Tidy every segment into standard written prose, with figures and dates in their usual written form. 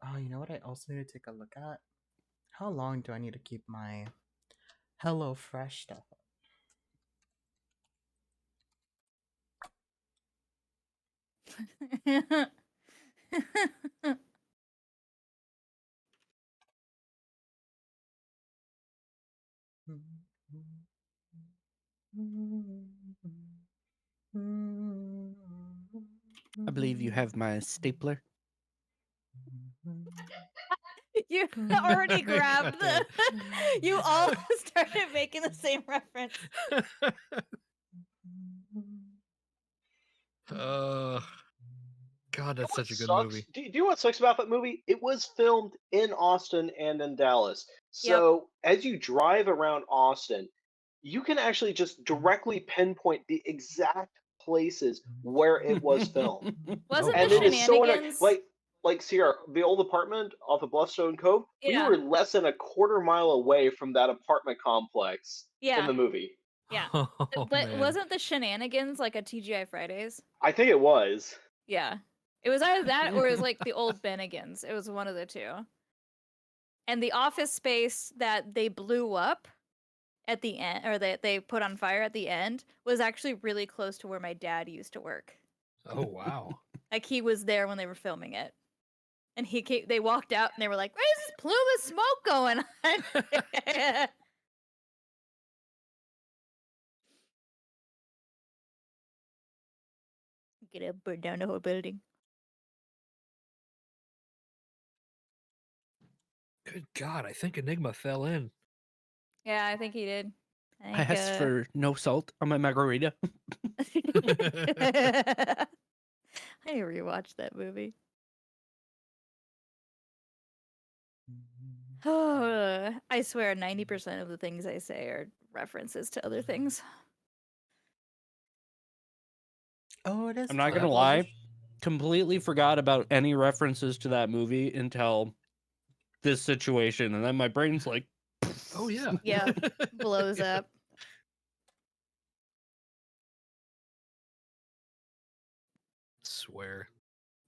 Oh, you know what I also need to take a look at? How long do I need to keep my Hello Fresh stuff up? I believe you have my stapler. You already grabbed the. You all started making the same reference. God, that's such a good sucks? movie. Do you know what sucks about that movie? It was filmed in Austin and in Dallas. So as you drive around Austin, you can actually just directly pinpoint the exact places where it was filmed. Wasn't And the it is so annoying. shenanigans? Like Sierra, the old apartment off of Bluffstone Cove, we Yeah. were less than a quarter mile away from that apartment complex in Yeah. the movie. Yeah. Oh, But man. wasn't the shenanigans like a TGI Fridays? I think it was. Yeah. It was either that or it was like the old Bennigans. It was one of the two. And the office space that they blew up at the end, or that they put on fire at the end, was actually really close to where my dad used to work. Oh, wow. Like he was there when they were filming it. And they walked out and they were like, "Where's this plume of smoke going on?" Get up, burn down the whole building. Good God, I think Enigma fell in. Yeah, I think he did. I asked for no salt on my margarita. I rewatched that movie. I swear 90% of the things I say are references to other things. Oh, it is. I'm not gonna Club lie, Level. completely forgot about any references to that movie until this situation, and then my brain's like, Oh, yeah. Yeah, blows up. Swear.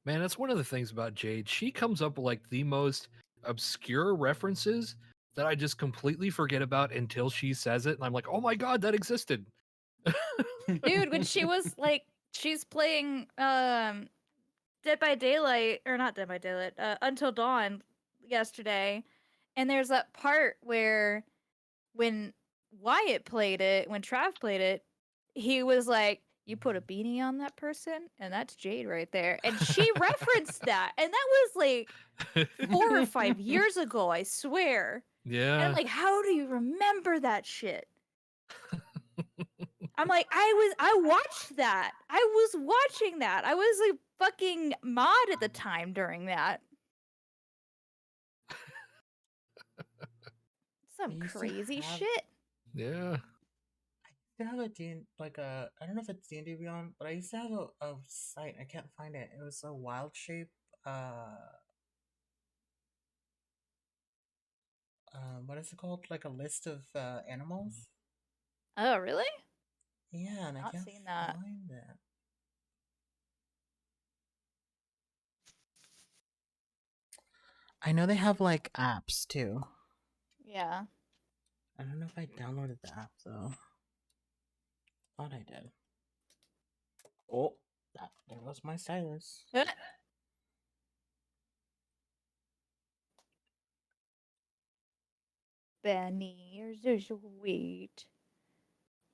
Man, that's one of the things about Jade. She comes up with like the most obscure references that I just completely forget about until she says it. And I'm like, oh my God, that existed. Dude, when she was like, she's playing Dead by Daylight, or not Dead by Daylight, Until Dawn yesterday, and there's that part where when Wyatt played it, when Trav played it, he was like, "You put a beanie on that person, and that's Jade right there." And she referenced that, and that was like 4 or 5 years ago, I swear. And I'm Yeah. like, how do you remember that shit? I'm like, I watched that. I was watching that. I was a fucking mod at the time during that. Some I used to crazy have- shit. Yeah. I used to have a like a, I don't know if it's D&D Beyond, but I used to have a site. I can't find it. It was a wild shape. What is it called? Like a list of animals. Oh, really? Yeah, and I Not can't seen that. find that. I know they have like apps too. Yeah. I don't know if I downloaded the app though. Thought I did. Oh, there was my stylus. Benny, you're so sweet.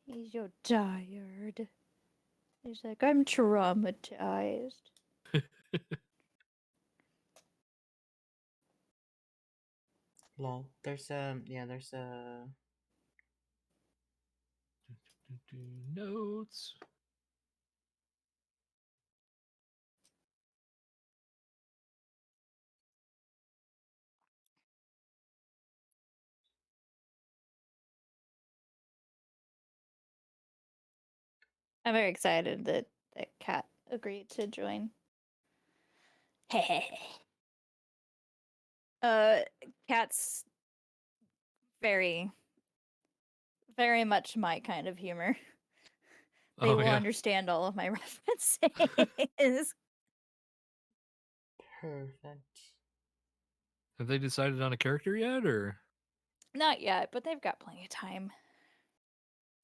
He's so tired. He's like, I'm traumatized. Lol. There's there's a Notes. I'm very excited that Kat agreed to join. Kat's very, very much my kind of humor. They will understand all of my references. perfect. Have they decided on a character yet, or? Not yet, but they've got plenty of time.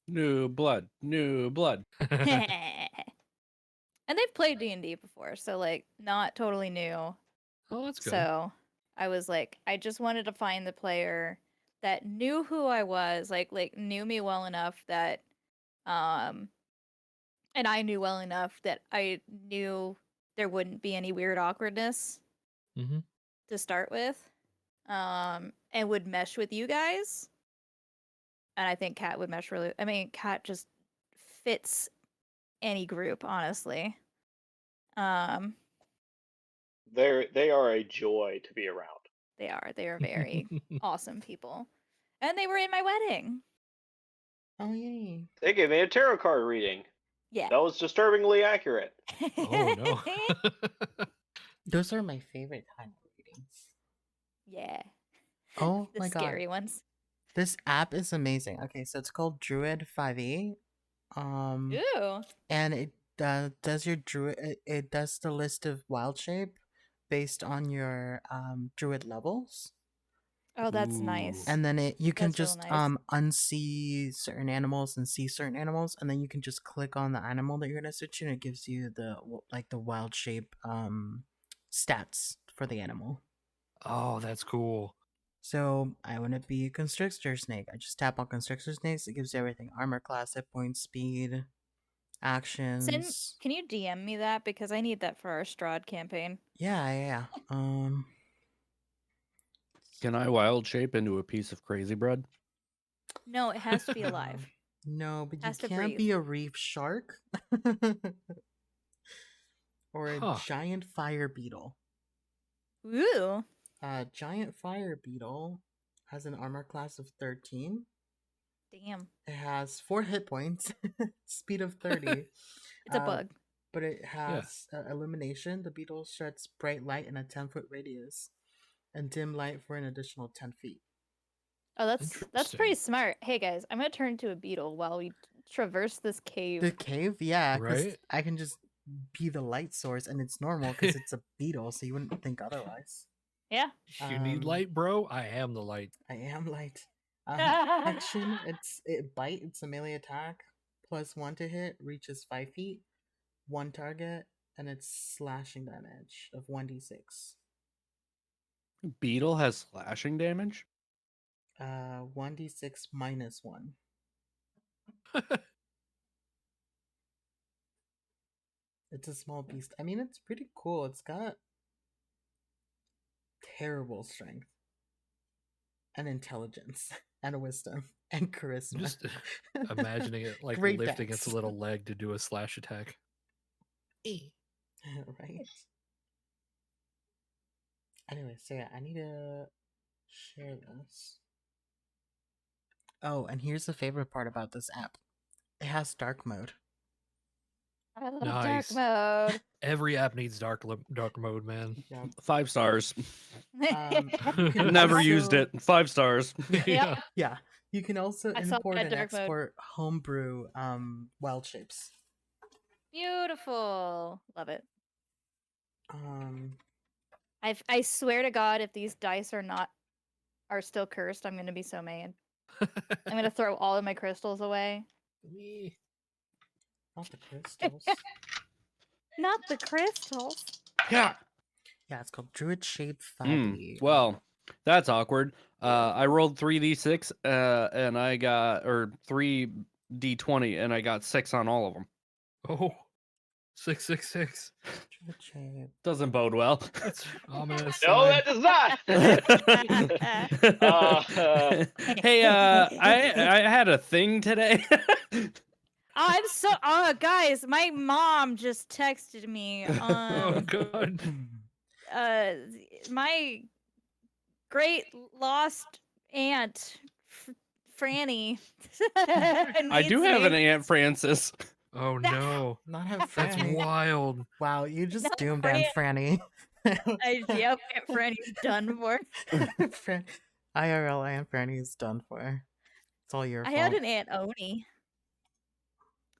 New blood, new blood. And they've played D&D before, so like not totally new. Oh, that's good. So I was like, I just wanted to find the player that knew who I was, like knew me well enough that, and I knew well enough that I knew there wouldn't be any weird awkwardness Mm-hmm. to start with, and would mesh with you guys. And I think Kat would mesh really. I mean, Kat just fits any group, honestly. They are a joy to be around. They are very awesome people, and they were in my wedding. Oh yay! They gave me a tarot card reading. Yeah. That was disturbingly accurate. Oh no. Those are my favorite kind of readings. Yeah. Oh The my god, scary ones. this app is amazing. Okay, so it's called Druid 5e. Ooh. And it does your druid. It does the list of wild shape based on your druid levels. Oh, that's Ooh. nice. And then you can That's real just nice. unsee certain animals and see certain animals, and then you can just click on the animal that you're gonna switch to, and it gives you the the wild shape stats for the animal. Oh, that's cool. So I want to be a constrictor snake. I just tap on constrictor snakes. It gives you everything: armor class, hit points, speed, actions. Can you DM me that, because I need that for our Strahd campaign? Yeah. Can I wild shape into a piece of crazy bread? No, it has to be alive. No, but you Has to can't be a reef shark or a Huh. giant fire beetle. Ooh. Giant fire beetle has an armor class of 13. Damn. It has 4 hit points, speed of 30. It's a bug. But it has illumination. The beetle sheds bright light in a 10-foot radius, and dim light for an additional 10 feet. Oh, that's pretty Interesting. smart. Hey guys, I'm gonna turn into a beetle while we traverse this cave. The cave, yeah, because Right? I can just be the light source, and it's normal because it's a beetle, so you wouldn't think otherwise. Yeah. You need light, bro? I am the light. I am light. Action, bite, it's a melee attack, +1 to hit, reaches 5 feet, 1 target, and it's slashing damage of 1d6. Beetle has slashing damage? 1d6 -1. It's a small beast. I mean, it's pretty cool. It's got terrible strength and intelligence and wisdom and charisma. Just imagining it like Great lifting dex. its little leg to do a slash attack. Right? Anyway, so yeah, I need to share this. Oh, and here's the favorite part about this app. It has dark mode. I love Nice. dark mode. Every app needs dark mode, man. Yeah. 5 stars. You can Never used also- it. 5 stars. Yep. Yeah. You can also I saw import that and dark mode. export homebrew wild shapes. Beautiful. Love it. Um I swear to God, if these dice are still cursed, I'm gonna be so mad. I'm gonna throw all of my crystals away. not the crystals. Not the crystals. Yeah. Yeah, it's called Druid Shape 5e. Well, that's awkward. I rolled 3d6 and I got, or 3d20, and I got 6 on all of them. Oh, 666. Druid Shape. Doesn't bode well. That's ominous. No, sign. that does not. Hey, I had a thing today. I'm so guys, my mom just texted me Oh god. my great lost aunt Franny. I do have an Aunt Frances. Oh no. Not have That's Franny. wild. Wow, you just Not doomed Aunt Franny. Yep, Aunt Franny's done for. IRL Aunt Franny is done for. It's all your I fault. had an Aunt Oni.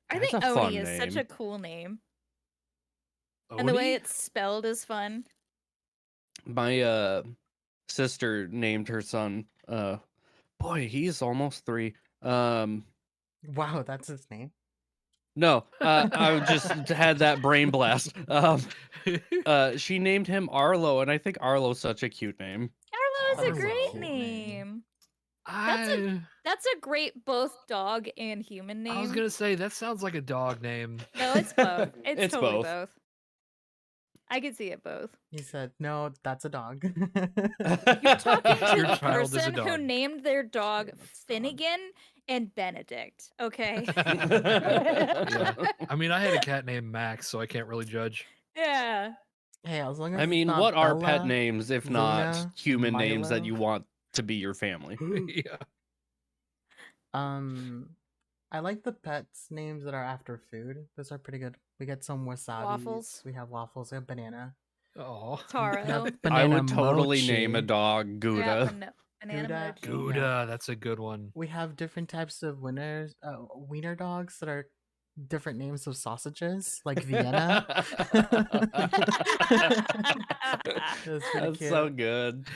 I That's think a fun Oni is such name. a cool name. And the way Oni? it's spelled is fun. My sister named her son. Boy, he's almost 3. Um, Wow, that's his name. no, I just had that brain blast. She named him Arlo, and I think Arlo's such a cute name. Arlo is a Arlo's a great cute name. name. I That's a great both dog and human name. I was gonna say that sounds like a dog name. No, it's both. It's, It's totally both. both. I could see it both. He said, "No, that's a dog." You're talking to Your the child is a person who dog. named their dog That's dog. Finnegan and Benedict. Okay. Yeah. I mean, I had a cat named Max, so I can't really judge. Yeah. Hey, as long as I it's mean, not what are pet Bella, names if Luna, not human names that Milo. you want to be your family? Yeah. I like the pets names that are after food. Those are pretty good. We get some wasabi. Waffles. We have waffles. We have banana. Oh. We have Taro. I banana would totally name a mochi. dog Yeah, Gouda. banana Gouda. mochi. Gouda, that's a good one. We have different types of wiener dogs that are different names of sausages, like Vienna. That's pretty That's cute. so good.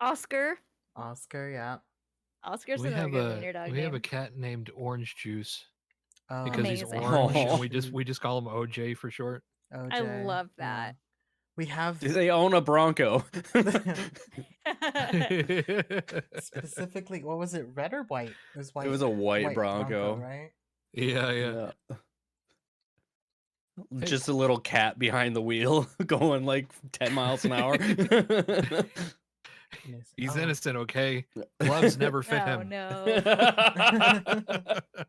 Oscar. Oscar, yeah. Oscar's We another have good wiener dog we name. have a cat named Orange Juice Oh, because he's Amazing. orange, and Oh. we just call him OJ for short. I OJ, love yeah. that. We have Do they own a Bronco? specifically, what was it, red or white? It was white. It was a white Bronco. right? Yeah. Hey. Just a little cat behind the wheel going like 10 miles an hour. Yes. He's Oh. innocent, okay? Gloves never fit Oh him. no.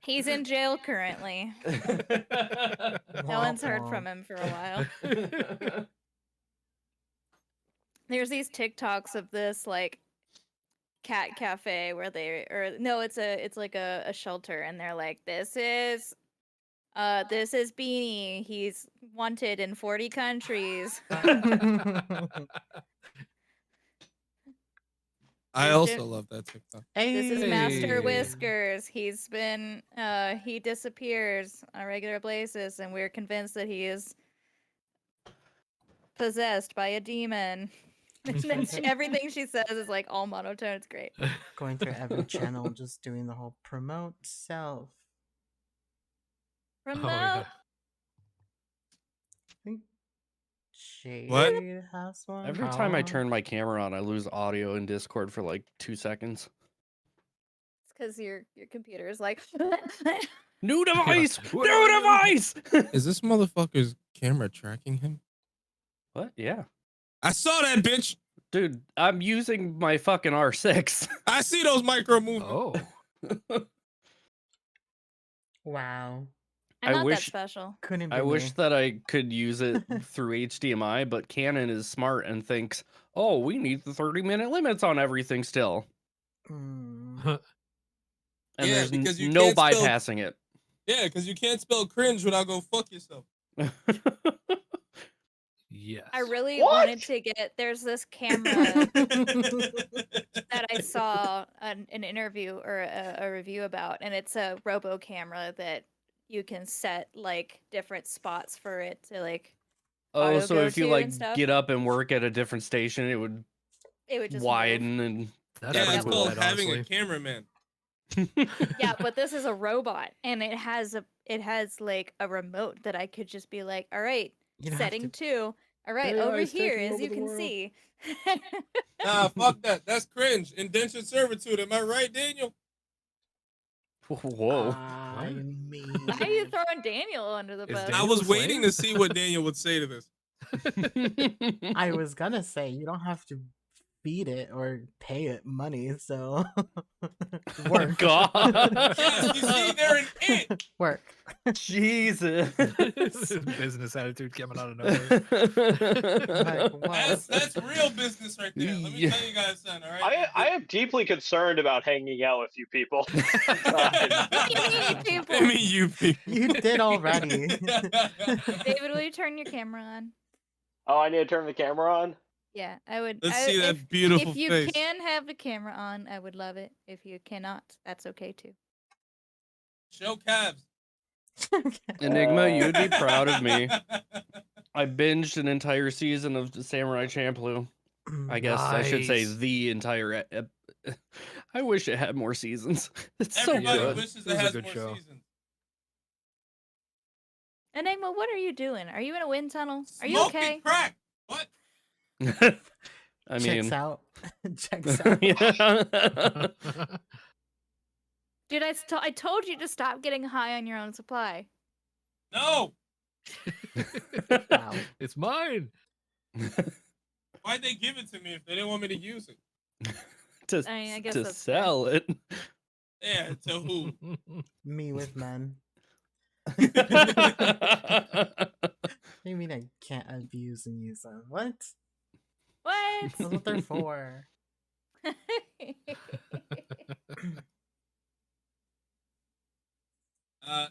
He's in jail currently. No one's heard from him for a while. There's these TikToks of this like cat cafe where it's like a shelter, and they're like, this is Beanie. He's wanted in 40 countries. I Here's also Jim- love that TikTok. This is Master Hey. Whiskers. He's been he disappears on a regular basis, and we're convinced that he is possessed by a demon. And then everything she says is like all monotone. It's great. Going through every channel, just doing the whole promote self. Remote. Oh, yeah. I think Shade What? has one. Every time I turn my camera on, I lose audio in Discord for like 2 seconds. It's because your computer is like. New device! New device! Is this motherfucker's camera tracking him? What? Yeah. I saw that bitch. Dude, I'm using my fucking R6. I see those micro movements. Oh. Wow. I'm I not wish- that special. Couldn't be I me. wish that I could use it through HDMI, but Canon is smart and thinks, oh, we need the 30-minute limits on everything still. Mm. And Yeah, there's because you no can't spell- bypassing it. Yeah, because you can't spell cringe without go fuck yourself. Yes. I really What? wanted to get. There's this camera that I saw an interview or a review about, and it's a robo camera that you can set like different spots for it to like. Oh, Auto so go if you to like and stuff. get up and work at a different station, it would It would just move. widen and That's Yeah, That'd it's be pretty called cool, having honestly. a cameraman. Yeah, but this is a robot, and it has like a remote that I could just be like, all right, You don't have setting to- 2. All right, AI over is here, taking as over you the can world. see. Nah, fuck that. That's cringe. Indentured servitude. Am I right, Daniel? whoa. I mean, Why are you throwing Daniel under the Is bus? I Daniel was a waiting to slave? see what Daniel would say to this. I was gonna say you don't have to feed it or pay it money, so work. God. Yes, you see, they're an it. Work. Jesus. Business attitude coming out of nowhere. Like, what? That's real business right there. Let me Yeah. tell you guys something, all right? I am deeply concerned about hanging out with you people. What do you mean, people? I mean, you people. You did already. David, will you turn your camera on? Oh, I need to turn the camera on. Yeah, I would. Let's I- see that if, beautiful If you face. can have the camera on, I would love it. If you cannot, that's okay too. Show calves. Enigma, you would be proud of me. I binged an entire season of the Samurai Champloo. I guess I should say Nice. the entire. I wish it had more seasons. It's so Everybody good. wishes This it is a has good more show. seasons. Enigma, what are you doing? Are you in a wind tunnel? Are you Smoking okay? crack. What? I Checks mean, out. Checks out. yeah. Dude, I told you to stop getting high on your own supply. No. Wow. It's mine. Why'd they give it to me if they didn't want me to use it? to I mean, I guess to that's fair. sell it. Yeah, to who? Me with men. That's What do you mean I can't abuse and use them? What? What? That's what they're for.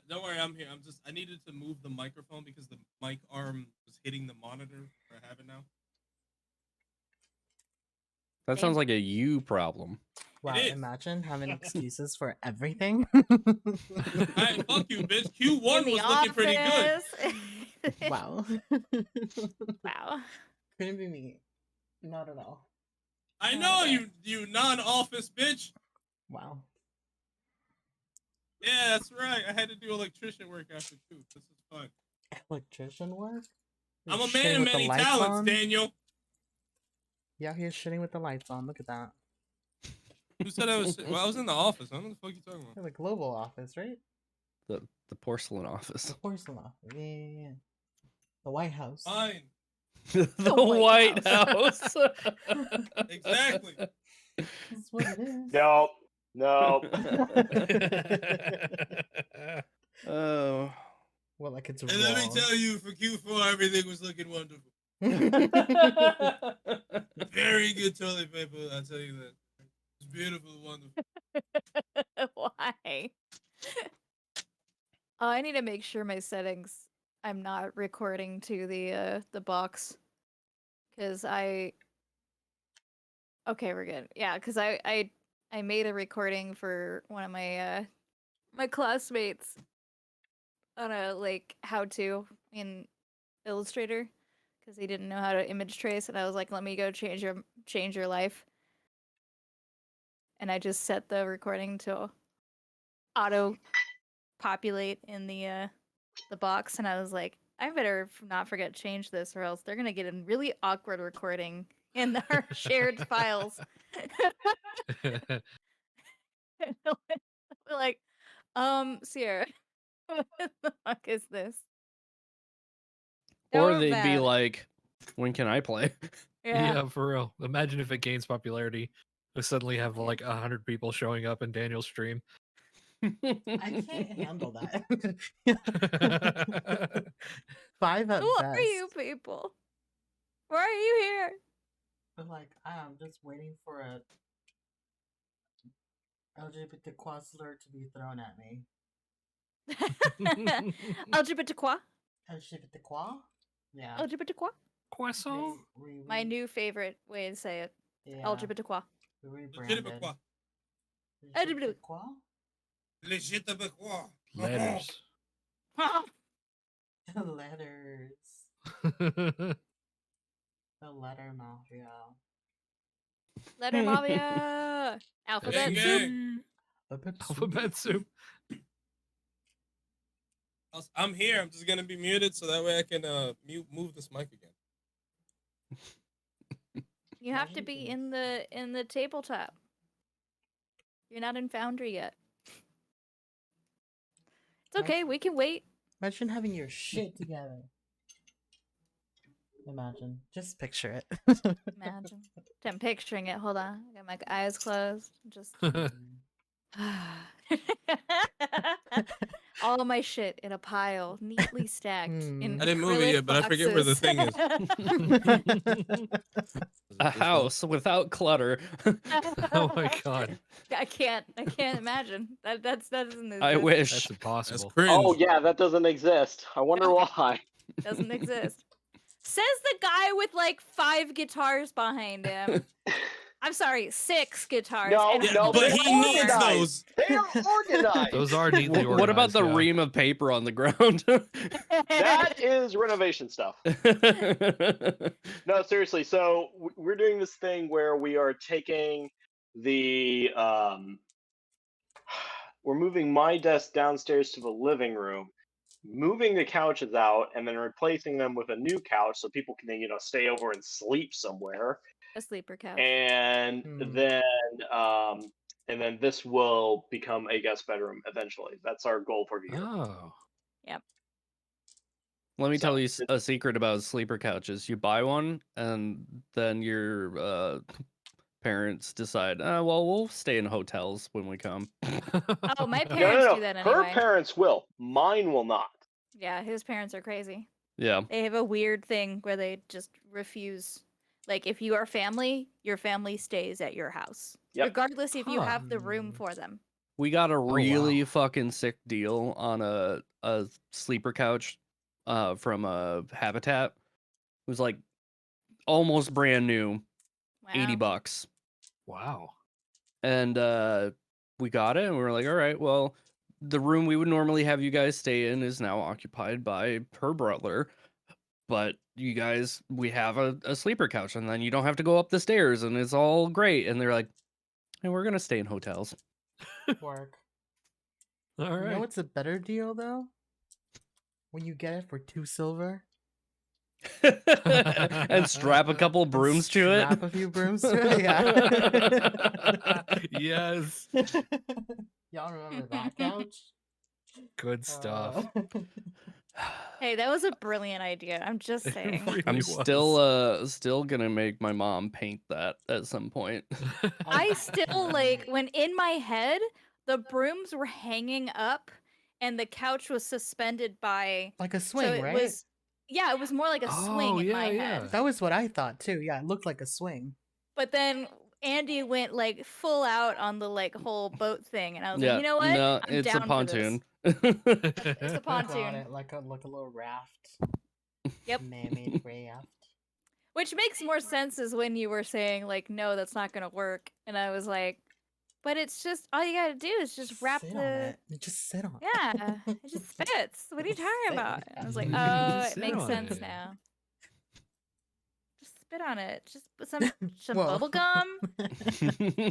Don't worry, I'm here. I needed to move the microphone because the mic arm was hitting the monitor. I have it now. That sounds like a you problem. Wow, is. imagine having excuses for everything. Hey, fuck you, bitch. Q1 In the was looking pretty good. office. Wow. Wow. Couldn't be me. Not at all. I know you non-office bitch. Wow. Yeah, that's right. I had to do electrician work after too. This is fun. Electrician work? I'm a Shitting man of with the many lights talents, on? Daniel. Yeah, he's shitting with the lights on. Look at that. Who said I was? Well, I was in the office. I don't know what the fuck you talking about. Yeah, the global office, right? The porcelain The office. porcelain office. Yeah. The White House. Fine. The White White House. Exactly. That's what it is. No, no. Oh. Well, like it's And let me wrong. tell you, for Q4, everything was looking wonderful. Very good toilet paper, I'll tell you that. It's beautiful, wonderful. Why? Oh, I need to make sure my settings. I'm not recording to the box, because I. Okay, we're good. Yeah, because I made a recording for one of my my classmates on a like how to in Illustrator, because he didn't know how to image trace, and I was like, let me go change your life. And I just set the recording to auto populate in the box, and I was like, I better not forget to change this, or else they're gonna get a really awkward recording in our shared files. We're like, Sierra, what the fuck is this? Or Don't they'd be bad. like, when can I play? Yeah, for real. Imagine if it gains popularity. We suddenly have like 100 people showing up in Daniel's stream. I can't handle that. 5 at Who best. are you people? Why are you here? But like, I'm just waiting for a LGBT slur to be thrown at me. LGBTQ? LGBT? Yeah. LGBTQ? Croissant. My new favorite way to say it. Yeah. LGBTQ. We rebranded. Legitimate. LGBT? Legitimate. Letters. Letters. The letter mafia. Letter Mafia. Alphabet Gang, soup. gang. Alphabet soup. I'm here. I'm just gonna be muted so that way I can move this mic again. You have to be in the tabletop. You're not in Foundry yet. It's okay. We can wait. Imagine having your shit together. Imagine. Just picture it. Imagine. I'm picturing it. Hold on. I got my eyes closed. Just all of my shit in a pile, neatly stacked. In I didn't move it yet, but I forget where the thing is. A house without clutter. Oh my god. I can't imagine that doesn't exist. I wish. That's impossible. That's cringe. Oh yeah, that doesn't exist. I wonder why. Doesn't exist. Says the guy with like 5 guitars behind him. I'm sorry, 6 guitars. No, and Yeah, no, but they're he needs organized. those. They are organized. Those are neatly organized. What about the yeah. ream of paper on the ground? That is renovation stuff. No, seriously. So we're doing this thing where we are taking the we're moving my desk downstairs to the living room, moving the couches out, and then replacing them with a new couch so people can stay over and sleep somewhere. A sleeper couch. And Hmm. then this will become a guest bedroom eventually. That's our goal for the year. Oh. Let me So, tell you a secret about sleeper couches. You buy one, and then your parents decide, well, we'll stay in hotels when we come. Oh, my No, parents no, do no. that Her anyway. parents will. Mine will not. Yeah, his parents are crazy. Yeah. They have a weird thing where they just refuse. Like, if you are family, your family stays at your house, Yep. regardless if you Huh. have the room for them. We got a really wow. fucking sick deal on a sleeper couch from Habitat. It was like almost brand new, Wow. $80. Wow. And we got it, and we were like, all right, well, the room we would normally have you guys stay in is now occupied by her brother. But you guys, we have a sleeper couch, and then you don't have to go up the stairs, and it's all great. And they're like, hey, we're gonna stay in hotels. Work. All You know right. what's a better deal though? When you get it for 2 silver. And strap a couple and brooms to it. Strap a few brooms to it. Yeah. Yes. Y'all remember that couch? Good stuff. Hey, that was a brilliant idea. I'm just It saying. really I'm was. still gonna make my mom paint that at some point. I still when in my head the brooms were hanging up and the couch was suspended by like a so swing, it right? was it was more like a swing Oh, in yeah, my yeah. head. That was what I thought too. Yeah, it looked like a swing. But then Andy went like full out on the whole boat thing, and I was Yeah, like, you know what? no, I'm it's a down for this. pontoon. It's a Got pontoon, it like a little raft. Yep. Man-made raft. which makes more sense is when you were saying like, no, that's not gonna work, and I was like, but it's just all you gotta do is just wrap sit the on it. You just sit on it. yeah, it just fits. What are you Just talking sit, about? yeah. And I was like, You oh, just it sit makes on sense it. now. Just spit on it. Just put some Whoa. bubble gum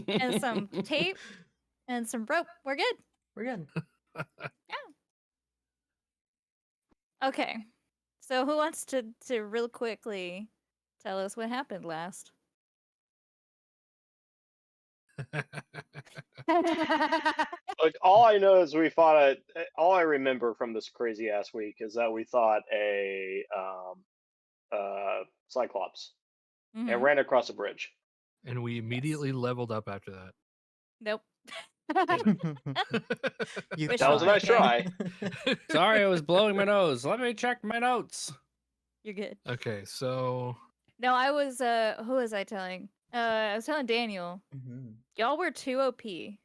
and some tape and some rope. We're good. We're good. Okay. So who wants to real quickly tell us what happened last? Like all I know is we fought all I remember from this crazy ass week is that we fought a Cyclops and Mhm. ran across a bridge. And we immediately leveled up after that. Nope. You Wish That was a nice try. Sorry, I was blowing my nose. Let me check my notes. You're good. Okay, so No, I was who was I telling? I was telling Daniel. Mhm. Y'all were too OP.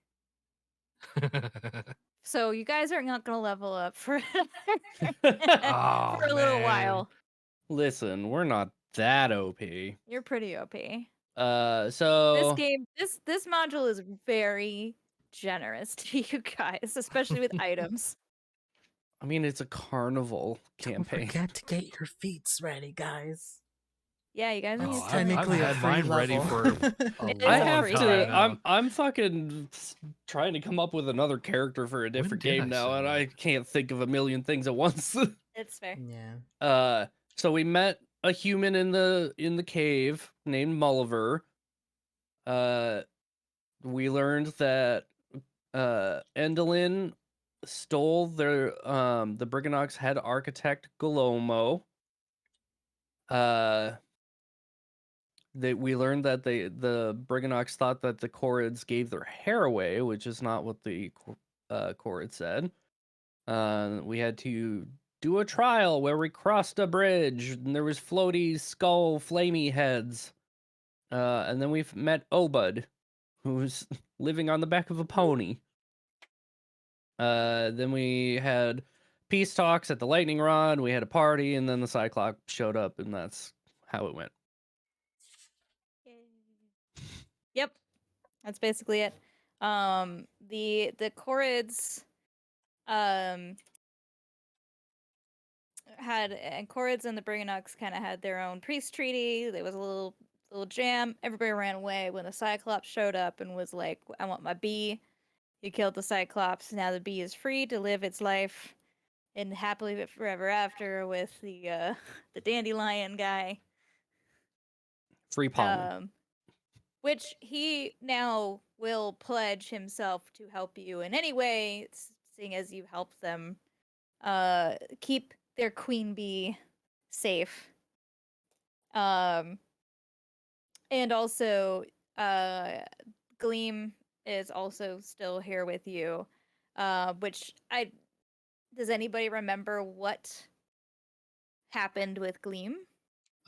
So you guys are not gonna level up for Oh, for a little man. while. Listen, we're not that OP. You're pretty OP. So This game, this module is very generous to you guys, especially with items. I mean, it's a carnival Don't campaign. forget to get your feats ready, guys. Yeah, you guys It's need Oh, to. I've technically a had free mine ready level. for a It is I a have free to. level. now. I'm fucking trying to come up with another character for a different did I game now, send and I that? can't think of a million things at once. It's fair. Yeah. So we met a human in the cave named Mulliver. We learned that Endolin stole their the Briganox head architect Galomo. We learned that the Briganox thought that the Chorids gave their hair away, which is not what the Chorid said. We had to do a trial where we crossed a bridge and there was floaty skull flamey heads. And then we've met Obud, who's living on the back of a pony. Then we had peace talks at the lightning rod, we had a party, and then the Cyclops showed up, and that's how it went. Yep, that's basically it. The Chorids Chorids and the Briganox kind of had their own peace treaty. There was a little jam. Everybody ran away when the Cyclops showed up and was like, "I want my bee." He killed the Cyclops. Now the bee is free to live its life and happily forever after with the the dandelion guy. Free pollen. Which he now will pledge himself to help you in any way, seeing as you helped them keep their queen bee safe. And also, Gleam is also still here with you. Which does anybody remember what happened with Gleam?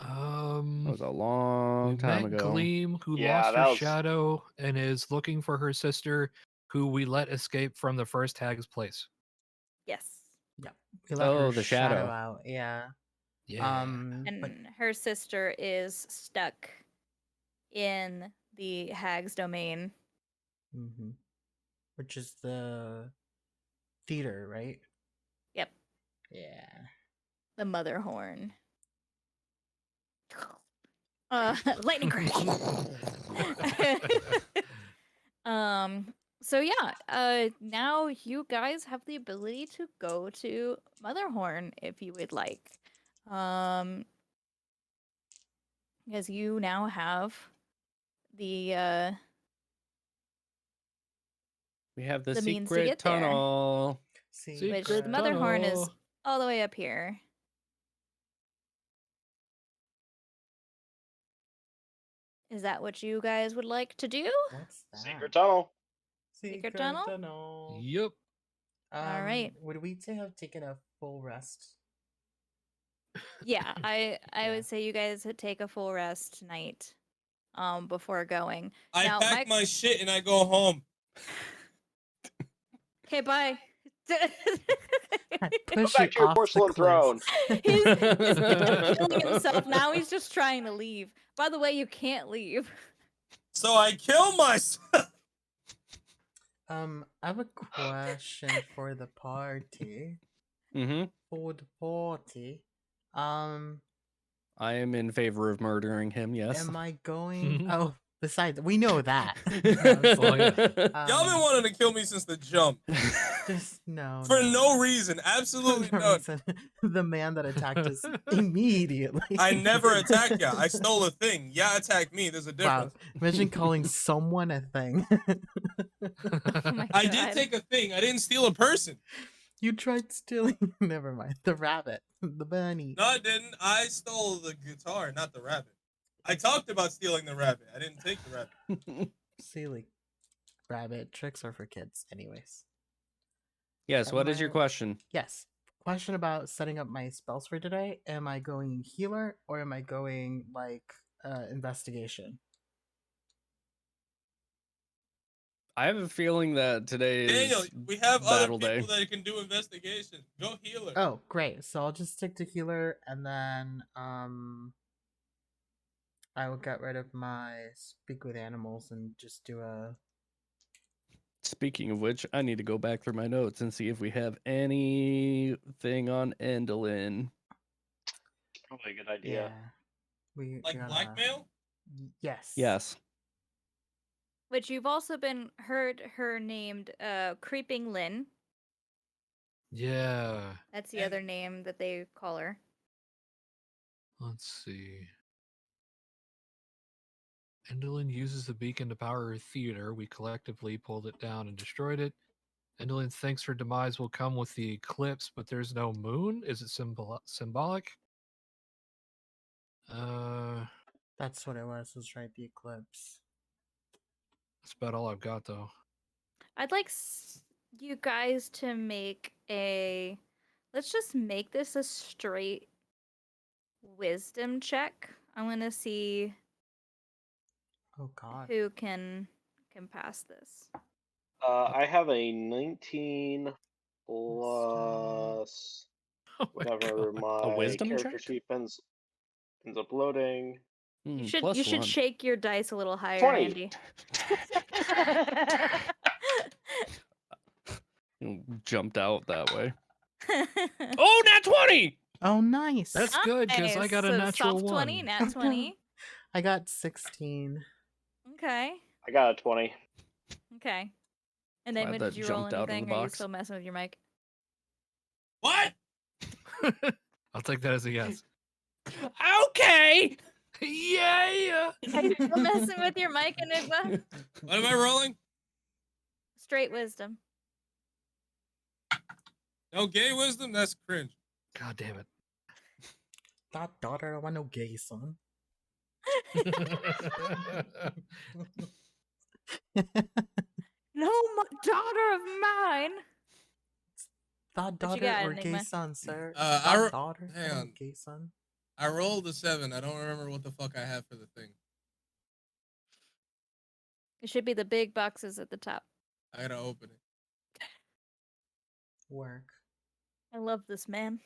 That was a We long time met ago. Gleam, who Yeah, lost that her was- shadow and is looking for her sister, who we let escape from the first hag's place. Yes. Yep. We let Oh, her the shadow shadow. out. Yeah. Yeah. And But her sister is stuck in the hag's domain. mhm. Which is the theater, right? Yep. Yeah. The mother horn. Lightning crash. So yeah, now you guys have the ability to go to Motherhorn if you would like. Because you now have the We have the the means to secret get there. tunnel. which the Secret Motherhorn is tunnel. all the way up here. Is that what you guys would like to do? What's that? Secret tunnel. Secret tunnel? tunnel. Yep. All right. Would we have taken a full rest? Yeah, I Yeah. would say you guys would take a full rest tonight before going. I Now, pack Mike- my shit and I go home. Okay, bye. Push back it to your off porcelain the cliff. he's killing himself. Now he's just trying to leave. By the way, you can't leave. So I kill myself. I have a question for the party. Mm-hmm. For the party. Um, I am in favor of murdering him, yes. am I going? Oh, besides, we know that. Oh, yeah. Y'all been wanting to kill me since the jump. Just no. For no reason. Absolutely For no none. reason. The man that attacked us immediately. I never attacked ya. I stole a thing. Ya attacked me. There's a Wow. difference. Imagine calling someone a thing. Oh my I God. did take a thing. I didn't steal a person. You tried stealing. Never mind. The rabbit. The bunny. No, I didn't. I stole the guitar, not the rabbit. I talked about stealing the rabbit. I didn't take the rabbit. Silly. Rabbit tricks are for kids, anyways. Yes, what is your Am I- question? Yes. Question about setting up my spells for today. Am I going healer or am I going like investigation? I have a feeling that today Daniel, is we have other battle people day. that can do investigation. Go healer. Oh, great. So I'll just stick to healer and then I will get rid of my speak with animals and just do a Speaking of which, I need to go back through my notes and see if we have anything on Endolin. Probably a good yeah. idea. We Like gotta- blackmail? Yes. Yes. Which you've also been heard her named Creeping Lynn. Yeah. That's the And- other name that they call her. Let's see. Endolin uses the beacon to power her theater. We collectively pulled it down and destroyed it. Endolin thinks her demise will come with the eclipse, but there's no moon. Is it symbolic? That's what it was right, the eclipse. That's about all I've got, though. I'd like you guys to make a. Let's just make this a straight wisdom check. I want to see Oh god. who can pass this. I have a 19 plus Oh my whatever God. my wisdom character check? sheet ends up loading. You Mm, should plus you should one. shake your dice a little higher, 20. Andy. Jumped out that way. Oh, nat 20! Oh, nice. That's good because I Nice. got a So natural soft 20, one. nat 20. I got 16. Okay. I got a 20. Okay. And Glad then that did you roll jumped out of the anything? Or are you box. still messing with your mic? What? I'll take that as a yes. Okay! Yeah. Are you still messing with your mic, Enigma? What am I rolling? Straight wisdom. No gay wisdom? That's cringe. God damn it. That daughter, I want no gay son. No, daughter of mine. That What you daughter got, or gay Enigma? son, sir? I That re- daughter hang or on. gay son? I rolled a 7. I don't remember what the fuck I have for the thing. It should be the big boxes at the top. I gotta open it. Work. I love this man.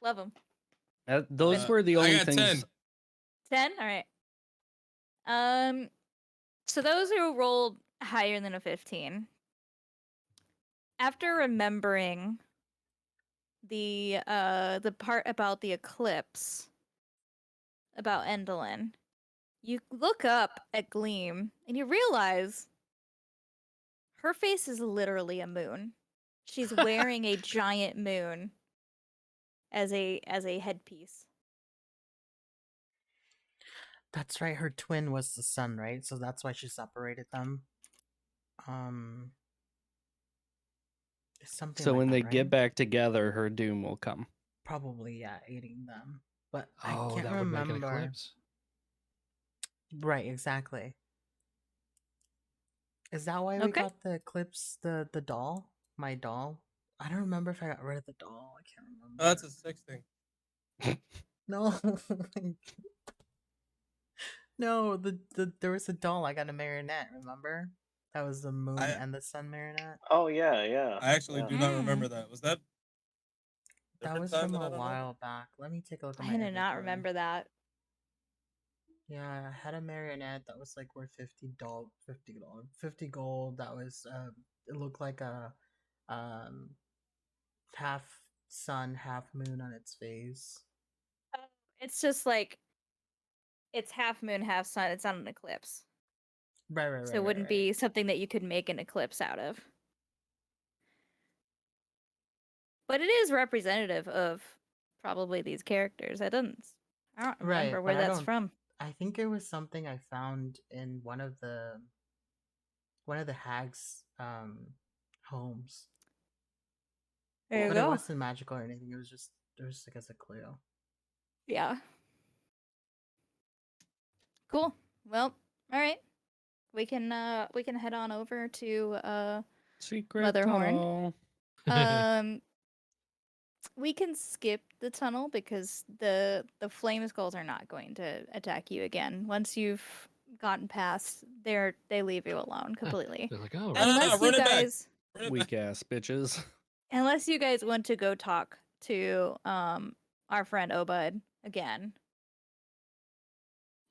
Love him. Those were the only I got things. 10? All right. So those who rolled higher than a 15, after remembering the part about the eclipse, about Endolin, you look up at Gleam and you realize her face is literally a moon. She's wearing a giant moon as a headpiece. That's right. Her twin was the sun, right? So that's why she separated them. Something So like when that, they right? get back together, her doom will come. Probably, yeah, aiding them. But Oh, I can't that would make an remember. eclipse. Right, exactly. Is that why we Okay. got the eclipse, the doll? My doll? I don't remember if I got rid of the doll. I can't remember. Oh, that's a 6 thing. No. No, there was a doll. I got a marionette, remember? That was the moon and the sun marionette. Oh, yeah. I actually yeah. do not remember that. Was that That different was time from that I a don't know? while back. Let me take a look at I my do not inventory. remember that. Yeah, I had a marionette that was like worth 50 gold. That was it looked like a um half sun, half moon on its face. It's just like it's half moon, half sun. It's not an eclipse. Right. So it wouldn't be something that you could make an eclipse out of. But it is representative of probably these characters. I don't remember Right, where but I that's don't. from. I think it was something I found in one of the hags' homes. There you But it go. wasn't magical or anything. It was just like as a clue. Yeah. Cool. Well, all right. We can head on over to Secret Motherhorn. tunnel. We can skip the tunnel because the flame skulls are not going to attack you again. Once you've gotten past, they leave you alone completely. They're like, oh, No, Unless you run it back. guys Run it back. Weak ass bitches. unless you guys want to go talk to our friend Obud again.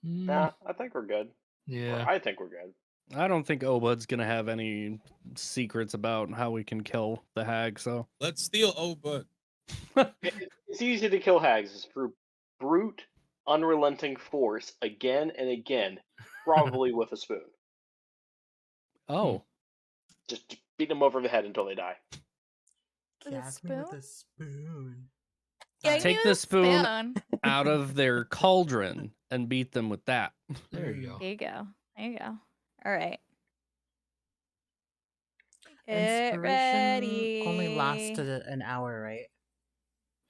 Nah, I think we're good. Or Yeah. I think we're good. I don't think Obud's gonna have any secrets about how we can kill the hag, so. Let's steal Obud. It's easy to kill hags. It's through brute, unrelenting force again and again, probably with a spoon. Oh. Just beat them over the head until they die. With a Gas me with spoon? a spoon. Yeah, Take give the me spoon out of their cauldron and beat them with that. There you go. There you go. There you go. All right. Inspiration ready. only lasted an hour, right?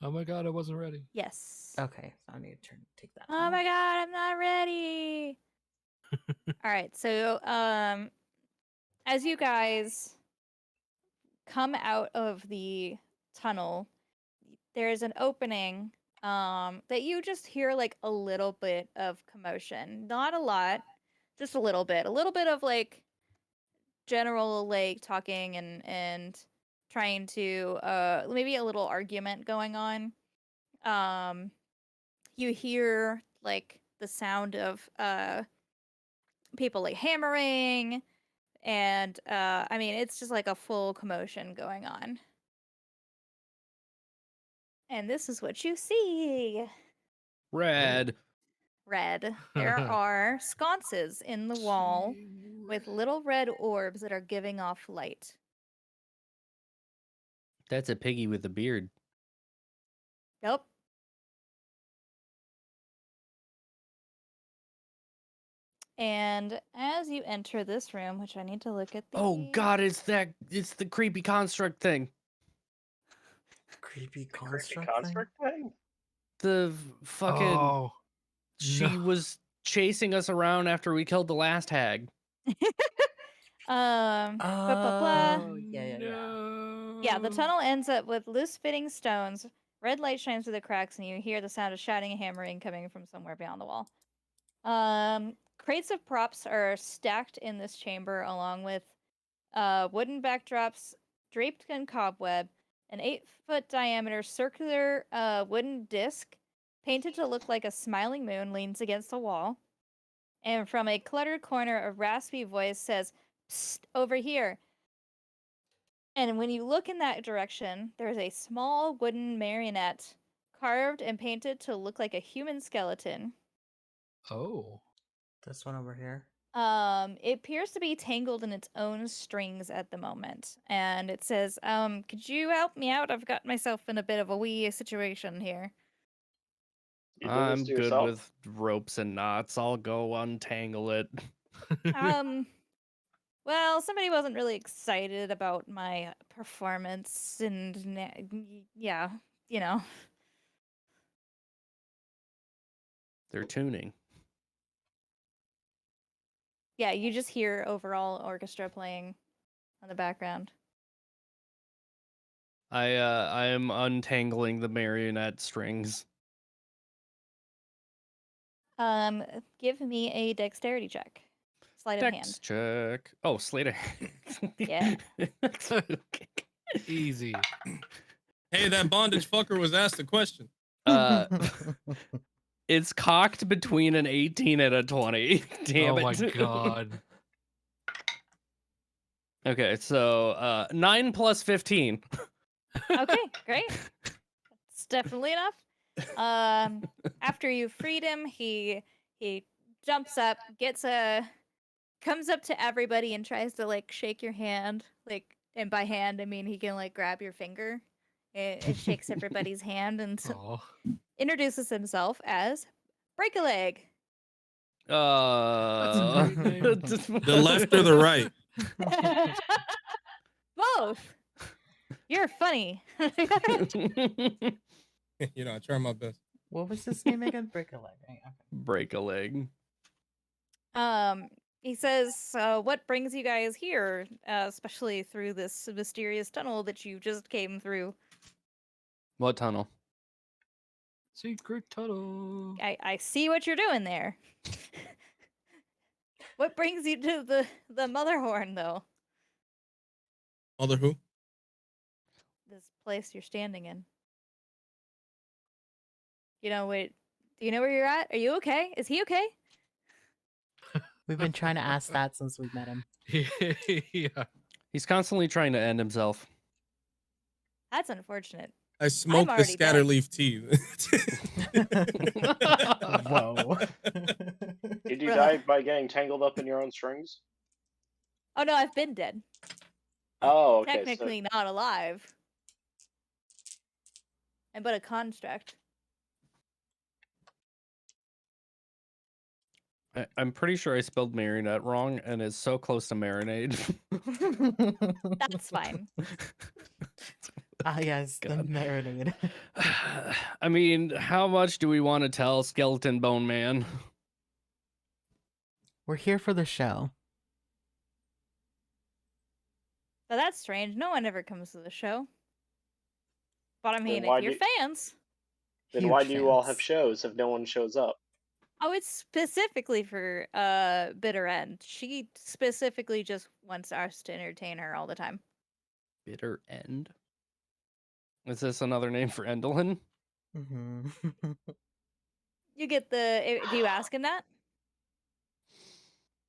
Oh my god, I wasn't ready. Yes. Okay, so I need to take that. Oh my god, I'm not ready. All right, so as you guys come out of the tunnel, there's an opening that you just hear like a little bit of commotion. Not a lot, just a little bit. A little bit of like general like talking and trying to maybe a little argument going on. You hear like the sound of people like hammering, and I mean, it's just like a full commotion going on. And this is what you see. Red. Red. There are sconces in the wall with little red orbs that are giving off light. That's a piggy with a beard. Yep. And as you enter this room, which I need to look at the Oh God, it's the creepy construct thing. Creepy The creepy construct thing? construct thing? The fucking Oh, she no. was chasing us around after we killed the last hag. blah blah blah. Oh, yeah. Yeah, the tunnel ends up with loose fitting stones. Red light shines through the cracks, and you hear the sound of shouting and hammering coming from somewhere beyond the wall. Crates of props are stacked in this chamber, along with wooden backdrops draped in cobweb, an 8-foot diameter circular wooden disc painted to look like a smiling moon leans against the wall. And from a cluttered corner, a raspy voice says, "Psst, over here." And when you look in that direction, there's a small wooden marionette carved and painted to look like a human skeleton. Oh. This one over here. It appears to be tangled in its own strings at the moment. And it says, could you help me out? I've got myself in a bit of a wee situation here. You do this I'm to good yourself? with ropes and knots. I'll go untangle it. Well, somebody wasn't really excited about my performance, and yeah, you know. They're tuning. Yeah, you just hear overall orchestra playing on the background. I am untangling the marionette strings. Give me a dexterity check. Sleight of hand. Dex check. Oh, sleight of hand. Yeah. Okay. Easy. Hey, that bondage fucker was asked a question. It's cocked between an 18 and a 20. Damn Oh it. my god. Okay, so 9 plus 15. Okay, great. It's definitely enough. After you freed him, he jumps up, comes up to everybody and tries to like shake your hand. Like, and by hand I mean he can like grab your finger. It shakes everybody's hand and Oh. introduces himself as Break a Leg. That's a great name. The left or the right? Both. You're funny. You know, I try my best. What was his name again? Break a leg, right? Okay. Break a leg. He says, what brings you guys here, especially through this mysterious tunnel that you just came through? What tunnel? Secret tunnel. I see what you're doing there. What brings you to the Motherhorn, though? Mother who? This place you're standing in. You know what? Do you know where you're at? Are you okay? Is he okay? We've been trying to ask that since we met him. Yeah. He's constantly trying to end himself. That's unfortunate. I smoked the already scatter dead. leaf tea. Whoa. Did you Bruh. die by getting tangled up in your own strings? Oh no, I've been dead. Oh, okay. Technically not alive. And but a construct. I'm pretty sure I spelled marionette wrong, and it's so close to marinade. That's fine. Ah, yes, the God. marinade. I mean, how much do we want to tell Skeleton Bone Man? We're here for the show. Now that's strange. No one ever comes to the show. But I mean, why if you're do- fans, Then Huge why do you all have fans. shows if no one shows up? oh, it's specifically for Bitter End. She specifically just wants us to entertain her all the time. Bitter End? Is this another name for Endolin? Mhm. You get the. Do you ask him that?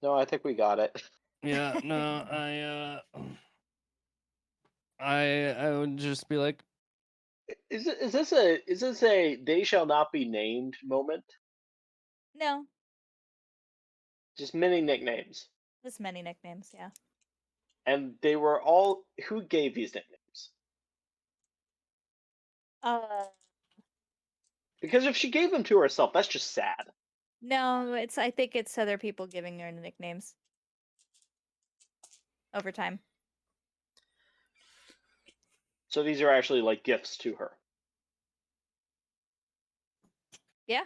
No, I think we got it. Yeah, no, I would just be like, Is this a they shall not be named moment? No, Just many nicknames, just many nicknames. Yeah. and they were all who gave these nicknames? Uh, Because if she gave them to herself, that's just sad. no, it's. I think it's other people giving her nicknames over time. So these are actually like gifts to her. Yeah.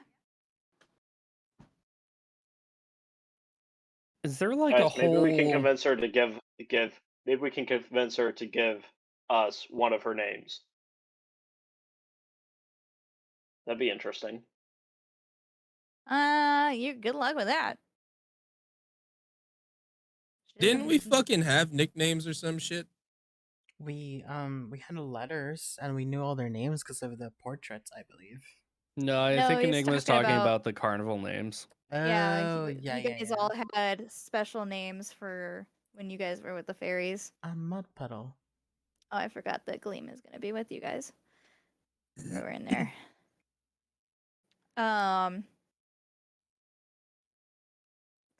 is there like a Guys, maybe we can whole? convince her to give. Maybe we can convince her to give us one of her names. That'd be interesting. You. Good luck with that. Didn't we fucking have nicknames or some shit? We had letters and we knew all their names because of the portraits, I believe. No, I No, think he's Enigma's talking talking about- about the carnival names. Yeah. Oh, yeah, You yeah, guys yeah. all had special names for when you guys were with the fairies. A mud puddle. Oh, I forgot that Gleam is gonna be with you guys. We're in there.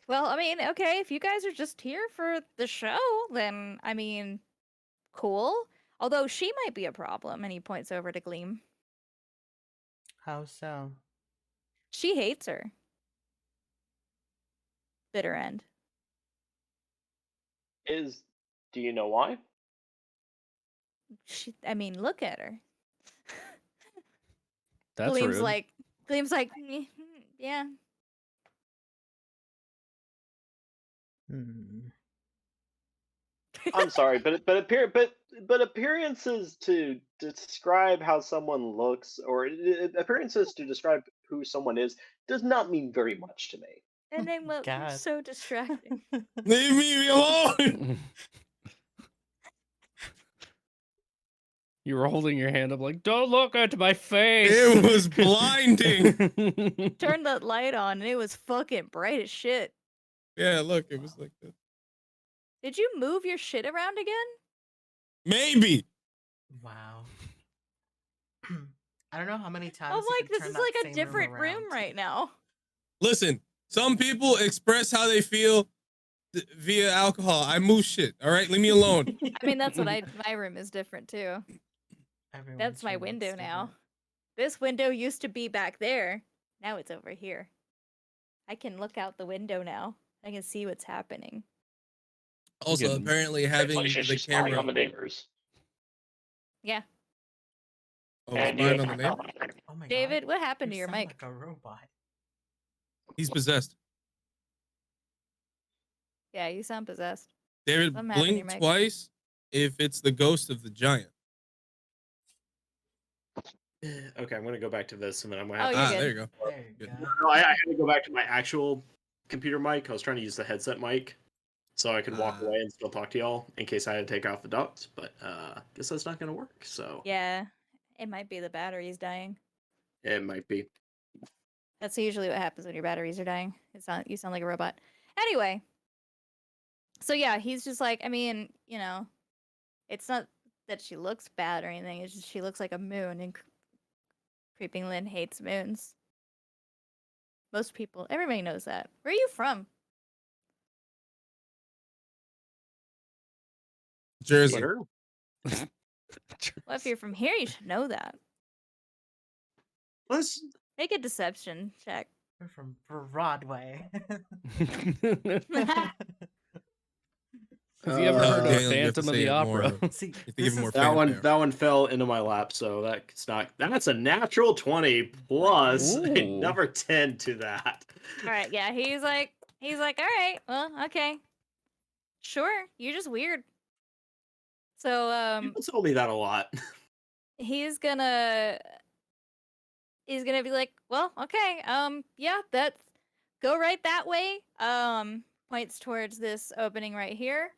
Well, I mean, okay, if you guys are just here for the show, then I mean, cool. Although she might be a problem, and he points over to Gleam. How so? She hates her. Bitter end. Do you know why? I mean, look at her. That's Gleam's rude. like, "Mm, yeah. Hmm. I'm sorry, but appearances to describe how someone looks or appearances to describe who someone is does not mean very much to me. And then what? God. So distracting. Leave me alone. You were holding your hand up like, don't look at my face. It was blinding. Turned that light on, and it was fucking bright as shit. Yeah, look, it was like that. Did you move your shit around again? Maybe. Wow. I don't know how many times. I'm you like, could this turn is that like a same different room around. right now. Listen, some people express how they feel via alcohol. I move shit. All right, leave me alone. I mean, that's what my room is different too. Everyone's That's my room looks window now. different. This window used to be back there. Now it's over here. I can look out the window now. I can see what's happening. Also, Getting- apparently having the camera. on the neighbors. Yeah. Oh, spying on the neighbor. Oh my David, God. what happened to You your sound mic? like a robot. He's possessed. Yeah, you sound possessed. David, Something happened to your blink mic. twice if it's the ghost of the giant. Okay, I'm gonna go back to this, and then I'm gonna Oh, have. you're Ah, good. there you go. There you Good. go. No, I had to go back to my actual computer mic. I was trying to use the headset mic, so I could walk Ah. away and still talk to y'all in case I had to take off the duct. But guess that's not gonna work. So Yeah, it might be the batteries dying. it might be. That's usually what happens when your batteries are dying. You sound like a robot. Anyway, so yeah, he's just like, I mean, you know, it's not that she looks bad or anything. It's just she looks like a moon, and Creeping Lynn hates moons. Most people, everybody knows that. Where are you from? Jersey. Twitter? Well, if you're from here, you should know that. Let's. Make a deception check. We're from Broadway. Have you ever heard of Daniel, you have to Phantom of say the it Opera? more. See, You have to this give him more is That one. fanfare. That one fell into my lap, so that's not. That's a natural 20 plus Ooh. another 10 to that. All right, yeah, he's like, all right, well, okay, sure, you're just weird. So, People tell me that a lot. he's gonna be like, well, okay, yeah, that's go right that way. Points towards this opening right here.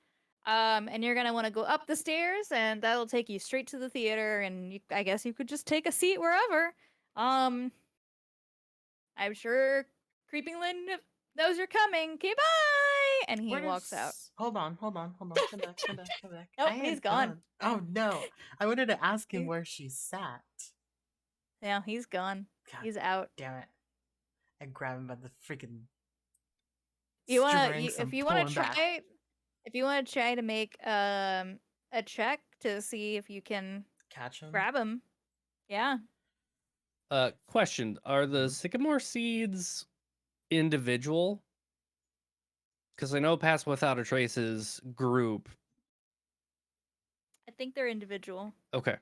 And you're gonna want to go up the stairs, and that'll take you straight to the theater. And I guess you could just take a seat wherever. I'm sure Creeping Lynn knows you're coming. Okay, bye. And he walks out. Hold on. Come back. Nope, I he's ain't gone. done. Oh no! I wanted to ask him He- where she sat. Yeah, he's gone. God He's out. damn it! I grab him by the freaking You wanna strings. if I'm you wanna pulling back. try to make a check to see if you can Catch him. grab him. Yeah. Question: Are the Mhm. sycamore seeds individual? Because I know Pass Without a Trace's group. I think they're individual. Okay.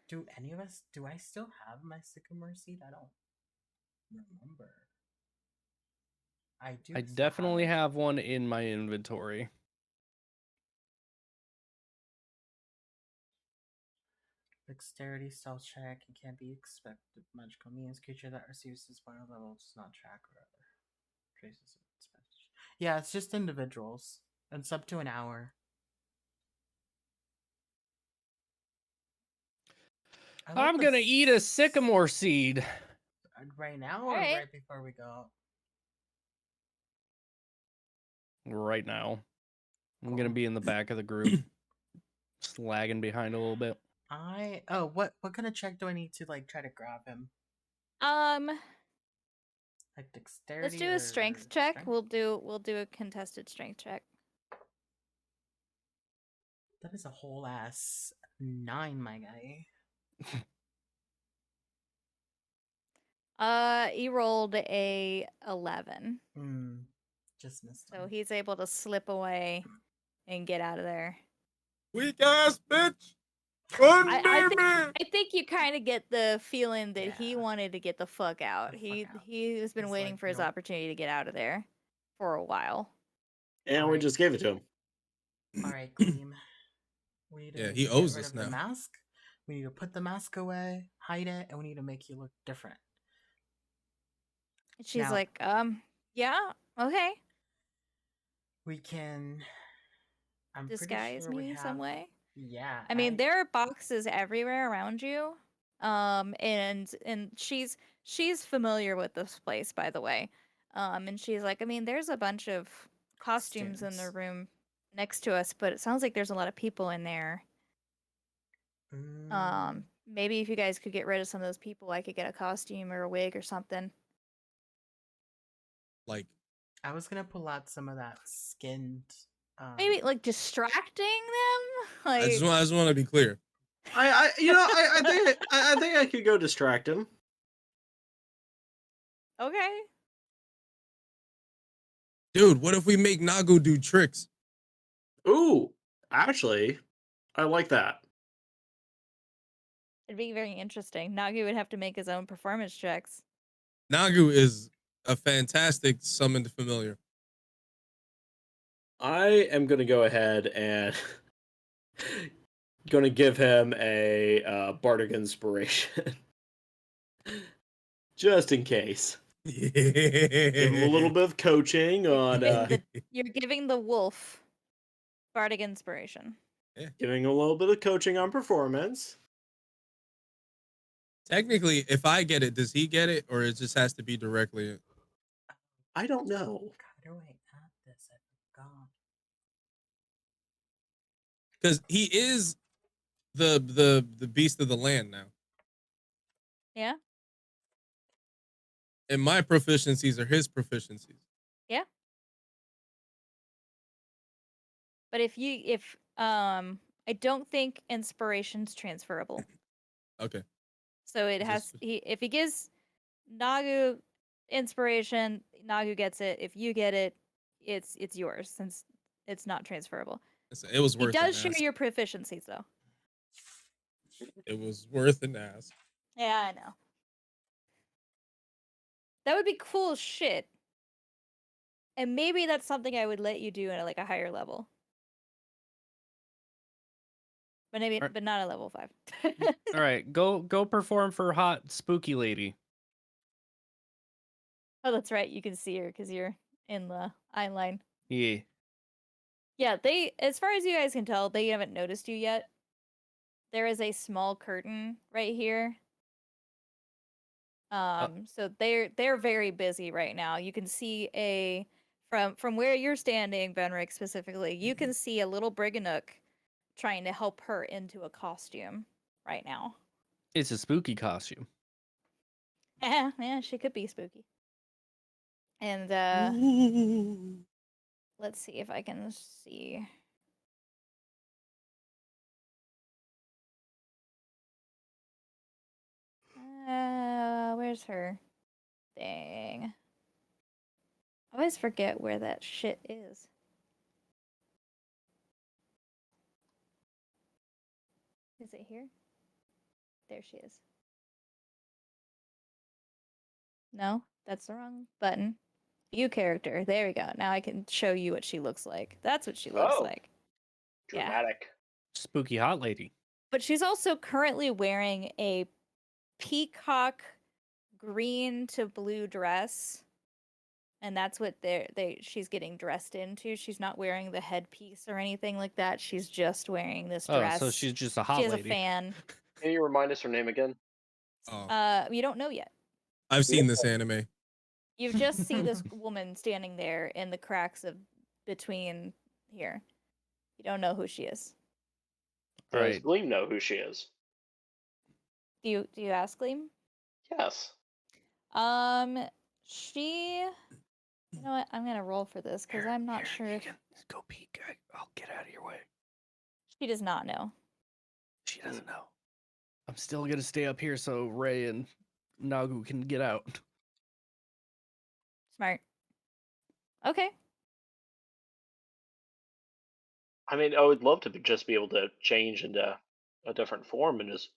Do any of us? Do I still have my sycamore seed? I don't remember. I do. I still definitely it. have one in my inventory. Dexterity, stealth check. It can't be expected. Magical means creature that receives this final level does not track or other traces of its message. Yeah, it's just individuals. It's up to an hour. I'm gonna eat a sycamore seed. Right now All or right. right before we go? Right now. I'm gonna Cool. be in the back of the group. Just lagging behind a little bit. What kind of check do I need to like try to grab him? Like dexterity. Let's do a strength check. We'll do a contested strength check. That is a whole ass 9, my guy. He rolled a 11. Just missed So him. he's able to slip away and get out of there. Weak ass bitch. Run, I think you kind of get the feeling that he Yeah. wanted to get the fuck out. He has been He's waiting like, for his "Nope." opportunity to get out of there for a while. And we Alright. just gave it to him. All right, Gleam. We need to Yeah, he get owes rid us of the now. mask. We need to put the mask away, hide it, and we need to make you look different. She's Now- like, yeah, okay. We can. I'm Disguise pretty sure we me have. some way. Yeah. I mean, there are boxes everywhere around you. And she's familiar with this place, by the way. And she's like, I mean, there's a bunch of costumes in the Costumes. room next to us, but it sounds like there's a lot of people in there. Maybe if you guys could get rid of some of those people, I could get a costume or a wig or something. Like, I was gonna pull out some of that skinned. Maybe like distracting them. Like, I just want to be clear. I think I could go distract him. okay. Dude, what if we make Nagu do tricks? Ooh, actually, I like that. It'd be very interesting. Nagi would have to make his own performance checks. Nagu is a fantastic summoned familiar. I am gonna go ahead and gonna give him a bardic inspiration, just in case. Give him a little bit of coaching on, You're giving the wolf bardic inspiration. giving him a little bit of coaching on performance. Technically, if I get it, does he get it, or it just has to be directly? I don't know. God, do I add this? I forgot. Because he is the beast of the land now, Yeah? and my proficiencies are his proficiencies. Yeah. But if I don't think inspiration's transferable. Okay. So it Is has this- if he gives Nagu inspiration, Nagu gets it. If you get it, it's yours since it's not transferable. It was He worth does an share ask. your proficiencies though. It was worth an ask. Yeah, I know. That would be cool as shit. And maybe that's something I would let you do at like a higher level. But maybe Alright. but not at level 5. All right, go perform for hot spooky lady. Oh, that's right. You can see her because you're in the eye line. Yeah. Yeah, as far as you guys can tell, they haven't noticed you yet. There is a small curtain right here. So they're very busy right now. You can see from where you're standing, Benrick specifically, you can see a little Briganook trying to help her into a costume right now. It's a spooky costume. Yeah, she could be spooky. And let's see if I can see. Where's her thing? I always forget where that shit is. Is it here? There she is. No, that's the wrong button. View character. There we go. Now I can show you what she looks like. That's what she looks Oh. like. Yeah. Dramatic. Spooky hot lady. But she's also currently wearing a peacock green to blue dress. And that's what she's getting dressed into. She's not wearing the headpiece or anything like that. She's just wearing this dress. Oh, so she's just a hot she has lady. a fan. Can you remind us her name again? Oh, You don't know yet. I've seen this anime. You just see this woman standing there in the cracks of between here. You don't know who she is. Does Right. Gleam know who she is? Do you ask Gleam? Yes. She. You know what? I'm gonna roll for this because I'm not sure if Go peek. I'll get out of your way. she does not know. She doesn't know. I'm still gonna stay up here so Ray and Nagu can get out. Smart. Okay. I mean, I would love to just be able to change into a different form and just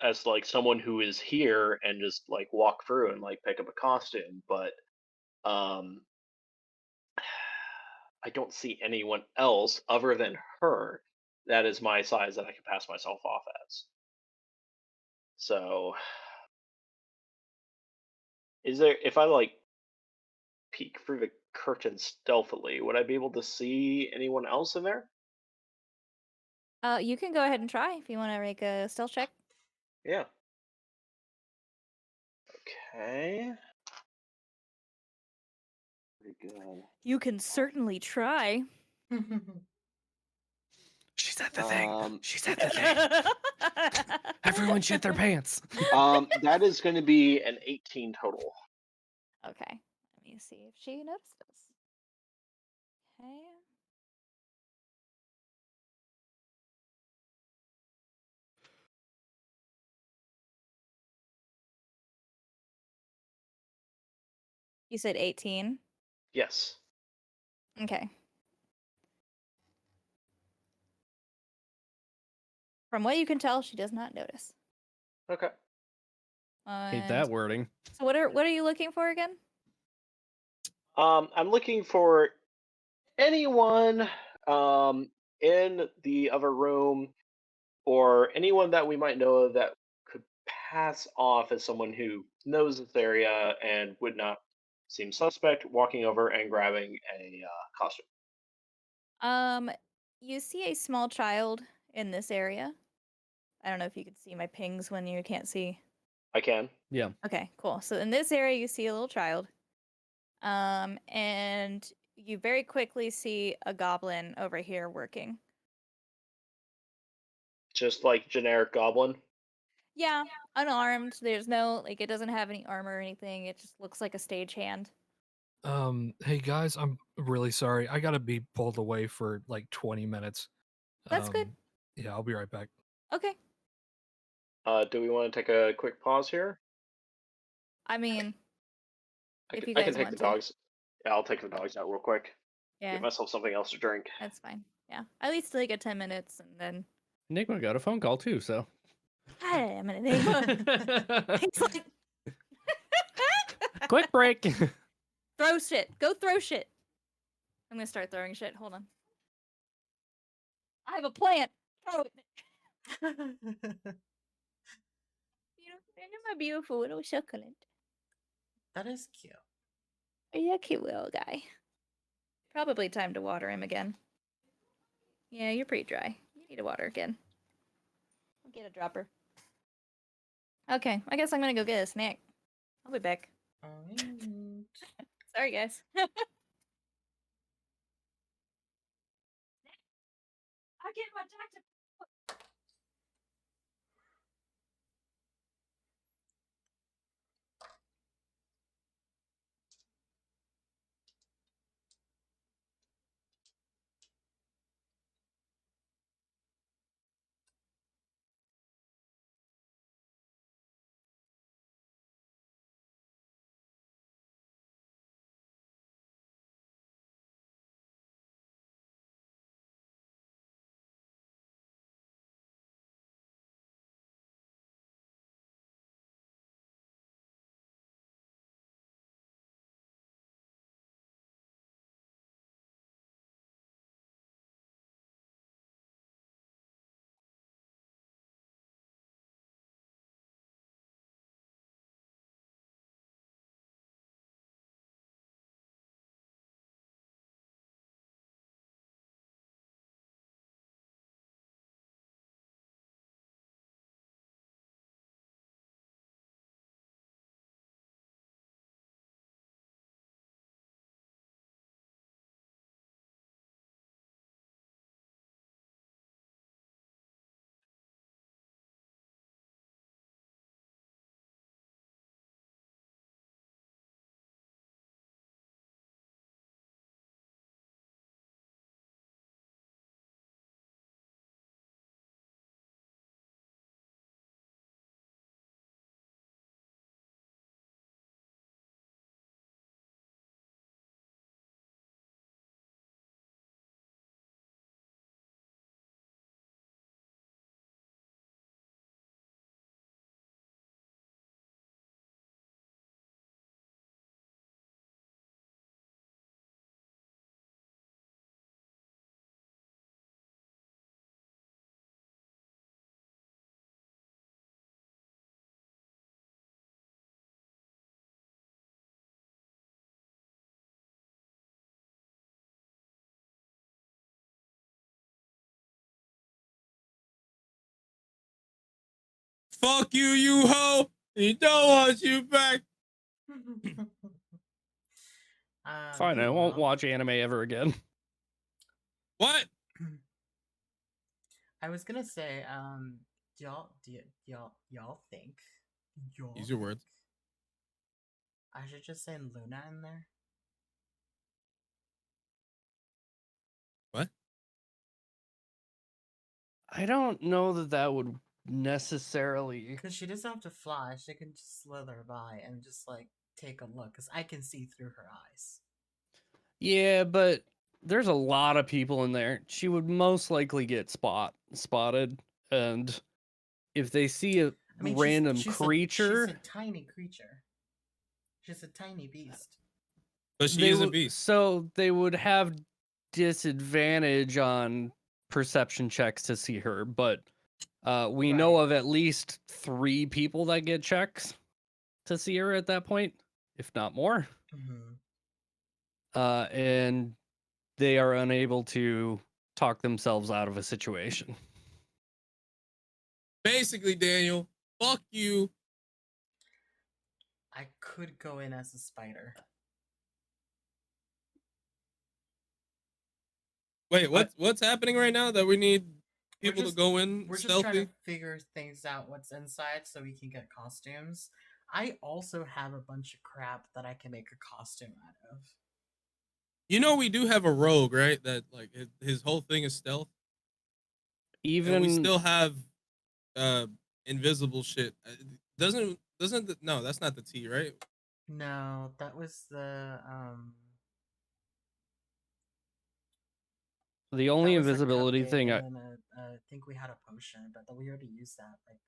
as like someone who is here and just like walk through and like pick up a costume, but um I don't see anyone else other than her that is my size that I can pass myself off as. So is there if I like peek through the curtain stealthily, would I be able to see anyone else in there? You can go ahead and try if you want to make a stealth check. Yeah. Okay. Pretty good. You can certainly try. She said the thing. Um, She said the thing. Everyone shit their pants. That is going to be an 18 total. Okay. Let me see if she notices. Okay. You said 18? Yes. Okay. From what you can tell, she does not notice. Okay. Hate that wording. So what are you looking for again? I'm looking for anyone in the other room or anyone that we might know that could pass off as someone who knows this area and would not seem suspect walking over and grabbing a costume. You see a small child in this area. I don't know if you can see my pings when you can't see. I can. Yeah. Okay, cool. So in this area, you see a little child. And you very quickly see a goblin over here working. Just like generic goblin. Yeah, unarmed. There's no, like, it doesn't have any armor or anything. It just looks like a stagehand. Hey guys, I'm really sorry. I gotta be pulled away for like 20 minutes. That's good. Yeah, I'll be right back. Okay. Do we want to take a quick pause here? I mean, I if can, you I can guys take want the to. dogs. Yeah, I'll take the dogs out real quick. Yeah, Get myself something else to drink. that's fine. Yeah, at least like a 10 minutes and then. Enigma got a phone call too, so. Hi, I'm an enigma. He's like, Quick break. throw shit. Go throw shit. I'm gonna start throwing shit. Hold on. I have a plant. Throw it. You're my beautiful little succulent. That is cute. Are you a cute little guy? Probably time to water him again. Yeah, you're pretty dry. You need to water again. I'll get a dropper. Okay, I guess I'm gonna go get a snack. I'll be back. Alright. Sorry, guys. I get my doctor. Fuck you, you hoe. He don't want you back. Fine, I won't Meanwhile, watch anime ever again. What? I was gonna say, y'all think Use your words. I should just say Luna in there? What? I don't know that that would necessarily. Because she doesn't have to fly. She can just slither by and just like take a look. Because I can see through her eyes. Yeah, but there's a lot of people in there. She would most likely get spotted, and if they see a I mean, random she's creature, she's a tiny creature. She's a tiny beast. But she they is a would beast. so they would have disadvantage on perception checks to see her, but we know Right. of at least 3 people that get checks to see her at that point, if not more. Mm-hmm. And they are unable to talk themselves out of a situation. Basically, Daniel, fuck you. I could go in as a spider. Wait, what's happening right now that we need people to go in We're just trying stealthy? to figure things out what's inside so we can get costumes. I also have a bunch of crap that I can make a costume out of. You know we do have a rogue, right? That like his whole thing is stealth. And we Even still have invisible shit. No, that's not the T, right? No, that was the only that was a invisibility cupcake, thing, and then I think we had a potion, but we already used that. Like,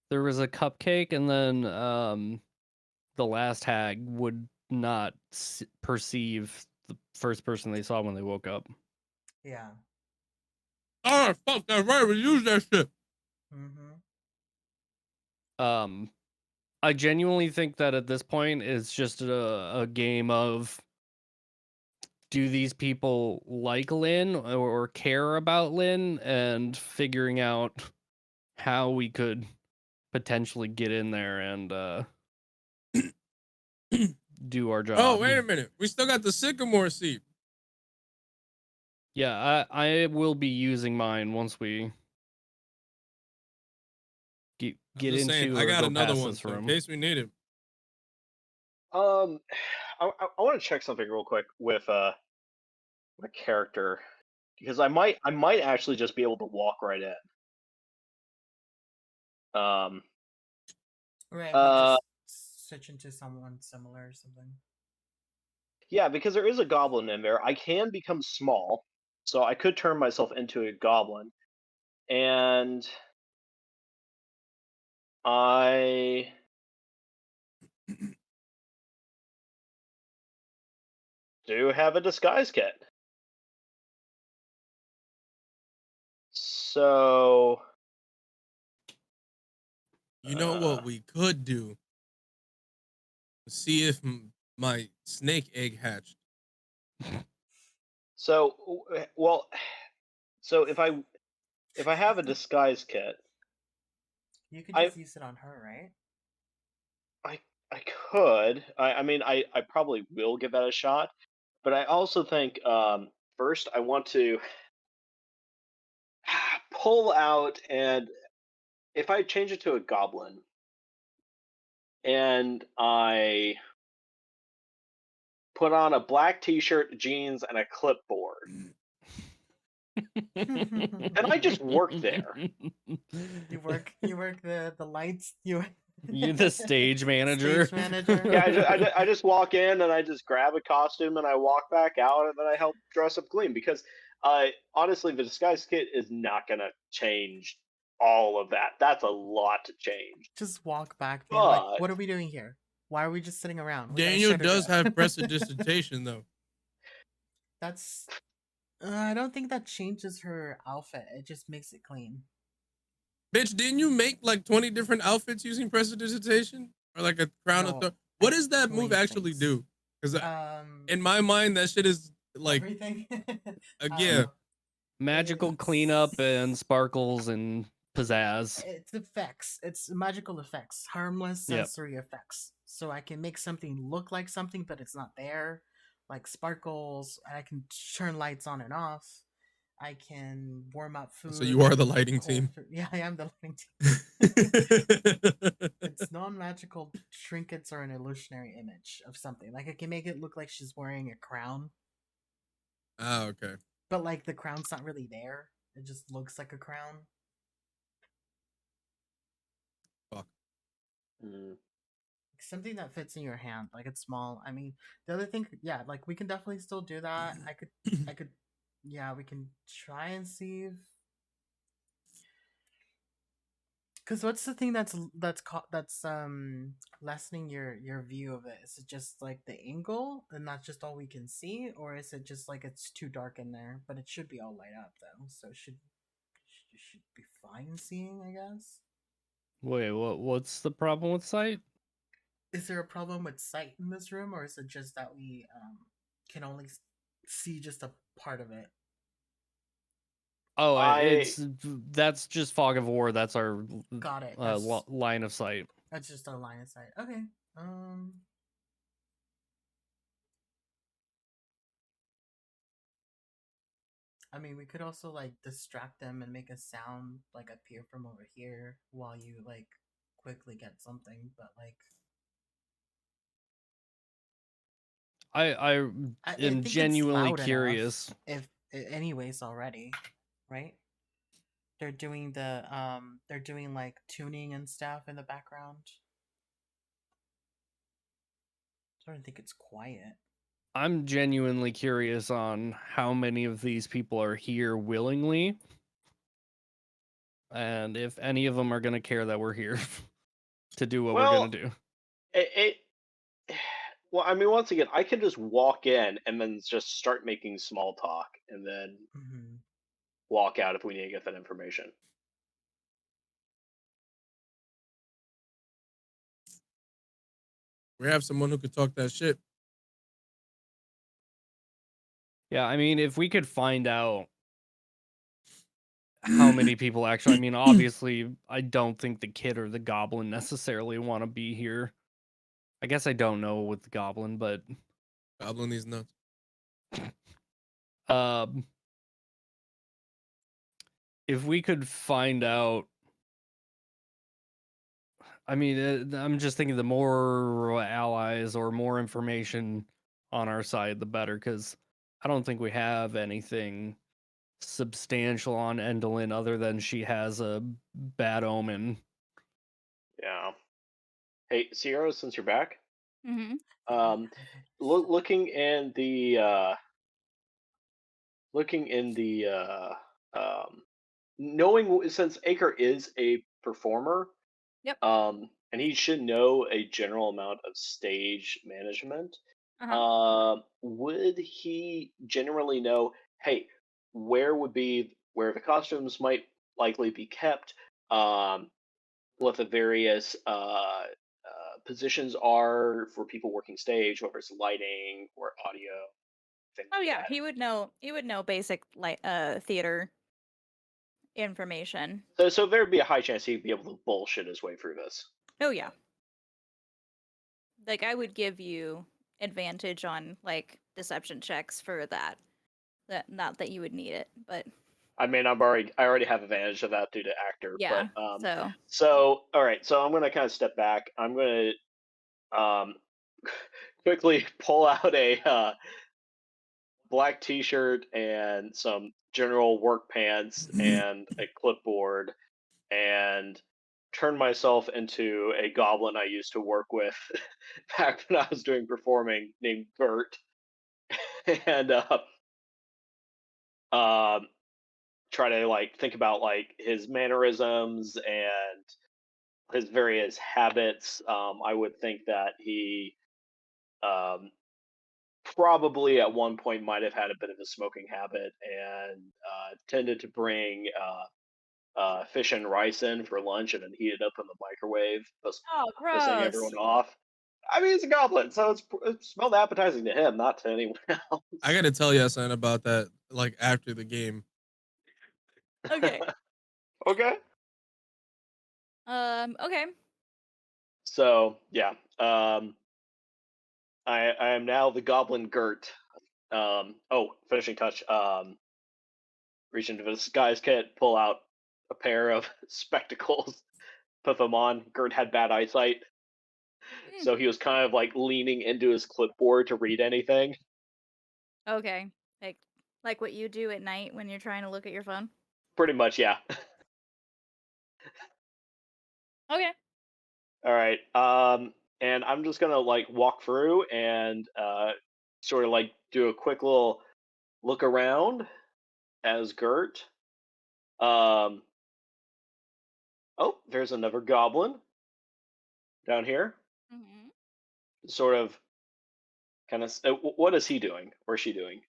there was a cupcake, and then the last hag would not perceive the first person they saw when they woke up. yeah. Oh fuck, that's right. We use that shit. Mm-hmm. I genuinely think that at this point it's just a game of, do these people like Lynn or care about Lynn, and figuring out how we could potentially get in there and do our job. Oh, wait a minute. We still got the sycamore seed. Yeah, I will be using mine once we get I'm just saying, into I or got go another past one, this so in room. case we need it. I want to check something real quick with my character because I might actually just be able to walk right in. Right, Uh, just switch into someone similar or something. yeah, because there is a goblin in there. I can become small, so I could turn myself into a goblin, and I do have a disguise kit. So You know uh, what we could do? See if my snake egg hatched. well, so if I have a disguise kit, You could I just use it on her, right? I I could. I mean, I probably will give that a shot, but I also think first I want to pull out, and if I change it to a goblin and I put on a black t-shirt, jeans, and a clipboard, and I just work there. You work the lights. You the stage manager. Stage manager. Yeah, I just walk in and I just grab a costume and I walk back out and then I help dress up Gleam because honestly, the disguise kit is not gonna change all of that. That's a lot to change. Just walk back, being like, But "What are we doing here? Why are we just sitting around?" We got Daniel shit to does do." have prestidigitation though. That's. I don't think that changes her outfit. It just makes it clean. Bitch, didn't you make like 20 different outfits using prestidigitation? Or like a crown of No, thorns? What I does that move clean actually things. do? Because Um, in my mind, that shit is like, everything. yeah. Magical cleanup and sparkles and pizzazz. It's effects. It's magical effects, harmless Yep. sensory effects. So I can make something look like something, but it's not there, like sparkles. I can turn lights on and off. I can warm up food. So you are the make lighting cold team. food. Yeah, I am the lighting team. It's non-magical trinkets or an illusionary image of something. Like I can make it look like she's wearing a crown, Ah, okay. but like the crown's not really there. It just looks like a crown. Fuck. mm, Something that fits in your hand, like it's small. I mean, the other thing, yeah, like we can definitely still do that. I could, yeah, we can try and see. Because what's the thing that's lessening your view of it? Is it just like the angle and that's just all we can see, or is it just like it's too dark in there? But it should be all light up though, so it should be fine seeing, I guess. Wait, what's the problem with sight? Is there a problem with sight in this room, or is it just that we can only see just a part of it? Oh, I that's just fog of war. That's our Got it. line of sight. That's just a line of sight. Okay. I mean, we could also like distract them and make a sound like appear from over here while you like quickly get something, but like I I am think it's genuinely loud curious. enough anyways already, right? They're doing they're doing like tuning and stuff in the background. So I don't think it's quiet. I'm genuinely curious on how many of these people are here willingly, and if any of them are going to care that we're here to do what we're well, going to do. it well, I mean, once again, I can just walk in and then just start making small talk and then Mm-hmm. walk out if we need to get that information. We have someone who could talk that shit. Yeah, I mean, if we could find out how many people actually, I mean, obviously, I don't think the kid or the goblin necessarily want to be here. I guess I don't know with the goblin, but Goblin these nuts. um, if we could find out, I mean, I'm just thinking the more allies or more information on our side, the better, because I don't think we have anything substantial on Endolin other than she has a bad omen. Yeah. Hey, Sierra, since you're back, Mm-hmm. looking in the looking in the knowing since Aker is a performer, Yep. and he should know a general amount of stage management. Uh-huh. Would he generally know, hey, where the costumes might likely be kept, what the various positions are for people working stage, whether it's lighting or audio, things Oh like yeah, that. he would know. He would know basic theater information. So there'd be a high chance he'd be able to bullshit his way through this. Oh yeah. Like I would give you advantage on like deception checks for that. That not that you would need it, but I mean, I already have advantage of that due to actor, yeah. but So all right, so I'm gonna kind of step back. I'm gonna um quickly pull out a black T-shirt and some general work pants and a clipboard and turn myself into a goblin I used to work with back when I was doing performing named Bert and um try to like think about like his mannerisms and his various habits. I would think that he um, probably at one point might have had a bit of a smoking habit and tended to bring fish and rice in for lunch and then heat it up in the microwave, thus oh, pissing everyone gross. off. I mean, it's a goblin, so it smelled appetizing to him, not to anyone else. I gotta tell you something about that. Like after the game, Okay. Okay. Okay. So yeah, I am now the Goblin Gert. Oh, finishing touch. Reach into the disguise kit, pull out a pair of spectacles, put them on. Gert had bad eyesight, Mm, so he was kind of like leaning into his clipboard to read anything. okay. Like what you do at night when you're trying to look at your phone. Pretty much, yeah. Okay. All right. And I'm just gonna like walk through and sort of like do a quick little look around as Gert. Um, oh, there's another goblin down here. Mm-hmm. Sort of, kind of. What is he doing? Or she doing?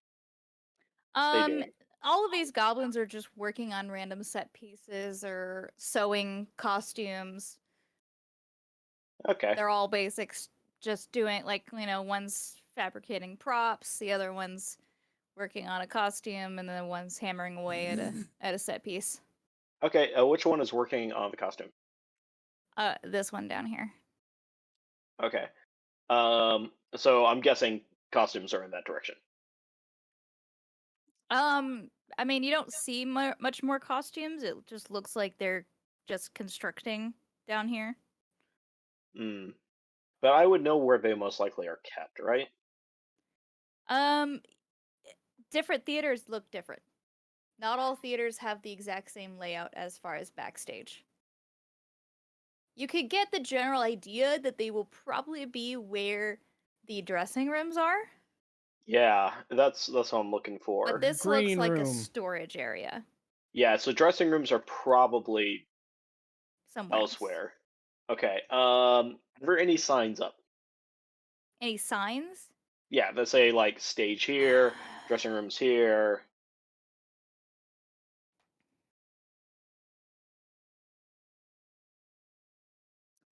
They Um, doing? all of these goblins are just working on random set pieces or sewing costumes. Okay. They're all basics, just doing like, one's fabricating props, the other one's working on a costume, and then one's hammering away at a set piece. Okay. Which one is working on the costume? This one down here. Okay. So I'm guessing costumes are in that direction. I mean, you don't see much more costumes. It just looks like they're just constructing down here. Hmm. But I would know where they most likely are kept, right? Um, different theaters look different. Not all theaters have the exact same layout as far as backstage. You could get the general idea that they will probably be where the dressing rooms are, Yeah, that's what I'm looking but for. this looks Green like a room. storage area Yeah, so dressing rooms are probably somewhere else. elsewhere. Okay. Are there any signs up? Any signs? Yeah, that say like stage here, dressing rooms here.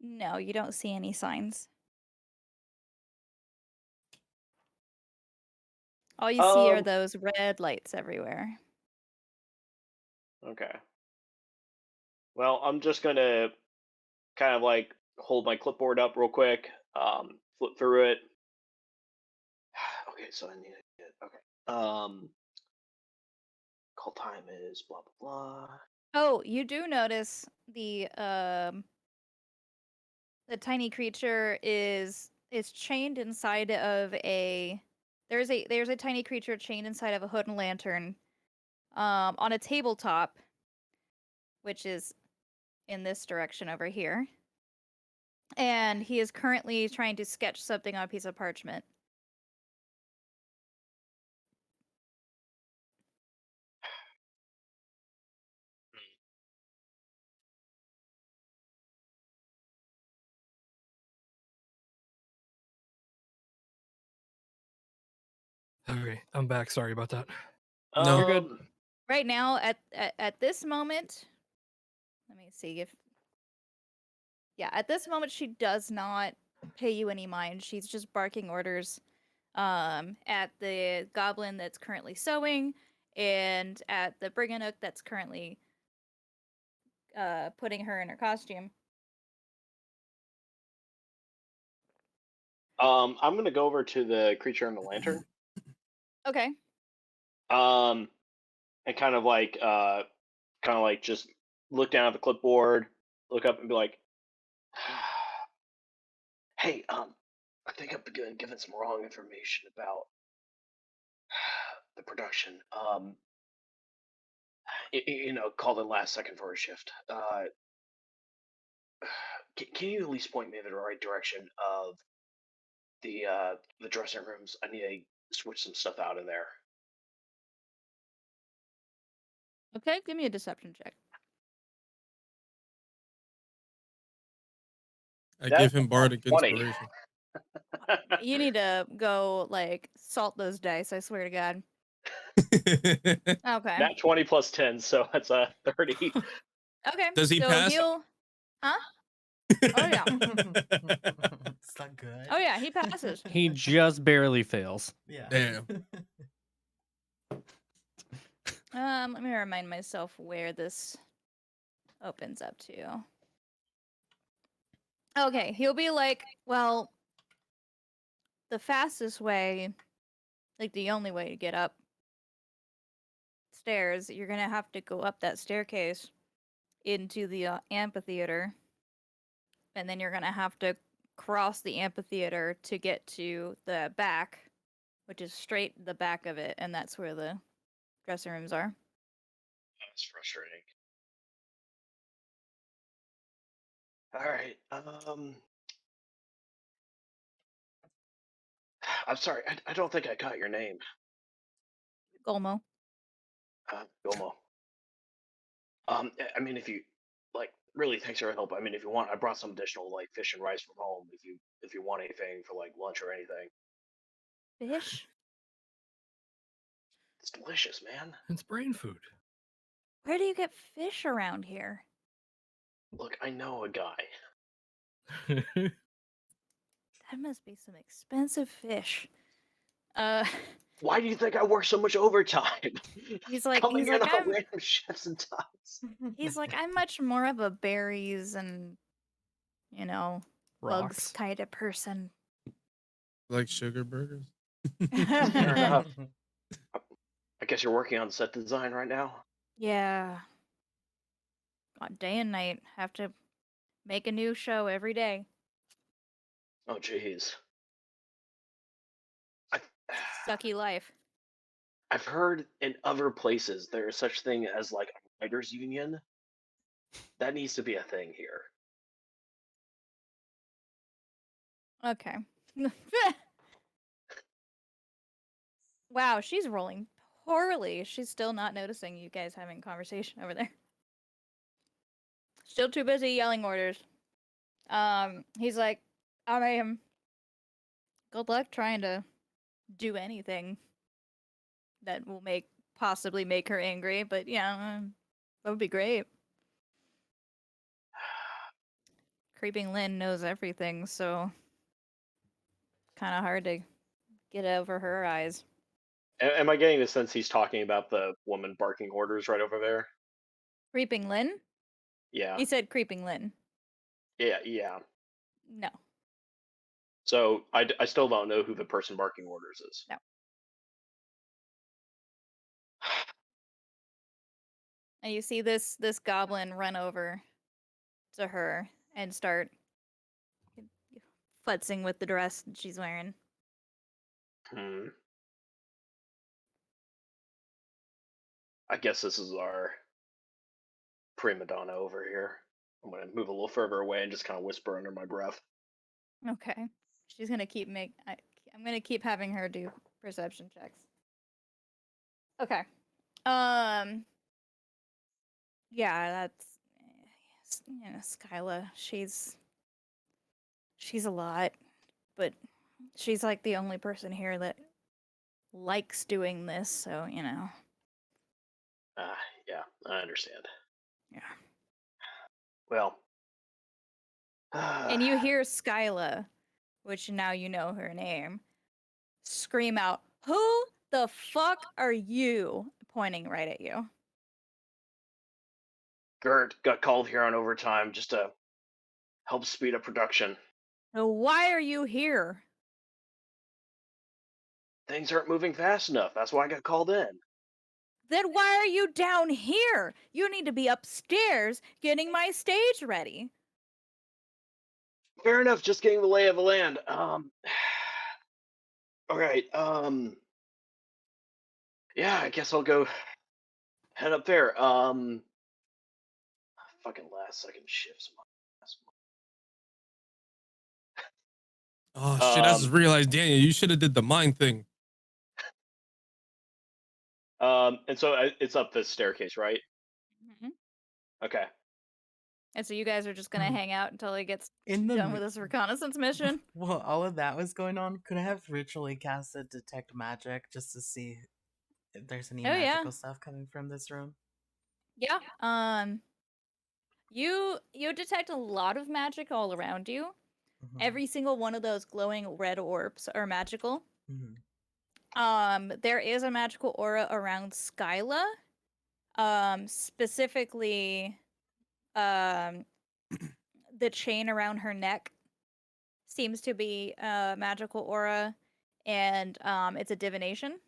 No, you don't see any signs. All you see are Um. those red lights everywhere. Okay. Well, I'm just gonna kind of like hold my clipboard up real quick, flip through it. Okay, so I need to get okay. Call time is blah blah blah. Oh, you do notice the tiny creature is chained inside of a there's a tiny creature chained inside of a hood and lantern on a tabletop, which is in this direction over here. And he is currently trying to sketch something on a piece of parchment. Okay, I'm back. Sorry about that. No. You're good. Right now, at this moment, let me see if at this moment she does not pay you any mind. She's just barking orders at the goblin that's currently sewing and at the Briganook that's currently putting her in her costume. I'm gonna go over to the creature in the lantern. Okay. And kind of like just look down at the clipboard, look up and be like, "Hey, I think I've been given some wrong information about the production. Called in last second for a shift. Can you at least point me in the right direction of the dressing rooms? I need to switch some stuff out in there." Okay, give me a deception check. I That's give him bardic 20. inspiration. You need to go salt those dice, I swear to God. Okay. That 20 plus 10, so that's a 30. Okay. Does he so pass? He'll... Huh? Oh yeah. It's not good. Oh yeah, he passes. He just barely fails. Yeah. Damn. Let me remind myself where this opens up to. Okay, he'll be like, well, the fastest way, the only way to get up stairs, you're gonna have to go up that staircase into the amphitheater, and then you're gonna have to cross the amphitheater to get to the back, which is straight the back of it, and that's where the dressing rooms are. That's frustrating. All right. I'm sorry. I don't think I got your name. Golmo. Gomo. I mean, if you really, thanks for your help. I mean, if you want, I brought some additional fish and rice from home. If you want anything for lunch or anything, Fish? it's delicious, man. It's brain food. Where do you get fish around here? Look, I know a guy. That must be some expensive fish. Why do you think I work so much overtime? He's like, Coming in on I'm, random shifts and times. he's like, I'm much more of a berries and, bugs Rocks. kind of person. Like sugar burgers. Fair enough. I guess you're working on set design right now. Yeah. God, day and night. Have to make a new show every day. Oh, jeez. Sucky life. I've heard in other places there is such thing as a writers union. That needs to be a thing here. Okay. Wow, she's rolling poorly. She's still not noticing you guys having a conversation over there. Still too busy yelling orders. He's like, good luck trying to do anything that will possibly make her angry, but yeah, that would be great. Creeping Lynn knows everything, so kind of hard to get over her eyes. Am I getting the sense he's talking about the woman barking orders right over there? Creeping Lynn? Yeah. He said Creeping Lynn. Yeah. No. So I still don't know who the person barking orders is. No. And you see this goblin run over to her and start futzing with the dress that she's wearing. Hmm. I guess this is our prima donna over here. I'm gonna move a little further away and just kind of whisper under my breath. Okay. She's gonna keep I'm gonna keep having her do perception checks. Okay. Yeah, that's Skyla. She's a lot, but she's like the only person here that likes doing this, so Yeah, I understand. Yeah. Well. And you hear Skyla, which now you know her name, scream out, "Who the fuck are you?" pointing right at you. Gert got called here on overtime just to help speed up production. Now, why are you here? Things aren't moving fast enough. That's why I got called in. Then why are you down here? You need to be upstairs getting my stage ready. Fair enough, just getting the lay of the land. Alright, yeah, I guess I'll go head up there. Fucking last second shifts. Oh shit! I just Um, realized, Daniel, you should have did the mind thing. and so it's up the staircase, right? Mm-hmm. Okay. And so you guys are just gonna hang out until he gets In the done with his reconnaissance mission? While all of that was going on, could I have ritually casted detect magic just to see if there's any Oh, yeah. magical stuff coming from this room? Yeah. You detect a lot of magic all around you. Mhm. Every single one of those glowing red orbs are magical. Mhm. There is a magical aura around Skyla. Specifically, the chain around her neck seems to be a magical aura, and it's a divination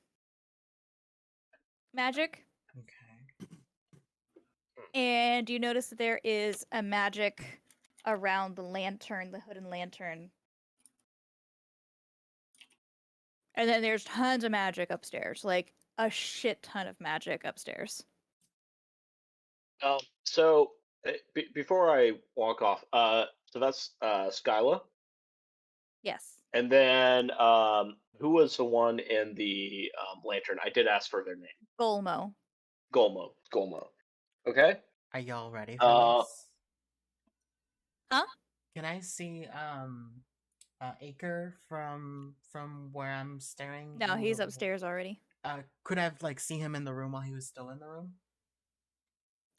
magic. Okay. And you notice that there is a magic around the lantern, the hooded lantern. And then there's tons of magic upstairs, like a shit ton of magic upstairs. So before I walk off, so that's Skyla, Yes. and then who was the one in the lantern? I did ask for their name. Golmo. Golmo. Okay. Are y'all ready for Uh, this? Huh? Can I see Acre from where I'm staring? No, in he's the- upstairs already. Could I have see him in the room while he was still in the room?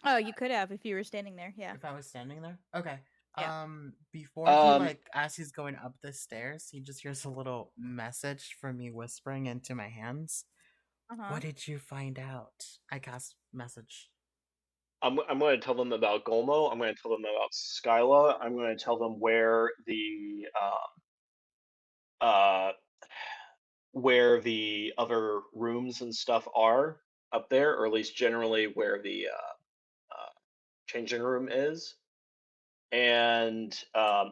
Oh, you could have if you were standing there, yeah. If I was standing there? Okay. Yeah. Before he as he's going up the stairs, he just hears a little message from me whispering into my hands. Uh-huh. What did you find out? I cast message. I'm going to tell them about Golmo. I'm going to tell them about Skyla. I'm going to tell them where the other rooms and stuff are up there, or at least generally where the changing room is. And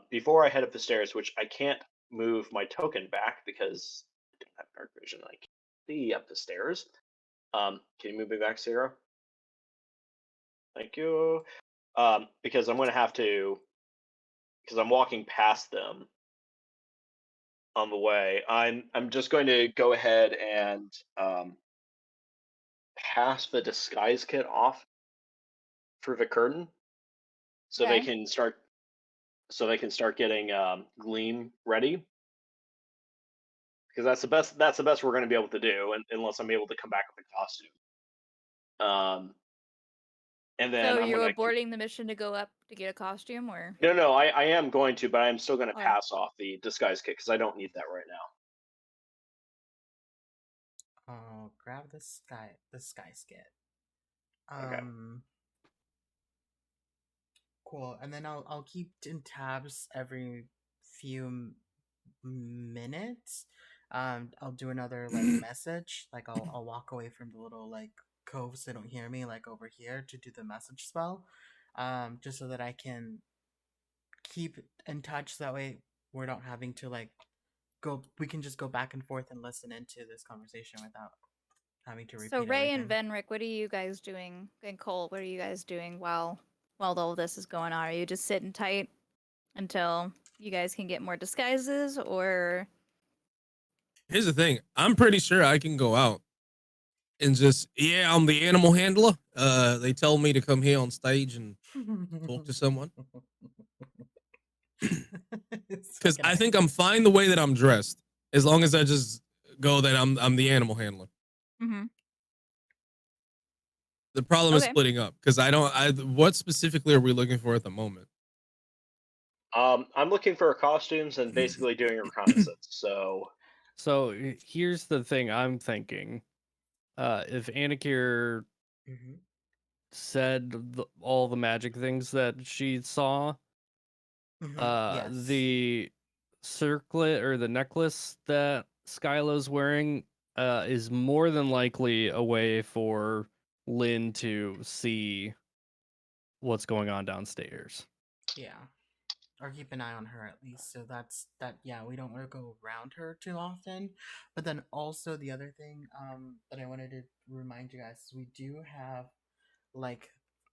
before I head up the stairs, which I can't move my token back because I don't have dark vision, I can't see up the stairs. Can you move me back, Sarah? Thank you. Because I'm going to have to, because I'm walking past them on the way. I'm just going to go ahead and pass the disguise kit off through the curtain, so they Okay. can start getting Gleam ready. Because that's the best we're going to be able to do, unless I'm able to come back with a costume. And then So I'm you're going to aborting the mission to go up to get a costume, or? no, I am going to, but I'm still going to Okay. pass off the disguise kit because I don't need that right now. Oh, grab the sky skit. Okay. Cool. And then I'll keep in tabs every few minutes, I'll do another like message. Like I'll walk away from the little like cove so they don't hear me like over here to do the message spell. Just so that I can keep in touch. That way we're not having to like go. We can just go back and forth and listen into this conversation without having to So repeat Ray and everything. Venric, what are you guys doing? And Cole, what are you guys doing while all this is going on? Are you just sitting tight until you guys can get more disguises, or Here's the thing. I'm pretty sure I can go out and just, yeah, I'm the animal handler. They told me to come here on stage and talk to someone. It's Because fucking I think I'm fine the way that I'm dressed, as long as I just go that I'm the animal handler. mm-hmm. The problem is Okay. splitting up because what specifically are we looking for at the moment? I'm looking for costumes and basically doing a reconnaissance. So So here's the thing I'm thinking. If Anakir Mhm. said all the magic things that she saw, Yes. the circlet or the necklace that Skylo's wearing is more than likely a way for Lynn to see what's going on downstairs. Yeah. Or keep an eye on her at least. So that's that. Yeah, we don't want to go around her too often. But then also the other thing that I wanted to remind you guys is we do have like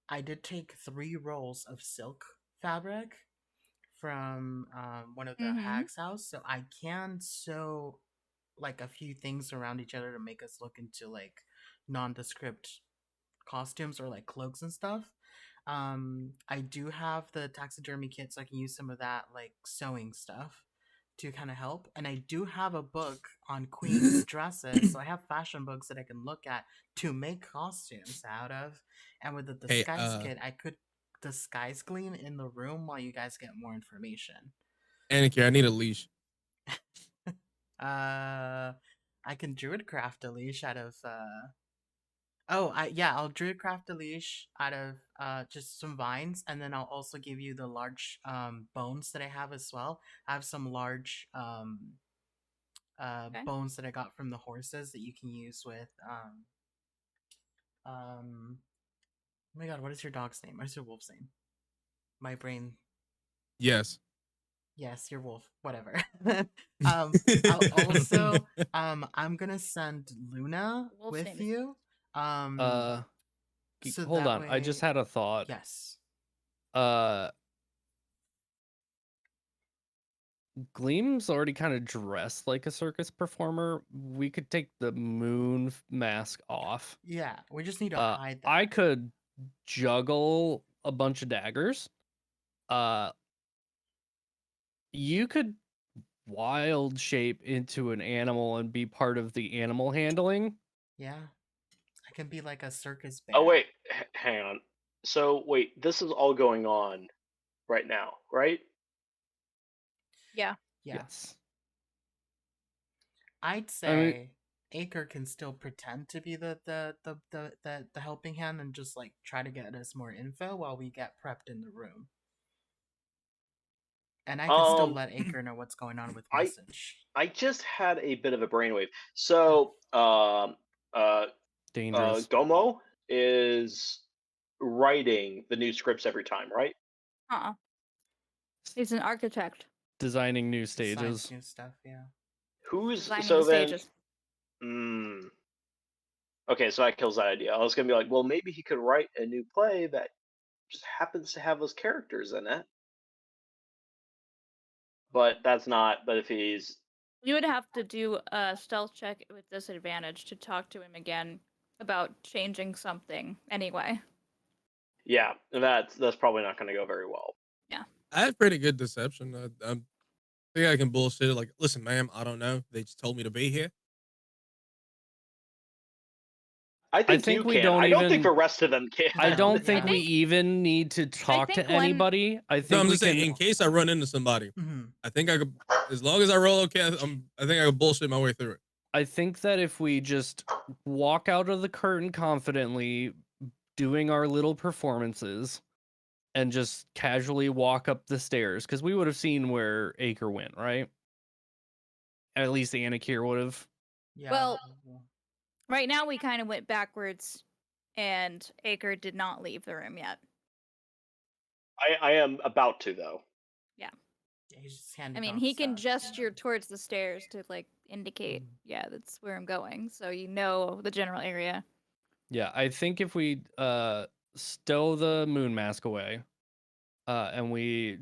I did take 3 rolls of silk fabric from one of the Mm-hmm. hag's house, so I can sew like a few things around each other to make us look into like nondescript costumes or like cloaks and stuff. I do have the taxidermy kit, so I can use some of that like sewing stuff to kind of help. And I do have a book on queen's dresses, so I have fashion books that I can look at to make costumes out of. And with the Hey, disguise kit, I could disguise gleam in the room while you guys get more information. Anarchy, I need a leash. I can druidcraft a leash out of Oh, I'll druidcraft a leash out of just some vines, and then I'll also give you the large bones that I have as well. I have some large Okay. bones that I got from the horses that you can use with oh my god, what is your dog's name? What is your wolf's name? My brain. Yes. Yes, your wolf. Whatever. I'll also I'm gonna send Luna Wolf's with name is- you. So Hold that on, I just way, had a thought. yes. Gleam's already kind of dressed like a circus performer. We could take the moon mask off. Yeah, we just need to hide that. I could juggle a bunch of daggers. You could wild shape into an animal and be part of the animal handling. Yeah. I can be like a circus bear. oh wait, hang on. So wait, this is all going on right now, right? Yeah. Yeah. Yes. I'd say Acre can still pretend to be the helping hand and just like try to get us more info while we get prepped in the room. And I can still let Acre know what's going on with message. I just had a bit of a brainwave. So Dangerous. Gomo is writing the new scripts every time, right? Uh-uh. He's an architect. Designing new Science stages. new stuff, yeah. Who's Designing so the then? stages. Okay, so that kills that idea. I was gonna be like, well, maybe he could write a new play that just happens to have those characters in it. But that's not. But if he's You would have to do a stealth check with disadvantage to talk to him again about changing something anyway. yeah, that's probably not going to go very well. I have pretty good deception. I think I can bullshit it. Like, listen, ma'am, I don't know. They just told me to be here. I think think you we can. don't I don't think even- the rest of them can. I don't Yeah. think we even need to talk to think when- anybody. I think No, I'm we just saying, can. in case I run into somebody, Mhm. I think I could, as long as I roll okay, I think I could bullshit my way through it. I think that if we just walk out of the curtain confidently, doing our little performances, and just casually walk up the stairs, because we would have seen where Acre went, right? at least Anakir would have. Yeah. Well, right now we kind of went backwards, and Acre did not leave the room yet. I am about to though. yeah, he's just I handing mean, out he can stuff. gesture towards the stairs to like indicate, Mm. yeah, that's where I'm going, so you know the general area. Yeah, I think if we stow the moon mask away, and we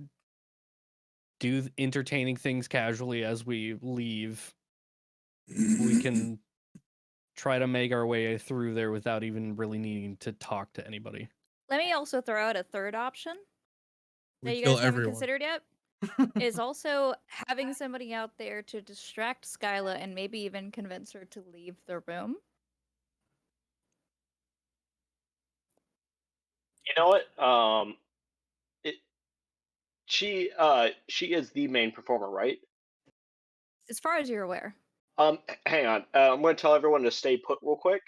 do entertaining things casually as we leave, we can try to make our way through there without even really needing to talk to anybody. Let me also throw out a third option We that you kill guys haven't everyone. considered yet. Is also having somebody out there to distract Skyla and maybe even convince her to leave the room. You know what? It she is the main performer, right? As far as you're aware. Hang on. I'm going to tell everyone to stay put real quick,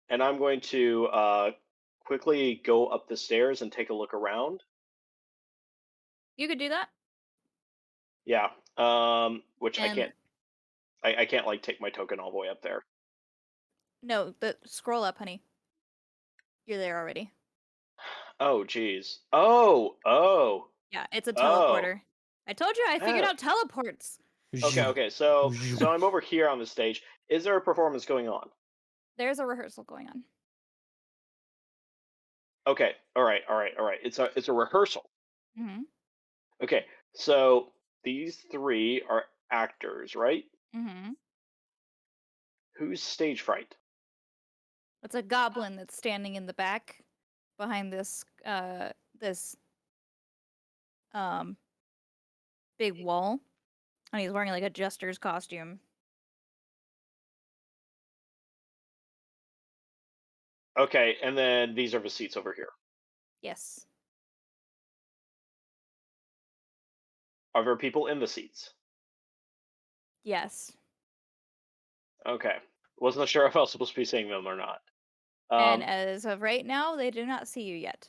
and I'm going to quickly go up the stairs and take a look around. You could do that. Yeah. Which I And can't. I can't like take my token all the way up there. no, scroll up, honey. You're there already. Oh, geez. Oh. Yeah, it's a Oh. teleporter. I told you I figured Oh. out teleports. Okay. So I'm over here on the stage. Is there a performance going on? There's a rehearsal going on. Okay. All right. It's a rehearsal. Mm-hmm. Okay. So these three are actors, right? Mm-hmm. Who's stage fright? It's a goblin that's standing in the back behind this big wall. And he's wearing like a jester's costume. Okay, and then these are the seats over here. Yes. Are there people in the seats? Yes. Okay. Wasn't sure if I was supposed to be saying them or not. And as of right now, they do not see you yet.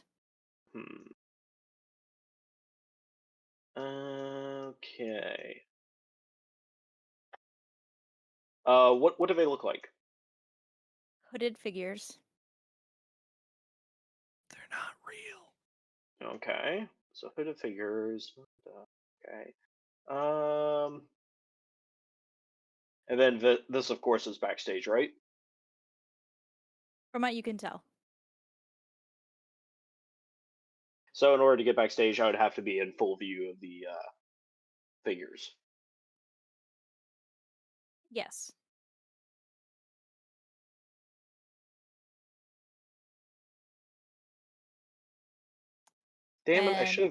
Okay. What do they look like? Hooded figures. They're not real. Okay. So hooded figures. Okay. And then this, of course, is backstage, right? From what you can tell. So in order to get backstage, I would have to be in full view of the figures. Yes. Damn it! I should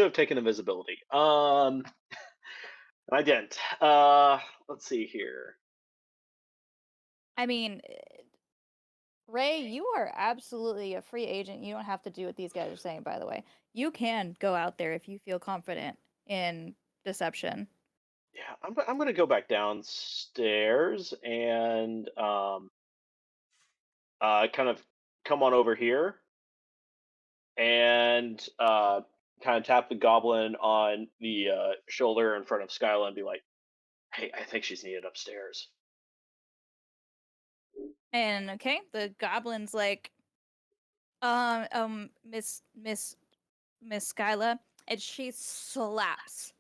have taken invisibility. I didn't. Let's see here. I mean, Ray, you are absolutely a free agent. You don't have to do what these guys are saying, by the way. You can go out there if you feel confident in deception. Yeah, I'm gonna go back downstairs and kind of come on over here and kind of tap the goblin on the shoulder in front of Skyla and be like, "Hey, I think she's needed upstairs." And okay, the goblin's like, Miss Skyla, and she slaps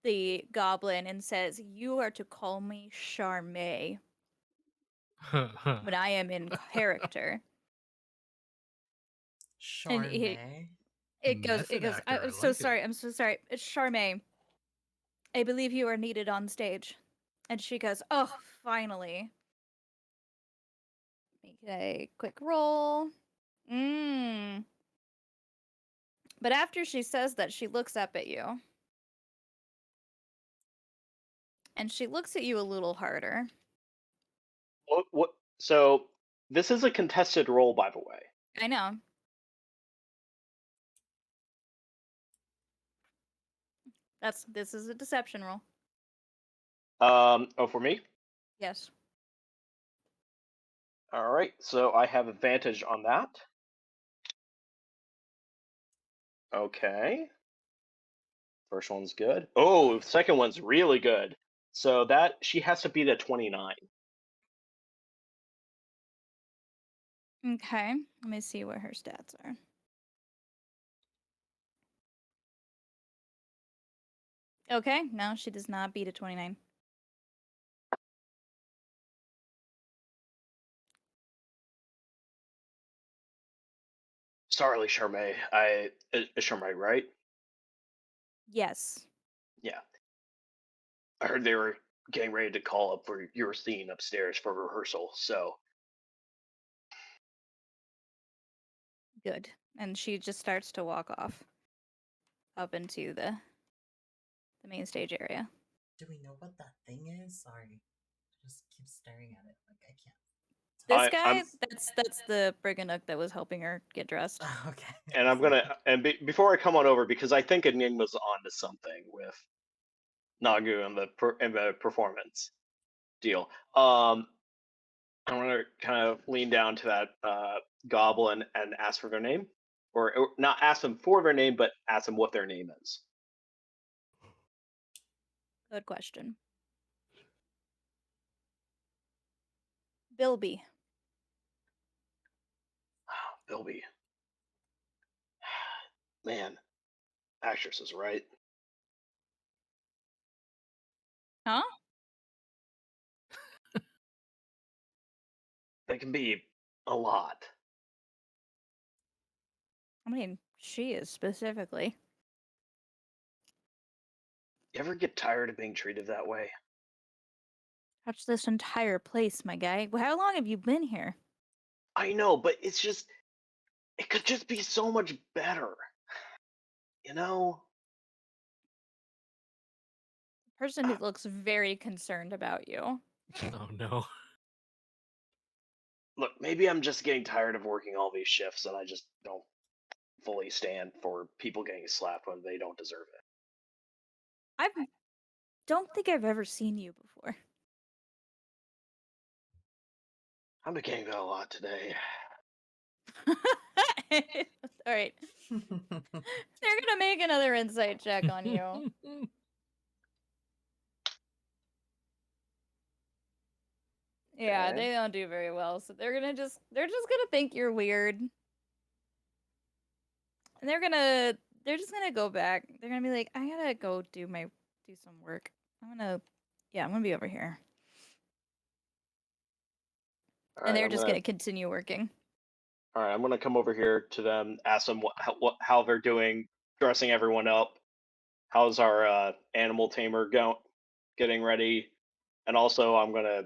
the goblin and says, "You are to call me Charmaine when I am in character." And Charmaine. it goes, Method actor, I I'm so like it. sorry, I'm so sorry. It's Charmaine. I believe you are needed on stage. And she goes, "Oh, finally." Make a quick roll. But after she says that, she looks up at you. And she looks at you a little harder. What? So this is a contested role, by the way. I know. This is a deception roll. Oh, for me? Yes. All right, so I have advantage on that. Okay. First one's good. Oh, second one's really good. So that she has to beat a 29. Okay, let me see what her stats are. Okay, no, she does not beat a 29. Sorry, Charmaine. Charmaine, right? Yes. Yeah. I heard they were getting ready to call up for your scene upstairs for rehearsal. So Good. And she just starts to walk off up into the main stage area. Do we know what that thing is? Sorry. I just keep staring at it. Like, I can't. This I'm- guy, that's the Briganook that was helping her get dressed. Okay. and I'm gonna before I come on over, because I think Enigma's onto something with Nagu and the performance deal. I'm gonna kind of lean down to that goblin and ask for their name, or not ask them for their name, but ask them what their name is. Good question. Bilby. Bilby. Man, actresses, right? Huh? They can be a lot. I mean, she is specifically. You ever get tired of being treated that way? Touch this entire place, my guy. How long have you been here? I know, but it could just be so much better. You know? Person who looks very concerned about you. Oh no. Look, maybe I'm just getting tired of working all these shifts and I just don't fully stand for people getting slapped when they don't deserve it. I don't think I've ever seen you before. I've been getting that a lot today. All right. They're gonna make another insight check on you. Yeah, Okay. they don't do very well, so they're just gonna think you're weird. And they're just gonna go back. They're gonna be like, I gotta go do some work. I'm gonna be over here. All And right, they're just gonna continue working. all right, I'm gonna come over here to them, ask them how they're doing, dressing everyone up. How's our animal tamer getting ready? And also, I'm gonna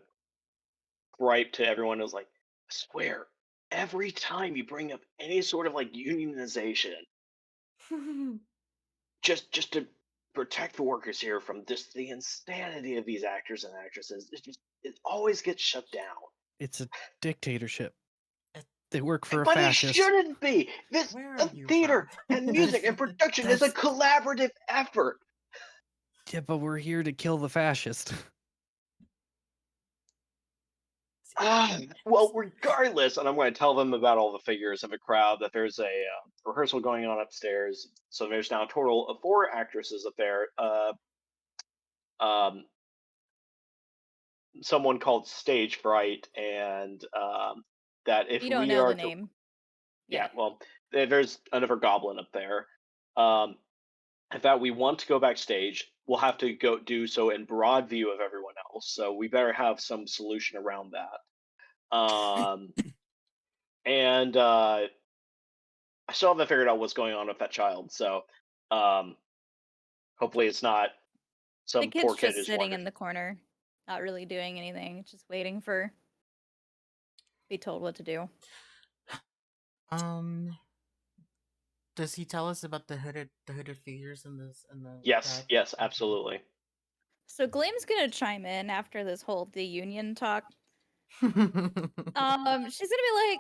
gripe to everyone who's like, I swear, every time you bring up any sort of like unionization, just to protect the workers here from just the insanity of these actors and actresses, it always gets shut down. It's a dictatorship. They work for a But it fascist. shouldn't be. Where are you Theater from? and music and production is a collaborative effort. Yeah, but we're here to kill the fascist. Well, regardless, and I'm going to tell them about all the figures of the crowd, that there's a rehearsal going on upstairs. So there's now a total of 4 actresses up there. Someone called Stage Fright, and that if You don't we know are the name. yeah, well, there's another goblin up there. In fact, we want to go backstage. We'll have to go do so in broad view of everyone else. So we better have some solution around that. And I still haven't figured out what's going on with that child. So hopefully it's not some The poor kid's kid just who's sitting wandering. in the corner, not really doing anything, just waiting for be told what to do. Does he tell us about the hooded figures in the Yes, crowd? yes, absolutely. So Gleam's gonna chime in after this whole the union talk. She's gonna be like,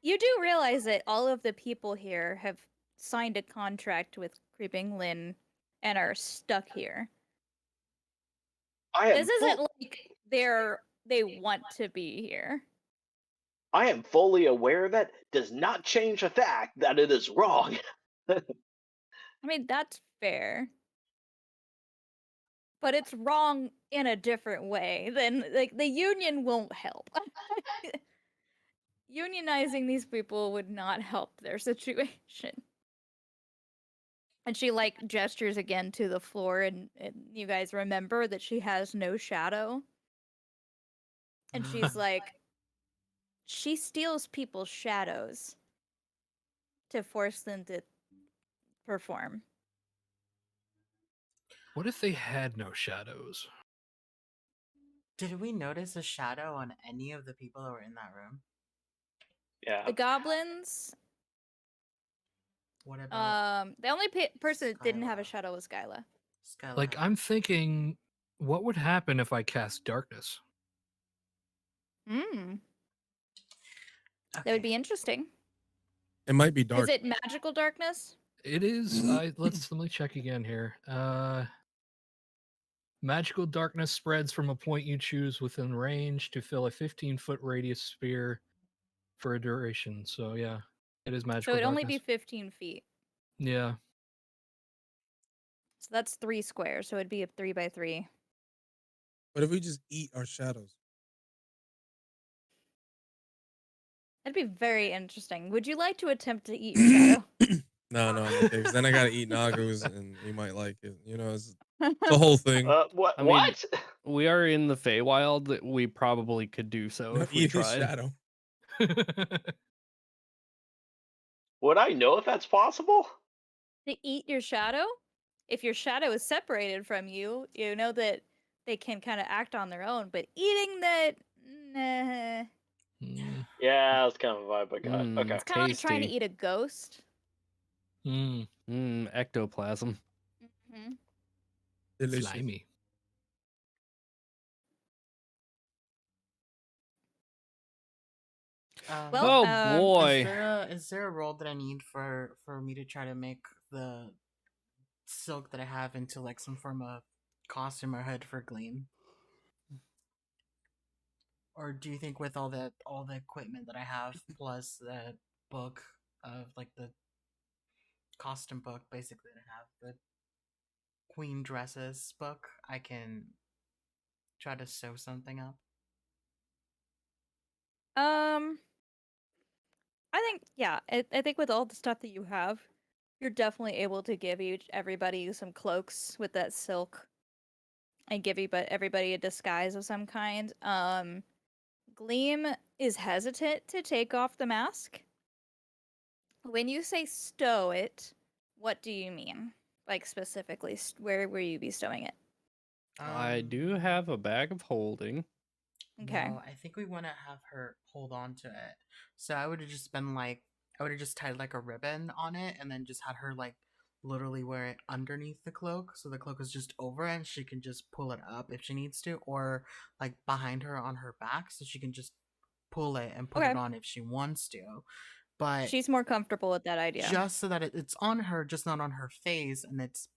you do realize that all of the people here have signed a contract with Creeping Lynn and are stuck here. This isn't like they want to be here. I am fully aware of that. Does not change the fact that it is wrong. I mean, that's fair. But it's wrong in a different way, then like the union won't help. Unionizing these people would not help their situation. And she like gestures again to the floor, and you guys remember that she has no shadow. And she's like, she steals people's shadows to force them to perform. What if they had no shadows? Did we notice a shadow on any of the people that were in that room? Yeah. The goblins. What about The only person that didn't have a Skyla? shadow was Skyla. Skyla? Like, I'm thinking, what would happen if I cast darkness? Hmm. That Okay. would be interesting. It might be dark. Is it magical darkness? It is. Let me check again here. Magical darkness spreads from a point you choose within range to fill a 15-foot radius sphere for a duration. So yeah, it is So magical it'd darkness. only be 15 feet. Yeah. So that's 3 squares. So it'd be a 3 by 3. What if we just eat our shadows? That'd be very interesting. Would you like to attempt to eat your shadow? No, I'm okay. Because then I gotta eat Nagus, and he might like it. You know, it's the whole thing. What? I mean, What? We are in the Feywild. That we probably could do so if we Eat his tried. shadow. Would I know if that's possible? To eat your shadow? If your shadow is separated from you, you know that they can kind of act on their own. But eating that, nah. Mm, Yeah, that's kind of a vibe I got. Mm. Okay. It's kind of like trying to Tasty. eat a ghost. mm, Ectoplasm. Hmm. Delicious. slimy. Well, Oh boy. Is there a roll that I need for me to try to make the silk that I have into like some form of costume or hood for Gleam? Or do you think with all the equipment that I have plus the book of like the costume book basically that I have, the queen dresses book, I can try to sew something up? I think yeah. I think with all the stuff that you have, you're definitely able to give everybody some cloaks with that silk, and give everybody a disguise of some kind. Gleam is hesitant to take off the mask. When you say stow it, what do you mean? Like specifically, where will you be stowing it? I do have a bag of holding. Okay. No, I think we want to have her hold on to it. So I would have just been like, I would have just tied like a ribbon on it and then just had her like literally wear it underneath the cloak. So the cloak is just over it and she can just pull it up if she needs to, or like behind her on her back so she can just pull it and put Okay. it on if she wants to. But She's more comfortable with that idea. just so that it's on her, just not on her face, and it's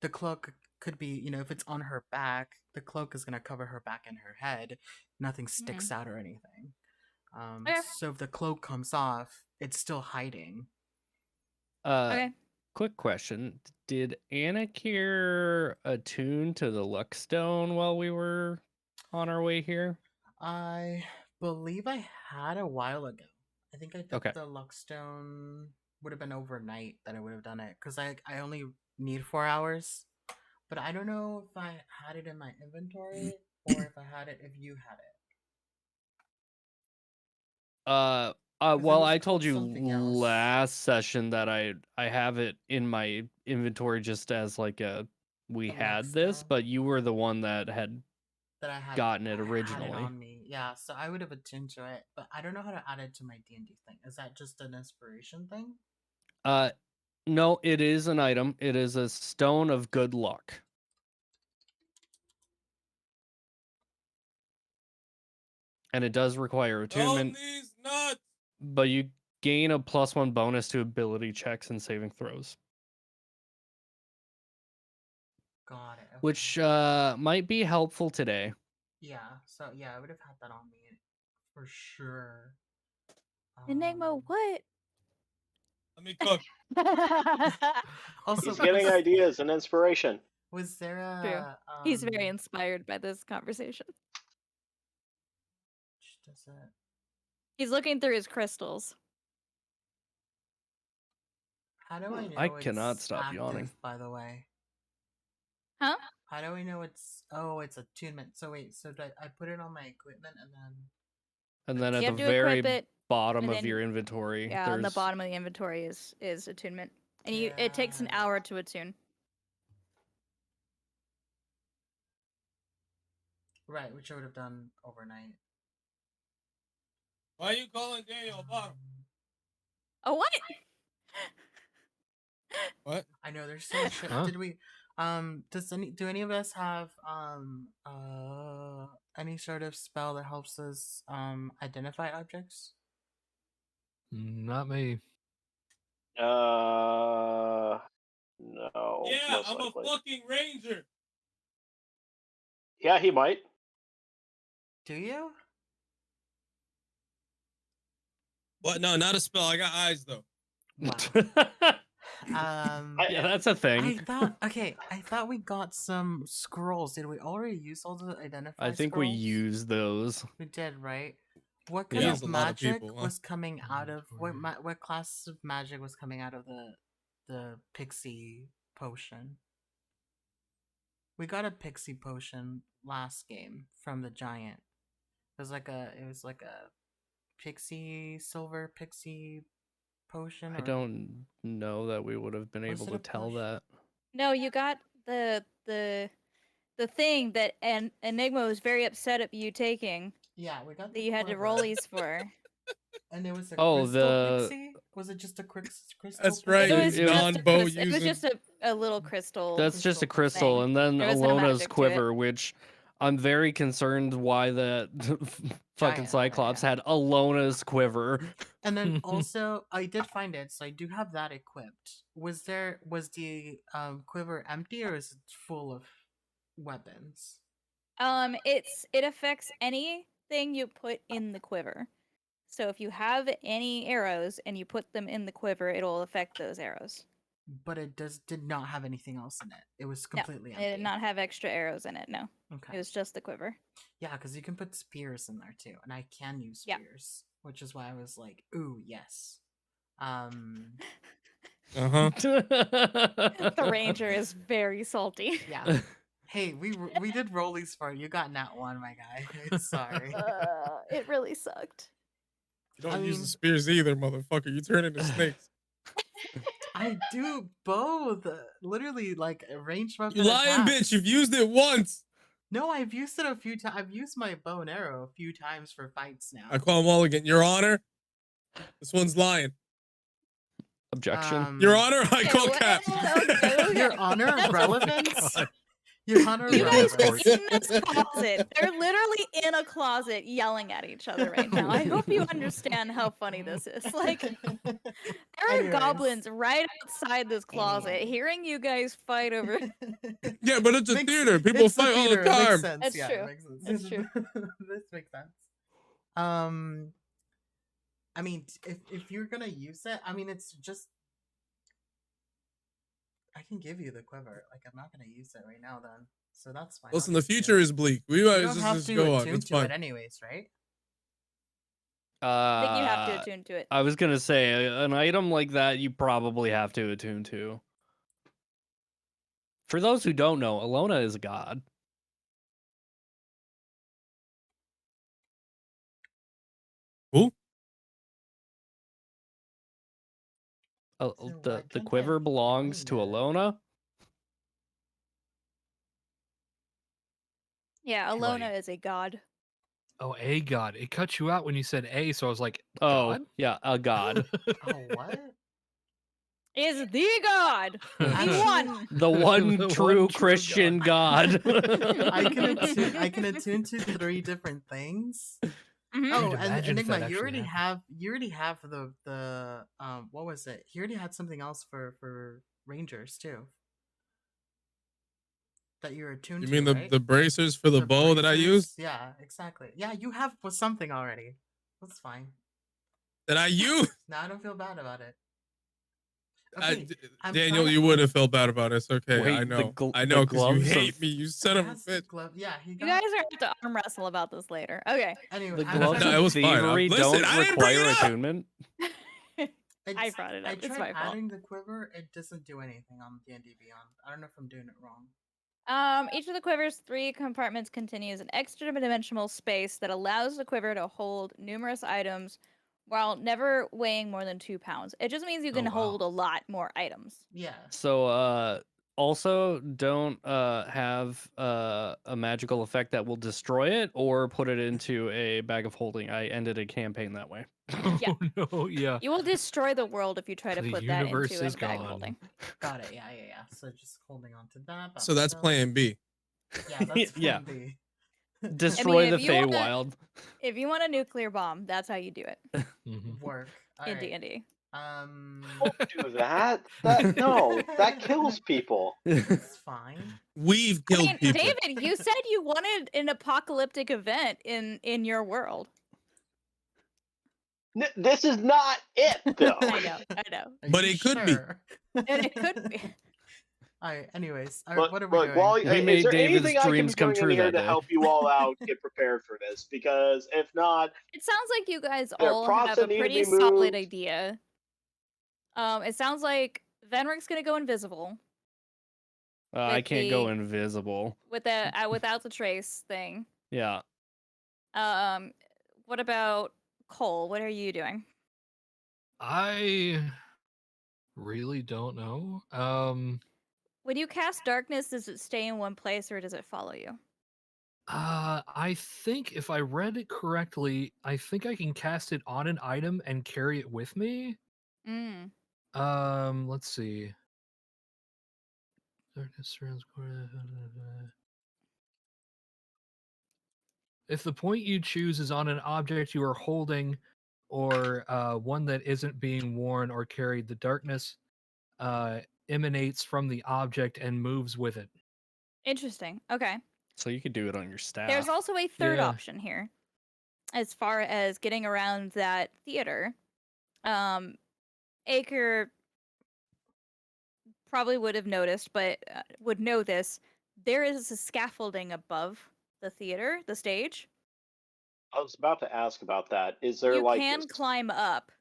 the cloak could be, you know, if it's on her back, the cloak is going to cover her back and her head. Nothing sticks out or anything. Okay. So if the cloak comes off, it's still hiding. Okay. Quick question. Did Anakir attune to the Luckstone while we were on our way here? I believe I had a while ago. I think Okay. the Luckstone would have been overnight that I would have done it because I only need 4 hours. But I don't know if I had it in my inventory or if I had it if you had it. Well, was I told called you something else. last session that I have it in my inventory just as like we The had this, Luckstone? but you were the one that had That I had gotten it had originally. on me. Yeah, so I would have attuned to it, but I don't know how to add it to my D&D thing. Is that just an inspiration thing? No, it is an item. It is a stone of good luck. And it does require attunement, these nuts. but you gain a +1 bonus to ability checks and saving throws, Got it. Okay. which might be helpful today. Yeah, so yeah, I would have had that on me for sure. Enigma, what? Let me cook. Also, He's getting because ideas and inspiration. Was there True. a He's very inspired by this conversation. does it? He's looking through his crystals. How do I know I cannot it's stop active, yawning. by the way? Huh? How do I know it's it's attunement? So wait, so I put it on my equipment and then And then You at the have to very equip it, bottom and of then- your inventory, Yeah, on the there's bottom of the inventory is attunement. And it takes an Yeah. hour to attune. right, which I would have done overnight. Why are you calling Daniel bottom? Oh, what? What? I know there's so much shit. Huh? Did we do any of us have any sort of spell that helps us identify objects? Not me. No, Yeah, most I'm likely. a fucking ranger. Yeah, he might. Do you? What? No, not a spell. I got eyes though. Wow. yeah, that's a thing. I thought we got some scrolls. Did we already use all the identify I think we scrolls? used those. We did, right? What We kind Yeah. of used a lot of magic people, huh? was coming out of Inventory. what class of magic was coming out of the pixie potion? We got a pixie potion last game from the giant. It was like a pixie silver pixie potion. I don't know that we would have been Was able it to a tell push? that. No, you got the thing that Enigma was very upset at you taking Yeah, we got that you had to quiver. rollies for. And it was a Oh, crystal the- pixie? Was it just a crystal That's pixie? right. It was it was- just a non-bow it was using. just a little crystal. That's just a crystal crystal, thing. and then There was no Alona's magic to it. quiver, which I'm very concerned why that fucking Giant, Cyclops yeah. had Alona's quiver. And then also, I did find it, so I do have that equipped. Was the quiver empty or is it full of weapons? It affects anything you put in the quiver. So if you have any arrows and you put them in the quiver, it'll affect those arrows. But it did not have anything else in it. It was No, completely it empty. did not have extra arrows in it. No, Okay. it was just the quiver. Yeah, because you can put spears in there too, and I can use Yeah. spears, which is why I was like, "Ooh, yes." Uh huh. The ranger is very salty. Yeah. Hey, we did rollies for you. You got nat one, my guy. Sorry. It really sucked. You don't I use mean- the spears either, motherfucker. You turn into snakes. I do both. Literally, like a ranged weapon. You lying attack. bitch. You've used it once. No, I've used it a few times. I've used my bow and arrow a few times for fights now. I call Mulligan. Your Honor. This one's lying. Objection. Your Honor. I Okay, call what- Cap. Your honor, That's a- relevance. God. Your honor, You guys are relevance. in this closet. They're literally in a closet yelling at each other right now. I hope you understand how funny this is. Like, there are Anyways. goblins right outside this closet, Anyway. hearing you guys fight over. Yeah, but it's a Makes- theater. People it's a fight all the theater, it makes time. sense, That's yeah, true. it makes sense. That's true. This makes sense. I mean, if you're gonna use it, I mean, it's just. I can give you the quiver. Like, I'm not gonna use it right now, then, so that's fine. Listen, I'll the give you future it. is bleak. We You might don't have just to go on. attune It's to it fine. anyways, right? I think you have to attune to it. I was gonna say an item like that you probably have to attune to. For those who don't know, Alona is a god. Who? So why The can't I quiver belongs to find it? Alona. Yeah, Wait. Alona is a god. Oh, a god. It cut you out when you said a, so I was like, Oh, God? yeah, a god. Oh, what? Is the god. The Actually- one. The one The true one true Christian god. I can attune to 3 different things. Mhm. Oh, Dude, and imagine if that Enigma, actually you already have the what was it? You already had something else for Rangers too. That you're attuned You to, mean the right? the bracers for the bow that I bracers? used? Yeah, exactly. Yeah, you have something already. That's fine. That I used? Now I don't feel bad about it. Okay, I'm Daniel, trying you to- would have felt bad about it. It's okay. Wait, I the know. gl- I the know because you gloves hate of- me. You son of a Has the bitch. glove. Yeah, he You got. guys are gonna have to arm wrestle about this later. Okay. Anyway, The I'm gloves trying- No, it of was fine. thievery Listen, don't I didn't bring it require up. attunement. I brought it up. I It's tried my fault. adding the quiver. It doesn't do anything on D&D Beyond. I don't know if I'm doing it wrong. Each of the quiver's 3 compartments continues an extra dimensional space that allows the quiver to hold numerous items while never weighing more than 2 pounds. It just means you can wow. hold a lot more items. Yeah. So also don't have a magical effect that will destroy it or put it into a bag of holding. I ended a campaign that way. Yeah. Oh no, yeah. You will destroy the world if you try to The put that universe into a is bag of gone. holding. Got it. Yeah. So just holding on to that. So that's plan B. Yeah, that's Yeah. plan B. Destroy if the you wanna- Feywild. If you want a nuclear bomb, that's how you do it Mhm. Work. in Alright. D&D. Don't do that. No, that kills people. It's fine. We've I killed mean, people. David, you said you wanted an apocalyptic event in your world. This is not it, though. I know. Are But you it could be. sure? And it could be. Alright, anyways. Look, What are we look, doing? while, We is made there David's anything I can dreams be come doing in true here that to day. help you all out get prepared for this? Because if not, It sounds like you guys There are all props have that a need to pretty be solid moved. idea. It sounds like Venric's gonna go invisible I With can't go the- invisible. with the without the trace thing. Yeah. What about Cole? What are you doing? I really don't know. When you cast darkness, does it stay in one place or does it follow you? I think if I read it correctly, I think I can cast it on an item and carry it with me. Mm. Let's see. Darkness surrounds. If the point you choose is on an object you are holding, or one that isn't being worn or carried, the darkness emanates from the object and moves with it. Interesting. Okay. So you could do it on your staff. There's also a third Yeah. option here. As far as getting around that theater, Acre probably would have noticed, but would know this. There is a scaffolding above the theater, the stage. I was about to ask about that. Is there You like can climb up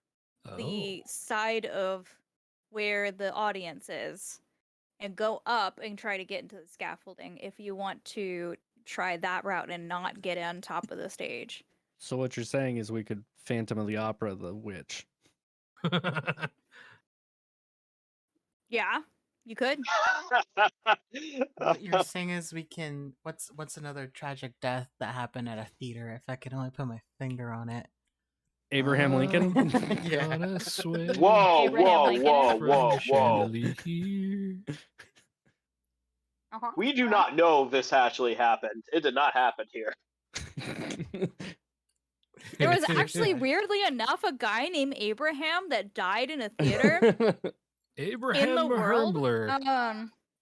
Oh. the side of where the audience is and go up and try to get into the scaffolding if you want to try that route and not get on top of the stage. So what you're saying is we could Phantom of the Opera the witch. Yeah, you could. What you're saying is we can. What's another tragic death that happened at a theater? If I could only put my finger on it. Abraham Lincoln? Yeah. Gonna swing Whoa, Abraham whoa, Lincoln. whoa, from whoa, the whoa. chandelier. Uh-huh. We do not know if this actually happened. It did not happen here. There was actually, weirdly enough, a guy named Abraham that died in a theater Abraham in the world. Hurmbler.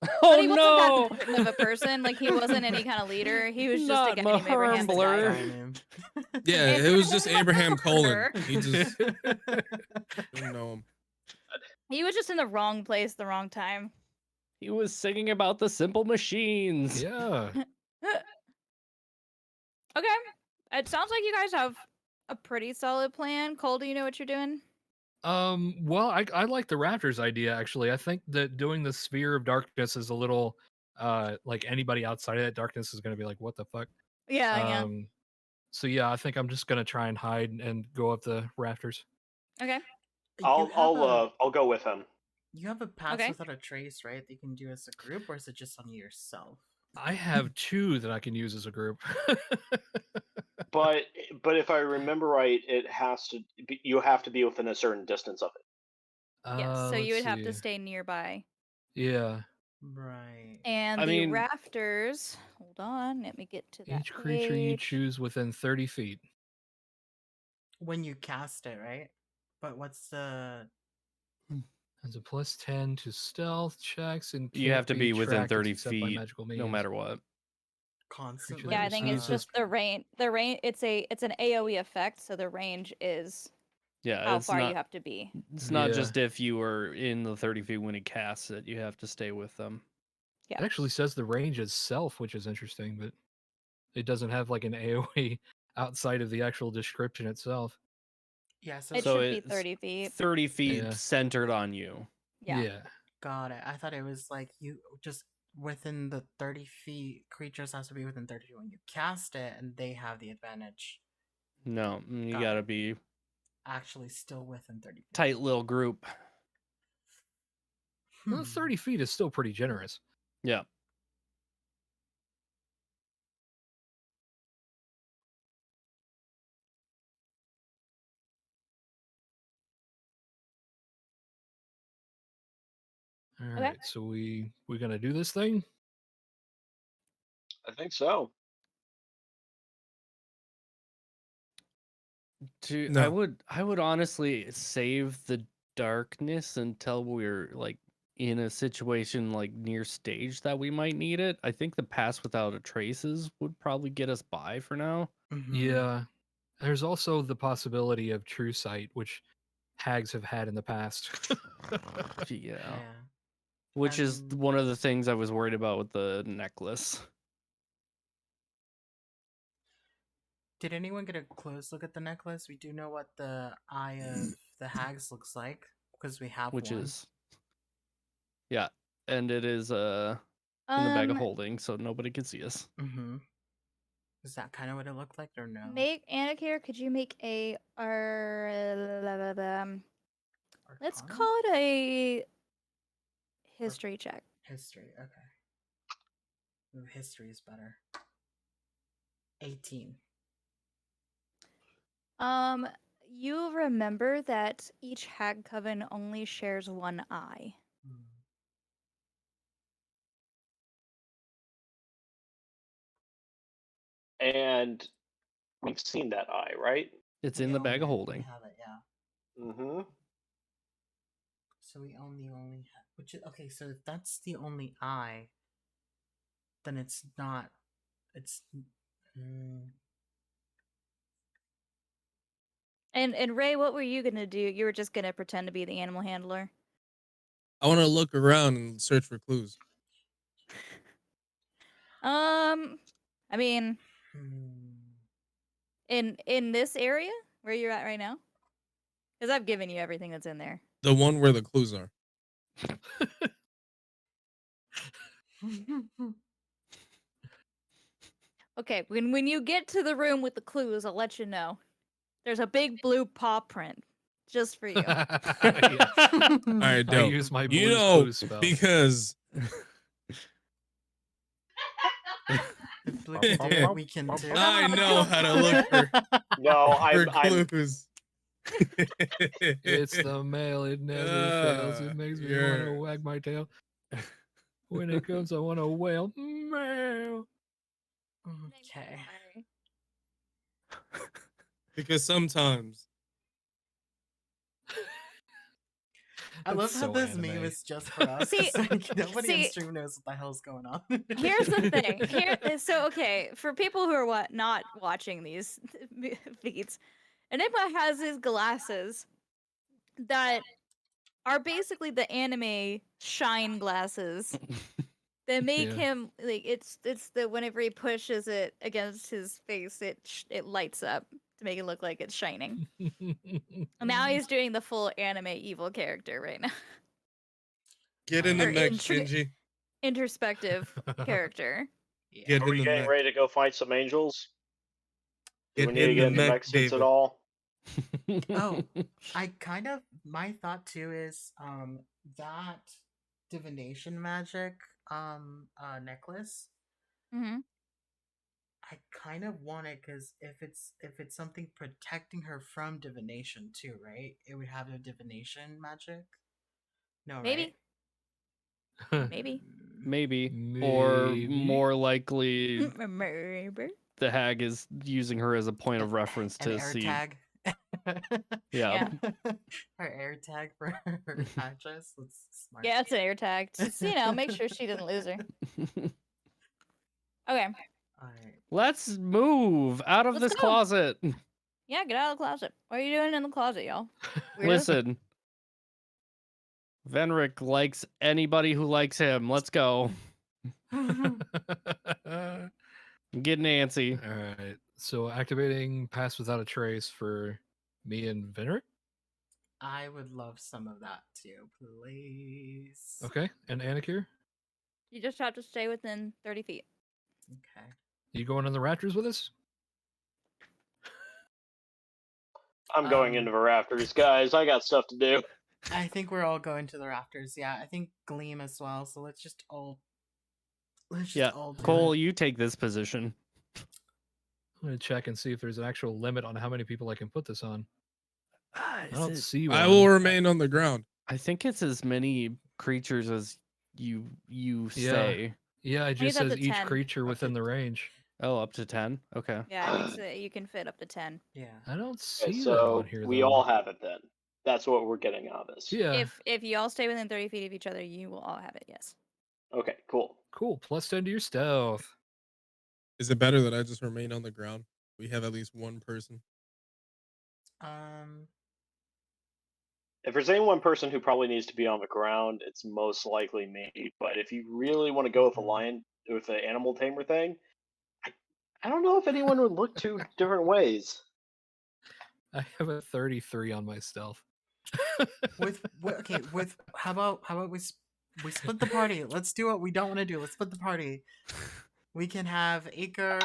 But Oh he wasn't no! that important of a person. Like, he wasn't any kind of leader. He was just a Not guy named Abraham that Mahermbler. died. Guy name. Yeah, it was just Abraham Colon. Murder. He just didn't know him. He was just in the wrong place, the wrong time. He was singing about the simple machines. Yeah. Okay. It sounds like you guys have a pretty solid plan. Cole, do you know what you're doing? Well, I like the Raptors idea actually. I think that doing the sphere of darkness is a little like anybody outside of that darkness is gonna be like, what the fuck? Yeah, So yeah, I think I'm just gonna try and hide and go up the rafters. Okay. I'll go with him. You have a pass Okay. without a trace, right? That you can do as a group, or is it just on yourself? I have two that I can use as a group. But if I remember right, it has to be, you have to be within a certain distance of it. Yes. So you would let's have to see. stay nearby. Yeah. Right. And I the mean- rafters. Hold on. Let me get to that. Each creature you page. choose within 30 feet. When you cast it, right? But what's the? Has a +10 to stealth checks and You have can't to be within tracked 30 except by feet, magical no means. matter what. Constantly. Yeah, I think it's Jesus. just the range. The range. It's an AOE effect, so the range is Yeah, how it's far not. you have to be. It's not Yeah. just if you were in the 30 feet when he casts it. You have to stay with them. Yeah. It actually says the range itself, which is interesting, but it doesn't have like an AoE outside of the actual description itself. Yeah, so It So should be it's 30 feet. 30 feet Yeah. centered on you. Yeah. got it. I thought it was like you just within the 30 feet, creatures has to be within 30 feet when you cast it, and they have the advantage. No, you Got gotta it. be Actually, still within 30 feet. tight little group. Well, 30 feet is still pretty generous. Yeah. All Okay. right, so we gonna do this thing? I think so. I No. would honestly save the darkness until we're like in a situation like near stage that we might need it. I think the pass without a traces would probably get us by for now. Mhm. Yeah. There's also the possibility of true sight, which hags have had in the past. Yeah. Yeah. Which is And- one of the things I was worried about with the necklace. Did anyone get a close look at the necklace? We do know what the eye of the hags looks like because we have Which one. is yeah. And it is in the bag of holding, so nobody can see us. Mm-hmm. Is that kind of what it looked like, or no? Make Anakir, could you make a let's Arcana? call it a history check. History. Okay. Ooh, history is better. 18. You remember that each hag coven only shares one eye. Hmm. And we've seen that eye, right? It's We in the own bag of it. We holding. have it, yeah. Mm-hmm. So we own the only which is okay. So if that's the only eye, then it's not. It's. Mm, And Ray, what were you gonna do? You were just gonna pretend to be the animal handler. I want to look around and search for clues. I mean, hmm. in this area where you're at right now, because I've given you everything that's in there. The one where the clues are. Okay, when you get to the room with the clues, I'll let you know. There's a big blue paw print just for you. Yeah. All right, I dope. use my You Blue's know, Clues spell. because If Blue can do it, we can do. I know how to look for, No, for I'm clues. It's the mail, it never fails. It makes me want to yeah. wag my tail. When it comes, I want to wail. Meow. Okay. Because sometimes I love That's how so this meme anime. is just for us. See- It's like, nobody on see- stream knows what the hell's going on. Here's the thing. So okay, for people who are not watching these feeds, Enigma has his glasses that are basically the anime shine glasses that make Yeah. him like it's the whenever he pushes it against his face, it lights up to make it look like it's shining. And now he's doing the full anime evil character right now, get in the Or mech, intri- Shinji. introspective character. Get Are in we the getting mech. ready to go find some angels? Do Get we need to in get the into mech, mech suits at David. all? Oh, I kind of my thought too is that divination magic necklace. Hmm. I kind of want it because if it's something protecting her from divination too, right? It would have a divination magic. No, Maybe. right? Maybe. Maybe. Or Maybe. more likely Maybe. the hag is using her as a point of An- reference An to air see. tag. Yeah. Her air tag for her actress. That's smart. Yeah, it's an air tag. Just make sure she didn't lose her. Okay. Alright. Let's move out of Let's this go. closet. Yeah, get out of the closet. What are you doing in the closet, y'all? Weirdos? Listen, Venric likes anybody who likes him. Let's go. Get Nancy. All right. So activating Pass Without a Trace for me and Venric. I would love some of that too, please. Okay. And Anakir, You just have to stay within 30 feet. Okay. you going on the Raptors with us? I'm going Um, into the rafters, guys. I got stuff to do. I think we're all going to the rafters. Yeah, I think Gleam as well. So let's just all. Let's just Yeah, all do Cole, it. you take this position. I'm gonna check and see if there's an actual limit on how many people I can put this on. I Is don't it- see one. I will remain on the ground. I think it's as many creatures as you say. Yeah, it think just it's up says to each 10. creature within the range. Oh, up to 10? Okay. Yeah, I think so. You can fit up to 10. Yeah. I don't Okay, see that so on here we though. all have it then. That's what we're getting out of this. Yeah. If you all stay within 30 feet of each other, you will all have it, yes. Okay, cool. Cool. Plus 10 to your stealth. Is it better that I just remain on the ground? We have at least one person. If there's any one person who probably needs to be on the ground, it's most likely me. But if you really want to go with with the animal tamer thing, I don't know if anyone would look two different ways. I have a 33 on my stealth. With how about we split the party? Let's do what we don't want to do. Let's split the party. We can have Acre.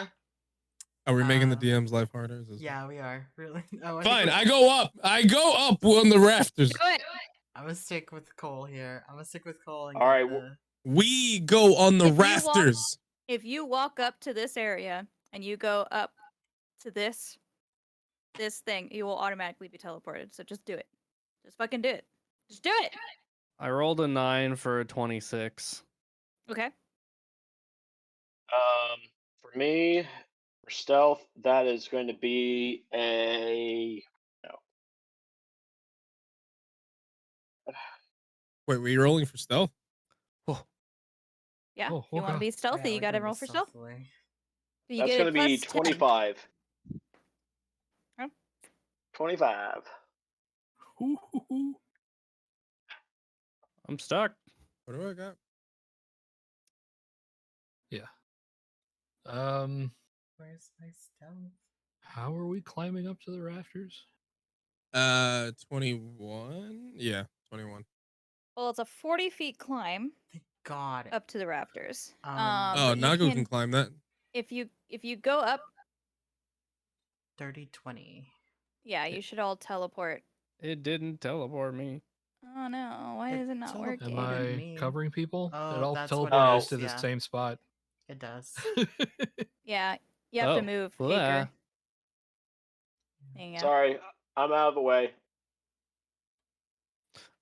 Are we making the DM's life harder? Is this- Yeah, we are. Really? Oh, I think Fine, we- I go up. I go up on the rafters. Go ahead. I'm gonna stick with Cole here. I'm gonna stick with Cole. And All right, get the- We go on the If you walk- rafters. If you walk up to this area and you go up to this thing, you will automatically be teleported. So just do it. Just fucking do it. Just do it. I rolled a 9 for a 26. Okay. For me, for stealth, that is going to be a no. Wait, were you rolling for stealth? Yeah. Oh, If you want to okay. be stealthy, Yeah, you we're gotta gonna roll be for stealth. stealthily. You That's get going a to be plus 10. 25. Huh? 25. Ooh. I'm stuck. What do I got? Where's my stealth? How are we climbing up to the rafters? 21. Yeah, 21. Well, it's a 40 feet climb Thank God. up to the rafters. Um, Oh, but you Nagu can climb that. if you go up, 30, 20. yeah, you should all teleport. It didn't teleport me. Oh no, why It is it not tele- working? Am Loaded I me. covering people? Oh, it all that's what it teleported us is, to the yeah. same spot. It does. Yeah, you have to Oh, move. blah. Acre. There you go. Sorry, I'm out of the way.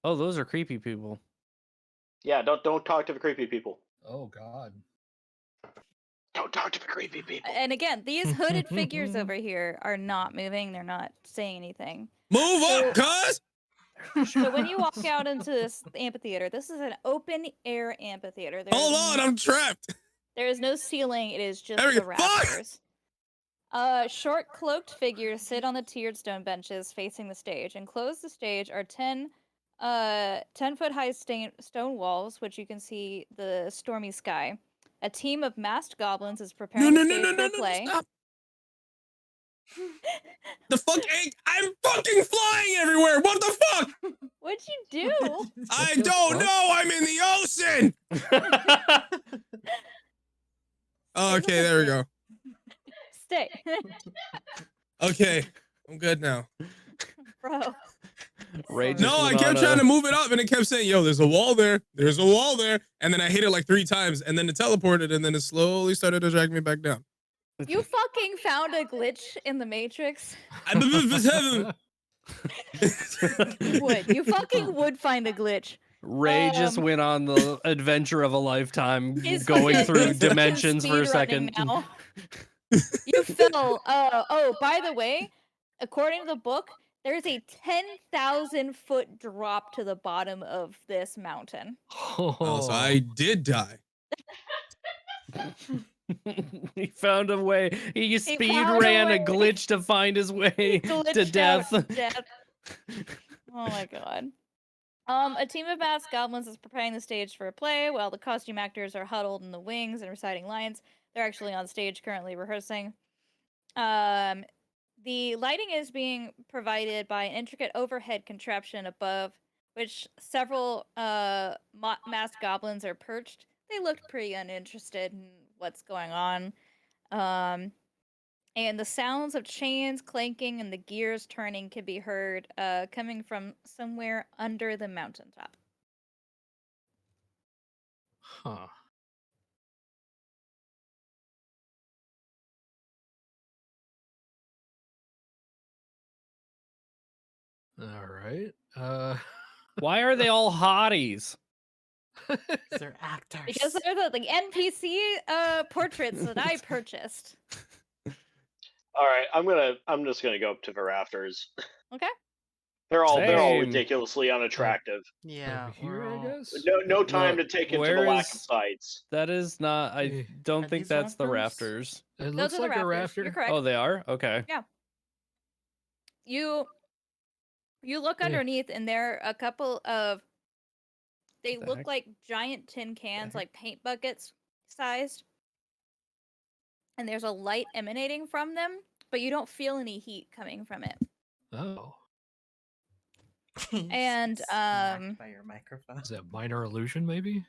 Oh, those are creepy people. Yeah, don't talk to the creepy people. Oh God. Don't talk to the creepy people. And again, these hooded figures over here are not moving. They're not saying anything. Move up, cuz! So when you walk out into this amphitheater, this is an open air amphitheater. Hold on, I'm trapped. There is no ceiling. It is just There we the go. Fuck! rafters. Short cloaked figures sit on the tiered stone benches facing the stage. Enclosed the stage are 10-foot high stone walls, which you can see the stormy sky. A team of masked goblins is preparing the stage for play. Stop. The fuck? I'm fucking flying everywhere. What the fuck? What'd you do? I the don't fuck? know. I'm in the ocean. Oh, okay, there we go. Stay. Okay, I'm good now. Bro. Ray just No, I went kept on trying a- to move it up, and it kept saying, "Yo, there's a wall there. There's a wall there." And then I hit it like 3 times, and then it teleported, and then it slowly started to drag me back down. You fucking found a glitch in the Matrix. You would. You fucking would find a glitch. Ray just Um, went on the adventure of a lifetime, He's going fucking- through he's fucking dimensions for a speedrunning second. now. You fell. Oh, by the way, according to the book, there's a 10,000 foot drop to the bottom of this mountain. Oh, so I did die. He found a way. He speed found a ran a way. glitch to find his way to Glitched death. out death. Oh my god. A team of masked goblins is preparing the stage for a play, while the costume actors are huddled in the wings and reciting lines. They're actually on stage currently rehearsing. The lighting is being provided by an intricate overhead contraption above, which several masked goblins are perched. They looked pretty uninterested in what's going on. And the sounds of chains clanking and the gears turning can be heard coming from somewhere under the mountaintop. Huh. All right. Why are they all hotties? They're actors. Because they're the NPC portraits that I purchased. All right, I'm just gonna go up to the rafters. Okay. They're all Same. ridiculously unactive. Yeah, Over here, we're I all- guess. No time No, to take into the where lack of is- sights. That is not. I Eh, don't Are think these that's the rafters? rafters. It Those looks are like the a rafters. rafter. You're correct. Oh, they are. Okay. You look Eh. underneath, and there are a couple of. They The look heck? like giant tin cans, heck? like paint buckets sized. And there's a light emanating from them, but you don't feel any heat coming from it. Oh, You just And, get smacked by your microphone. is that minor illusion? Maybe.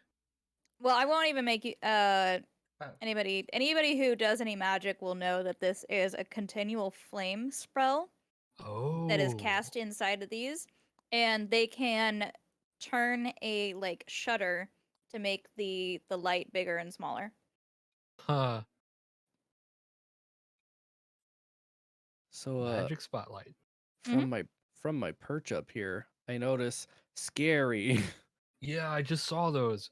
Well, I won't even make you. Oh. Anybody who does any magic will know that this is a continual flame spell Oh. that is cast inside of these, and they can turn a shutter to make the light bigger and smaller. Huh. So Magic spotlight. from my perch up here, I notice scary. Yeah, I just saw those.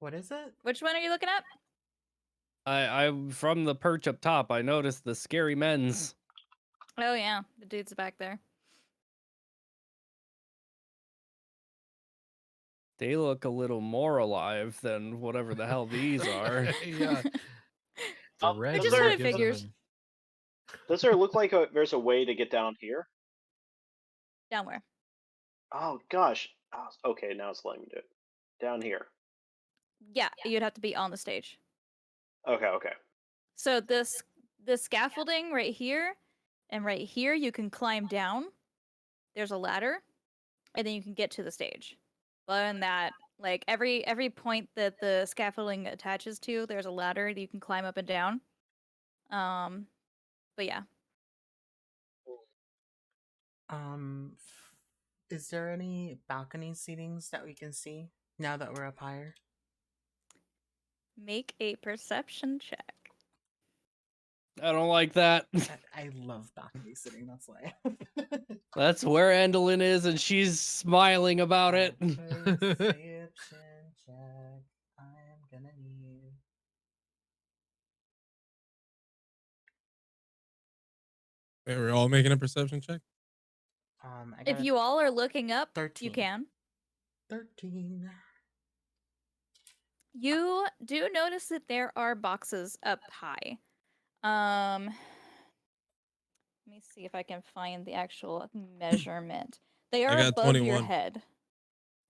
What is it? Which one are you looking at? I from the perch up top, I noticed the scary men's. Oh yeah, the dude's back there. They look a little more alive than whatever the hell these are. Yeah. The Oh, red just one what it gives them figures. an- Does there look like there's a way to get down here? Down where? Oh gosh. Oh, okay, now it's letting me do it. Down here. Yeah, you'd have to be on the stage. Okay. So the scaffolding right here and right here, you can climb down. There's a ladder, and then you can get to the stage. But other than that, like every point that the scaffolding attaches to, there's a ladder that you can climb up and down. But yeah, Is there any balcony seatings that we can see now that we're up higher? make a perception check. I don't like that. I love balcony sitting. That's why. That's where Endolin is, and she's smiling about it. Perception check. I am gonna need. Wait, we're all making a perception check. I If got you all are looking up, 13. you can. 13. You do notice that there are boxes up high. Let me see if I can find the actual measurement. They I are got above your 21. head.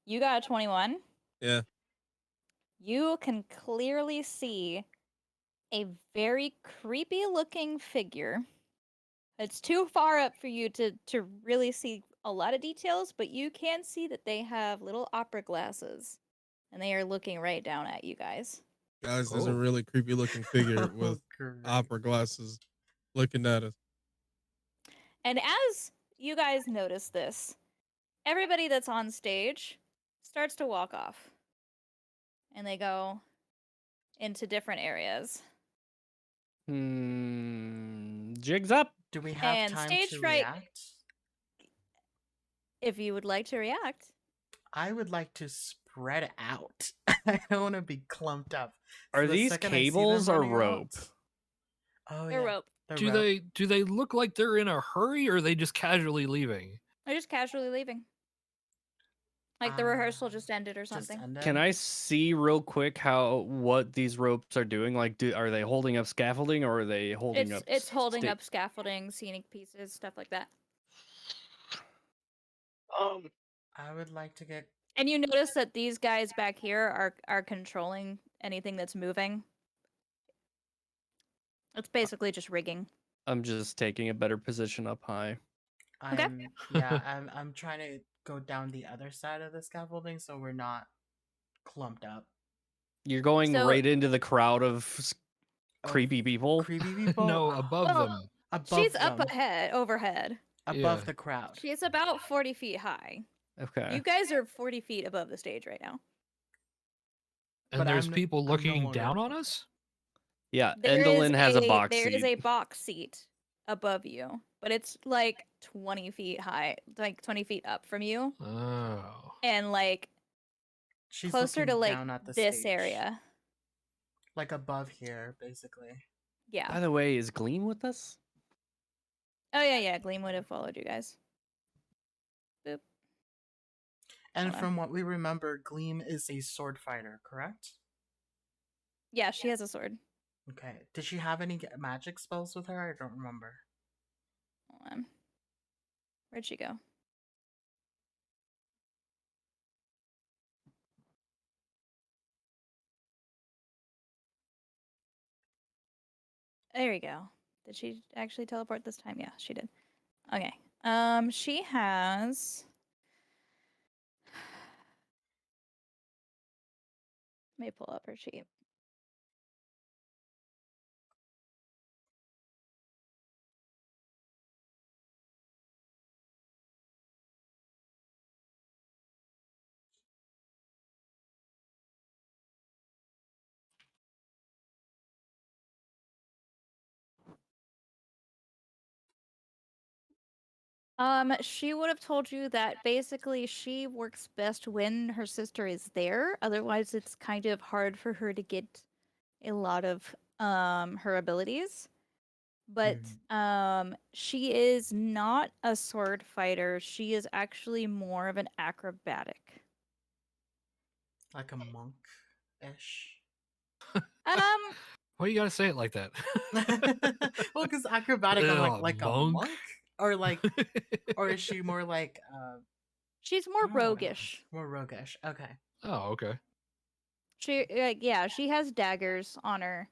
You got a 21? Yeah. You can clearly see a very creepy looking figure. It's too far up for you to really see a lot of details, but you can see that they have little opera glasses and they are looking right down at you guys. Guys, there's Oh. a really creepy looking figure with Great. opera glasses looking at us. And as you guys notice this, everybody that's on stage starts to walk off. And they go into different areas. Jigs up. Do we have And time stage to fright- react? If you would like to react. I would like to spread out. I don't want to be clumped up. Are the these second I see them cables or running out- rope? Oh They're yeah. rope. they're Do rope. they look like they're in a hurry, or are they just casually leaving? They're just casually leaving. Like the rehearsal just ended or Just something. ended. Can I see real quick what these ropes are doing? Like, are they holding up scaffolding or are they holding up? It's holding sta- up scaffolding, scenic pieces, stuff like that. I would like to get. And you notice that these guys back here are controlling anything that's moving. It's basically just rigging. I'm just taking a better position up high. Okay. I'm trying to go down the other side of the scaffolding so we're not clumped up. You're going So- right into the crowd of Of creepy people. Creepy people. No, Ah, above Well, them. above She's up them, ahead, overhead. above Yeah. the crowd. She's about 40 feet high. Okay. You guys are 40 feet above the stage right now. And But there's I'm people no looking longer down on above us? Yeah, There Endolin is has a box There seat. is a box seat above you, but it's like 20 feet high, like 20 feet up from you, Oh. and like She's closer to looking like down at the this stage. area. Like above here, basically. Yeah. By the way, is Gleam with us? Oh yeah. Gleam would have followed you guys. Boop. And Hold on. from what we remember, Gleam is a sword fighter, correct? Yeah, she has a sword. Okay. Did she have any magic spells with her? I don't remember. Hold on. Where'd she go? There we go. Did she actually teleport this time? Yeah, she did. Okay. She has. Let me pull up her sheet. She would have told you that basically she works best when her sister is there. Otherwise, it's kind of hard for her to get a lot of her abilities. But she is not a sword fighter. She is actually more of an acrobatic. Like a monk-ish. Why you gotta say it like that? Well, because acrobatic, I'm Ugh, like a monk? monk, or like, or is she more like She's I more don't know what it roguish. was. More roguish. Okay. Oh, okay. She she has daggers on her.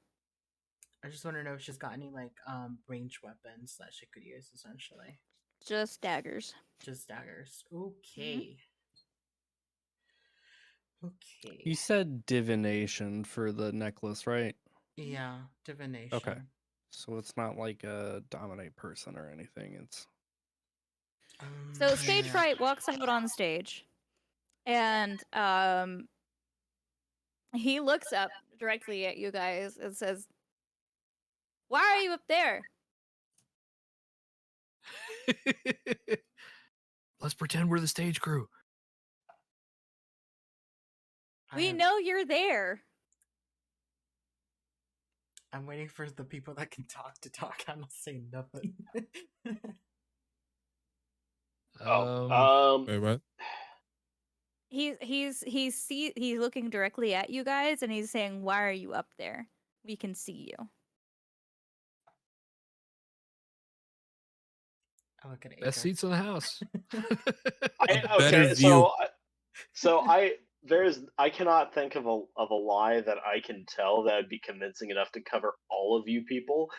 I just want to know if she's got any like ranged weapons that she could use. Essentially, Just daggers. just daggers. Okay. Okay. You said divination for the necklace, right? Yeah, divination. Okay. So it's not like a dominate person or anything. It's So stage yeah. fright walks out on stage, and he looks up directly at you guys and says, "Why are you up there?" Let's pretend we're the stage crew. We know you're there. I'm waiting for the people that can talk to talk. I'm not saying nothing. Wait, what? He's looking directly at you guys and he's saying, "Why are you up there? We can see you." I look at Ager. Best seats in the house. better Okay, view. so I cannot think of a lie that I can tell that would be convincing enough to cover all of you people.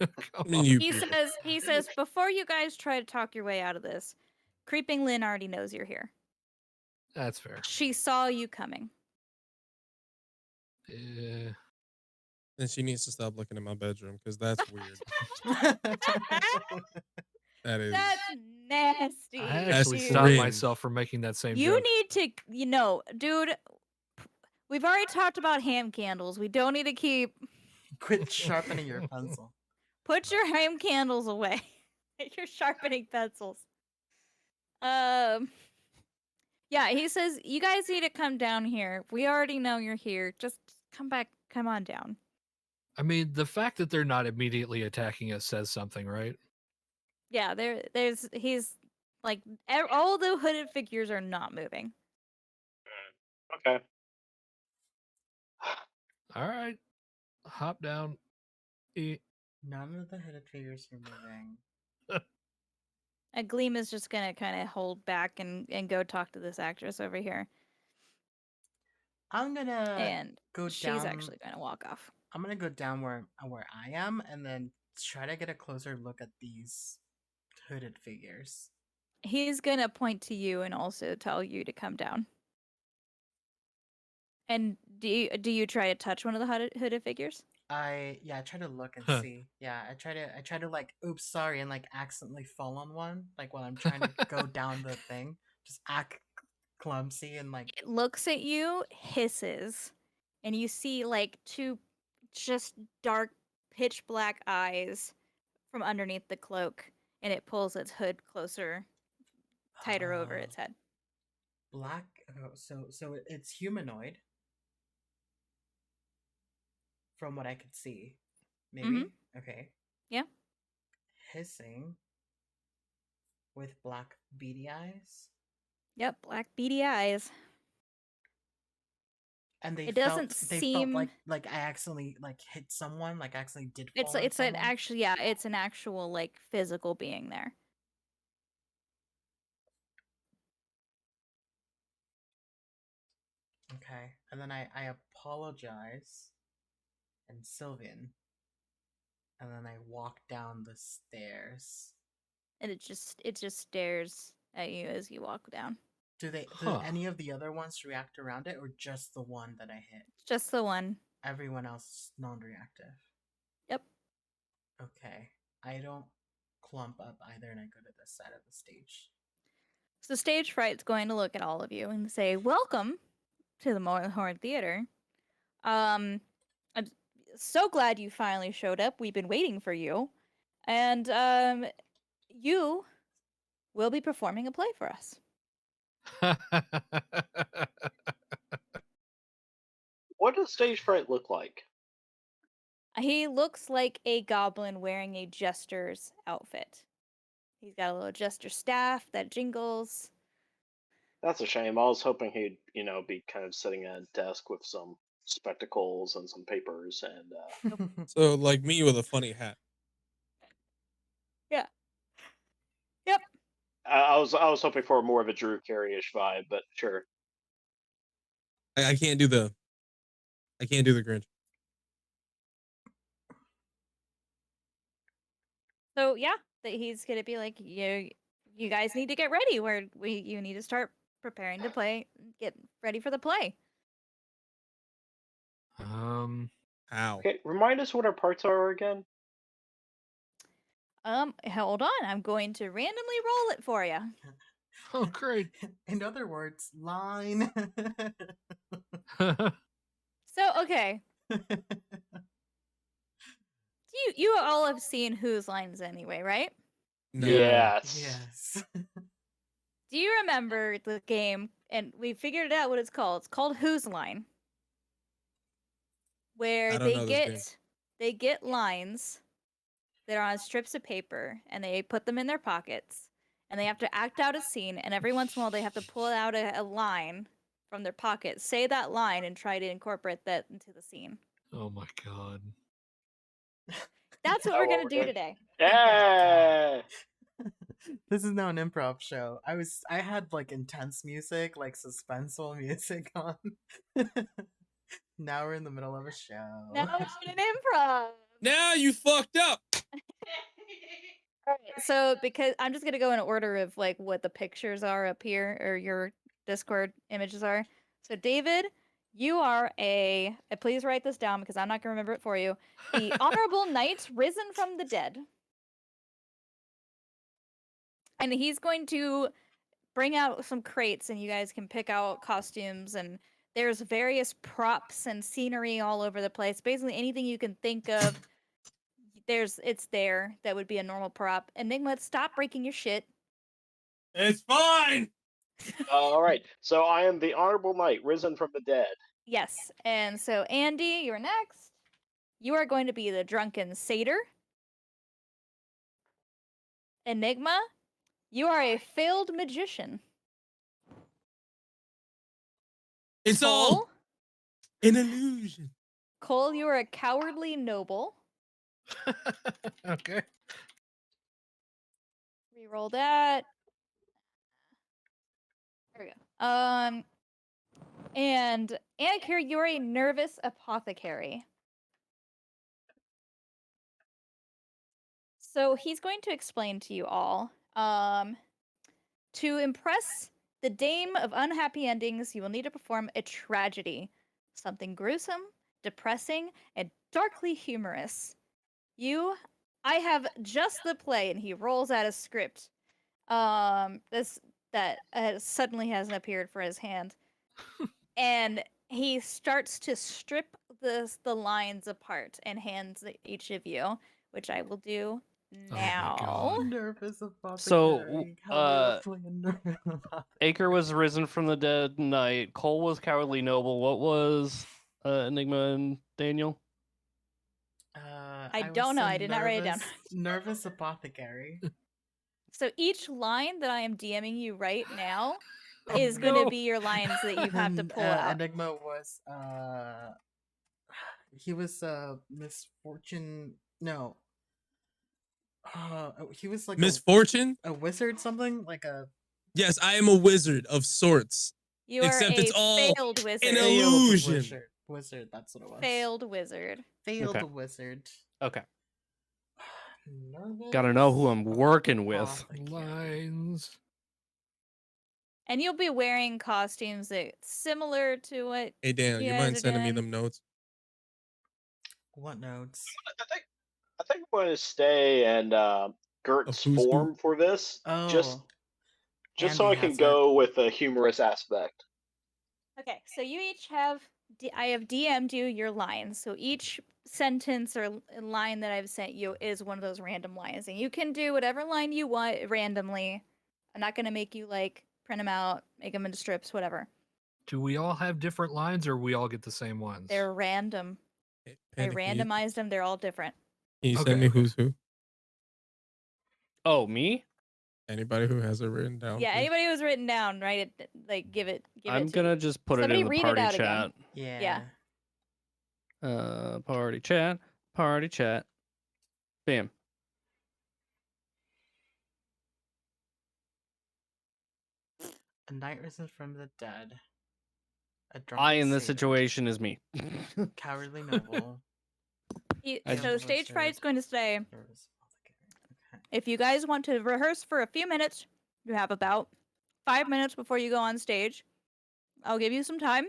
Come I mean, on. you He people. says, "Before you guys try to talk your way out of this, Creeping Lynn already knows you're here. That's fair. She saw you coming." Yeah. And she needs to stop looking in my bedroom because that's weird. That is. That's nasty. I That's actually dude. stopped cringe. myself from making that same You joke. need to, dude. We've already talked about ham candles. We don't need to keep. Quit sharpening your pencil. Put your ham candles away. You're sharpening pencils. Yeah, he says you guys need to come down here. We already know you're here. Just come back. Come on down. I mean, the fact that they're not immediately attacking us says something, right? Yeah, he's like all the hooded figures are not moving. Okay. All right. Hop down. Eat. None of the hooded figures are moving. A Gleam is just gonna kind of hold back and go talk to this actress over here, I'm gonna and go she's down. actually gonna walk off. I'm gonna go down where I am, and then try to get a closer look at these hooded figures. He's gonna point to you and also tell you to come down. And do you try to touch one of the hooded figures? I try to look and Huh. see. Yeah, I try to like, oops, sorry, and like accidentally fall on one. Like when I'm trying to go down the thing, just act clumsy and like. It looks at you, hisses, and you see like two just dark, pitch black eyes from underneath the cloak, and it pulls its hood closer, tighter over its head. Black. Oh, so it's humanoid. From what I could see, maybe. Okay. Yeah. Hissing. With black beady eyes. Yep, black beady eyes. And It doesn't they seem felt like I accidentally like hit someone, like I accidentally did fall it's on an someone. actual yeah, it's an actual like physical being there. Okay. And then I apologize in Sylvian. And then I walk down the stairs. And it just stares at you as you walk down. Do Huh. any of the other ones react around it, or just the one that I hit? Just the one. Everyone else is non-reactive. Yep. Okay. I don't clump up either, and I go to this side of the stage. So stage fright's going to look at all of you and say, "Welcome to the Horn Theater. I'm so glad you finally showed up. We've been waiting for you, and you will be performing a play for us." What does stage fright look like? He looks like a goblin wearing a jester's outfit. He's got a little jester staff that jingles. That's a shame. I was hoping he'd, be kind of sitting at a desk with some spectacles and some papers and So like me with a funny hat. Yeah. Yep. I was hoping for more of a Drew Carey-ish vibe, but sure. I can't do the Grinch. So yeah, that he's gonna be like, you guys need to get ready. You need to start preparing to play, get ready for the play. How? Okay, remind us what our parts are again. Hold on, I'm going to randomly roll it for you. Oh, great. In other words, line. So okay, you all have seen Whose Lines Anyway, right? No. Yes. Yes. Do you remember the game? And we figured out what it's called. It's called Whose Line, where I don't know this game. they get lines that are on strips of paper, and they put them in their pockets, and they have to act out a scene. And every once in a while, they have to pull out a line from their pocket, say that line, and try to incorporate that into the scene. Oh my god. That's what Oh, we're well, gonna we're do doing- today. Yeah. This is now an improv show. I had like intense music, like suspenseful music on. Now we're in the middle of a show. Now we're doing an improv. Now you fucked up. All right, so because I'm just gonna go in order of like what the pictures are up here, or your Discord images are. So David, you are please write this down because I'm not gonna remember it for you. The honorable knight risen from the dead. And he's going to bring out some crates, and you guys can pick out costumes, and there's various props and scenery all over the place. Basically anything you can think of, it's there that would be a normal prop. Enigma, stop breaking your shit. It's fine. All right. So I am the honorable knight risen from the dead. Yes. And so Andy, you're next. You are going to be the drunken satyr. Enigma, you are a failed magician. It's all Cole, an illusion. Cole, you are a cowardly noble. Okay. Reroll that. There we go. And Anakir, you're a nervous apothecary. So he's going to explain to you all. To impress the Dame of Unhappy Endings, you will need to perform a tragedy. Something gruesome, depressing, and darkly humorous. I have just the play, and he rolls out a script. This that suddenly hasn't appeared for his hand, and he starts to strip the lines apart and hands each of you, which I will do my now. God. Nervous apothecary. So, How we play a nervous apothecary. Acre was risen from the dead knight. Cole was cowardly noble. What was Enigma and Daniel? I was don't know. a I did not write it down. Nervous apothecary. So each line that I am DMing you right now Oh, is going to no. be your lines that you have to And, pull out. Enigma was he was misfortune. No, he was like Misfortune? a wizard, something like a Yes, I am a wizard of sorts. You are Except a it's all failed wizard. an illusion. wizard. Wizard, that's what it was. Failed wizard. Failed Okay. wizard. Okay. Nervous Gotta know who I'm working with. apothecary. Lines. And you'll be wearing costumes that similar to what Hey Dan, you you guys mind are sending me doing. them notes? What notes? I think I'm going to stay and Gert's who's who? form for this, Oh, just so Andy I can has go with a humorous aspect. Okay, so you each have. I have DM'd you your lines. So each sentence or line that I've sent you is one of those random lines, and you can do whatever line you want randomly. I'm not gonna make you like print them out, make them into strips, whatever. Do we all have different lines, or we all get the same ones? They're random. I Panic, randomized them. They're all different. Can you Okay, send me okay. who's who? Oh, me? Anybody who has it written down. Yeah, please. anybody who's written down, write it. Like give it. I'm to gonna me. just put Somebody it in the read it party out chat. again. Yeah. Party chat. Party chat. Bam. A knight risen from the dead. A drunken I in this satyr. situation is me. Cowardly noble. I- So stage fright's going to say, Nervous apothecary. Okay. if you guys want to rehearse for a few minutes, you have about 5 minutes before you go on stage. I'll give you some time.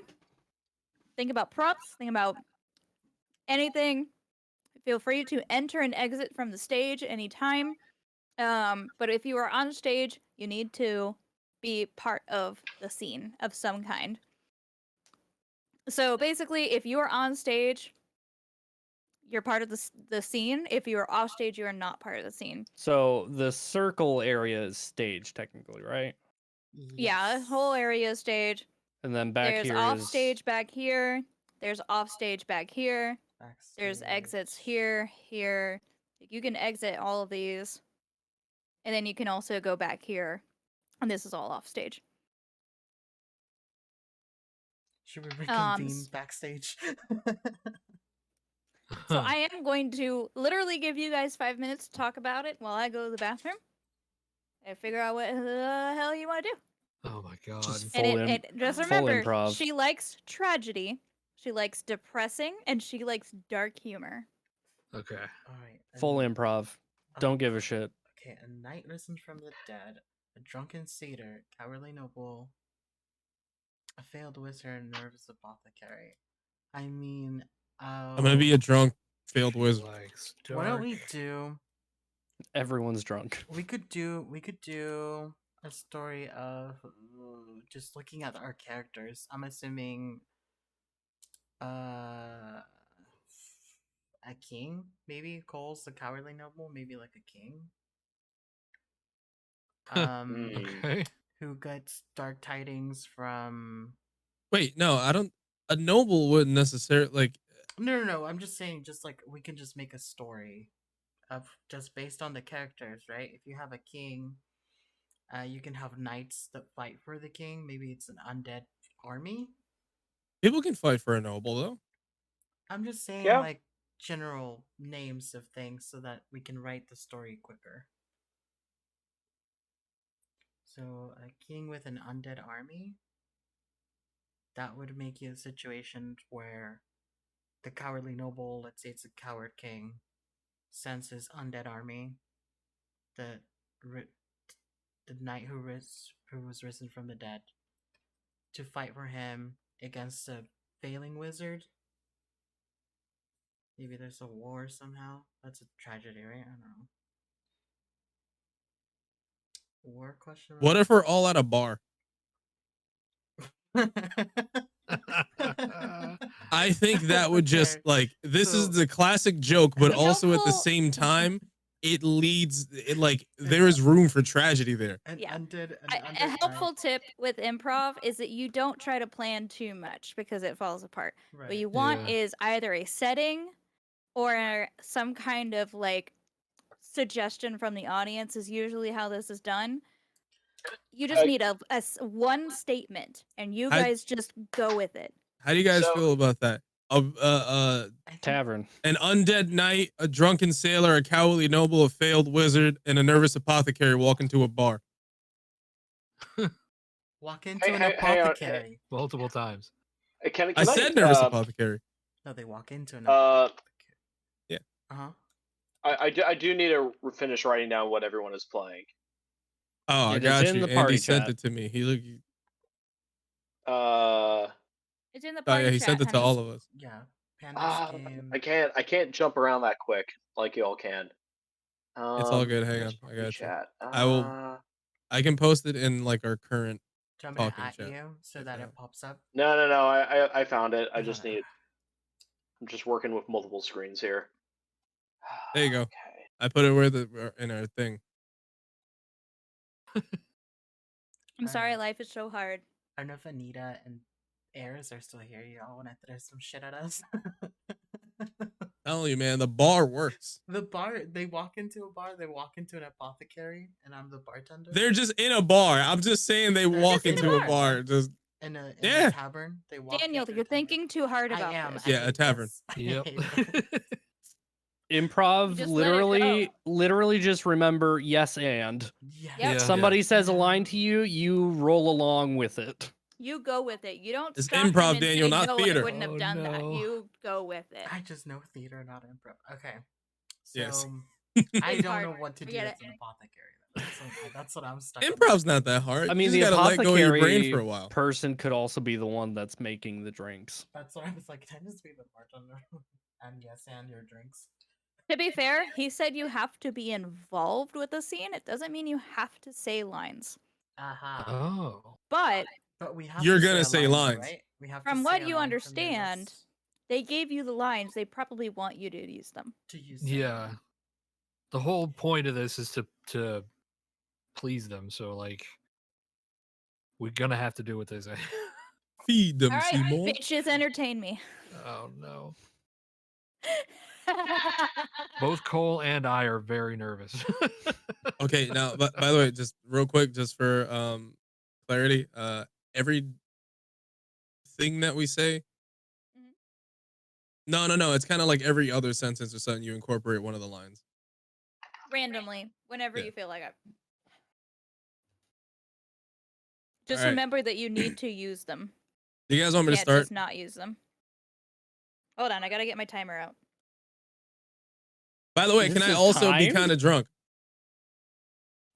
Think about props. Think about anything. Feel free to enter and exit from the stage anytime. But if you are on stage, you need to be part of the scene of some kind. So basically, if you are on stage, you're part of the scene. If you are off stage, you are not part of the scene. So the circle area is stage technically, right? Yeah, the whole area is stage. And then back There's here off is stage back here. There's off stage back here. There's Backstage. exits here, here. You can exit all of these. And then you can also go back here. And this is all off stage. Should we reconvene s- backstage? So I am going to literally give you guys 5 minutes to talk about it while I go to the bathroom and figure out what the hell you want to do. Oh my God. just And full, just full remember, improv. she likes tragedy, she likes depressing, and she likes dark humor. Okay. All right. Full improv. Don't Oh, give a shit. Okay, a knight risen from the dead, a drunken satyr, cowardly noble, a failed wizard, and nervous apothecary. I mean, I'm gonna be a drunk failed She wizard. likes What don't dark. we do? Everyone's drunk. We could do a story of just looking at our characters. I'm assuming a king, maybe Cole's the cowardly noble, maybe like a king. Okay. Who gets dark tidings from Wait, no, I don't. A noble wouldn't necessarily like. no, I'm just saying, just like we can just make a story of just based on the characters, right? If you have a king, you can have knights that fight for the king. Maybe it's an undead army. People can fight for a noble though. I'm just saying, Yeah. like, general names of things so that we can write the story quicker. So, a king with an undead army, that would make you a situation where the cowardly noble, let's say it's a coward king, sends his undead army, the the knight who was risen from the dead, to fight for him against a failing wizard. Maybe there's a war somehow. That's a tragedy, right? I don't know. War question mark? What if we're all at a bar? I think that would just Okay, like this so- is the classic joke, but A also at the helpful- same time, it leads it like Yeah. there is room for tragedy there. An Yeah. undead, an A undead helpful knight- tip with improv is that you don't try to plan too much because it falls apart. Right. What you want Yeah. is either a setting or some kind of like suggestion from the audience is usually how this is done. You just need one statement and you I- guys just go with it. How do you guys So- feel about that? I think- Tavern. An undead knight, a drunken sailor, a cowardly noble, a failed wizard, and a nervous apothecary walk into a bar. Walk into Hey, an hey, hey, apothecary. Multiple times. Can I said nervous apothecary. No, they walk into an Uh, apothecary. Yeah. Uh-huh. I do need to finish writing down what everyone is playing. Oh, I It is got in you. the party Andy sent chat. it to me. He look. It's in the Oh party yeah, he chat, sent it to honey. all of us. Yeah. Panda's game. I can't jump around that quick like y'all can. It's all good. Hang on, I got you. Chat. I will- I can post it in like our current. Do you want me to talking at chat. you so that it pops up? No. I found it. I just Okay. need. I'm just working with multiple screens here. There you go. Okay. I put it where the in our thing. I'm sorry, life is so hard. I don't know if Anita and Ayers are still here. Y'all want to throw some shit at us? Telling you, man, the bar works. The bar, they walk into a bar, they walk into an apothecary, and I'm the bartender. They're just in a bar. I'm just saying they They're walk just in a into a bar. bar. Just in a Yeah. tavern. They walk Daniel, into a you're tavern. thinking too hard I about am. this. I Yeah, a hate tavern. this. I Yep. hate this. Improv just let it go. literally just remember yes and. Yes. Yep. Yeah. Somebody says a line to you, you roll along with it. You go with it. You don't It's stop them improv, and Daniel, say, not no, theater." I wouldn't have Oh, done that. no. You go with it. I just know theater, not improv. Okay. So Yes. I It's don't hard. know what to do Forget as it. an apothecary. That's what I'm stuck. on. improv's not that hard. I mean, you the just gotta let go of your brain apothecary for a while. person could also be the one that's making the drinks. That's what I was like. Can I just be the bartender? And yes, and your drinks. To be fair, he said you have to be involved with the scene. It doesn't mean you have to say lines. Aha. Oh. But But we have. You're to gonna a say line, lines. right? We have. from to what say a you line from your understand, list they gave you the lines. They probably want you to use them. to use. Yeah. The whole point of this is to please them. So like, we're gonna have to do what they say. Feed them, All right, Seymour. bitches, entertain me. Oh no. Both Cole and I are very nervous. Okay, now, but by the way, just real quick, just for clarity, every thing that we say. Mhm. No. It's kind of like every other sentence or something. You incorporate one of the lines. Randomly, whenever Yeah. you feel like it. Just Alright. remember that you need to use them. Do you guys want me to Can't start? just not use them. Hold on, I gotta get my timer out. By the way, can This I is also be timed? kind of drunk?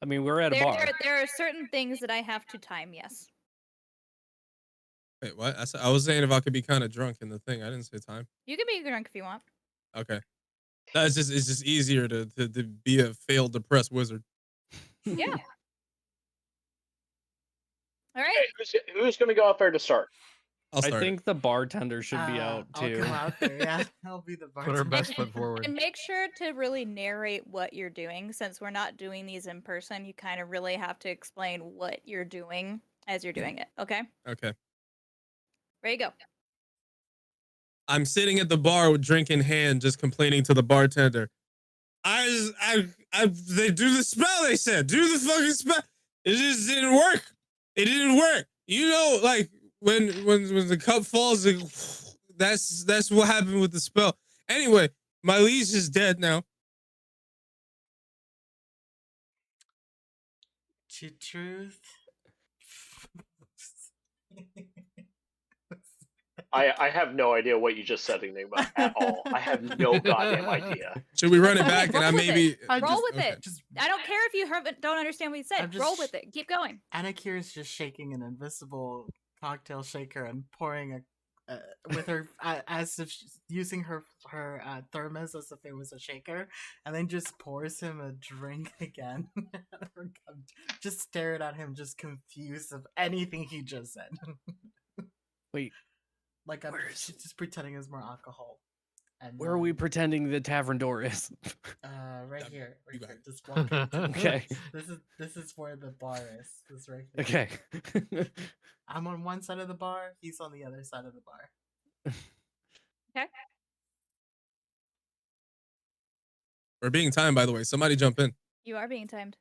I mean, we're at a bar. There are certain things that I have to time. Yes. Wait, what? I was saying if I could be kind of drunk in the thing. I didn't say time. You can be drunk if you want. Okay. It's just easier to be a failed depressed wizard. Yeah. All right. Who's going to go out there to start? I'll I start. think the bartender should be out I'll too. come out there. Yeah, I'll be the Put our bartender. best foot forward. And make sure to really narrate what you're doing. Since we're not doing these in person, you kind of really have to explain what you're doing as you're doing it. Okay. Okay. Ready to go. I'm sitting at the bar with drink in hand, just complaining to the bartender. They do the spell. They said, do the fucking spell. It just didn't work. It didn't work. You know, like when the cup falls, that's what happened with the spell. Anyway, my liege is dead now. Truth. I have no idea what you just said, Enigma, at all. I have no goddamn idea. Should we run it back? And Roll I with maybe it. Roll with okay. it. I don't care if you don't understand what he said. I'm just- Roll with it. Keep going. Anakir is just shaking an invisible cocktail shaker and pouring with her as if she's using her thermos as if it was a shaker, and then just pours him a drink again. Just staring at him, just confused of anything he just said. Wait, Like she's just pretending there's more alcohol. And where are we pretending the tavern door is? Right here. Right You got here. it. Just walk into Okay. This is where the bar is. This right here. Okay. I'm on one side of the bar. He's on the other side of the bar. Okay. We're being timed, by the way. Somebody jump in. You are being timed.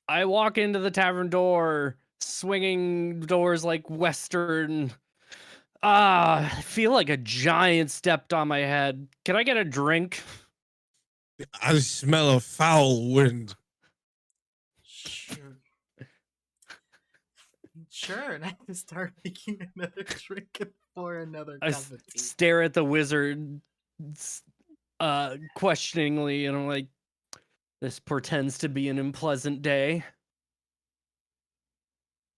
I walk into the tavern door, swinging doors like Western. I feel like a giant stepped on my head. Can I get a drink? I smell a foul wind. Sure, and I just start making another drink and pour another I cup of tea. stare at the wizard questioningly, and I'm like, this portends to be an unpleasant day.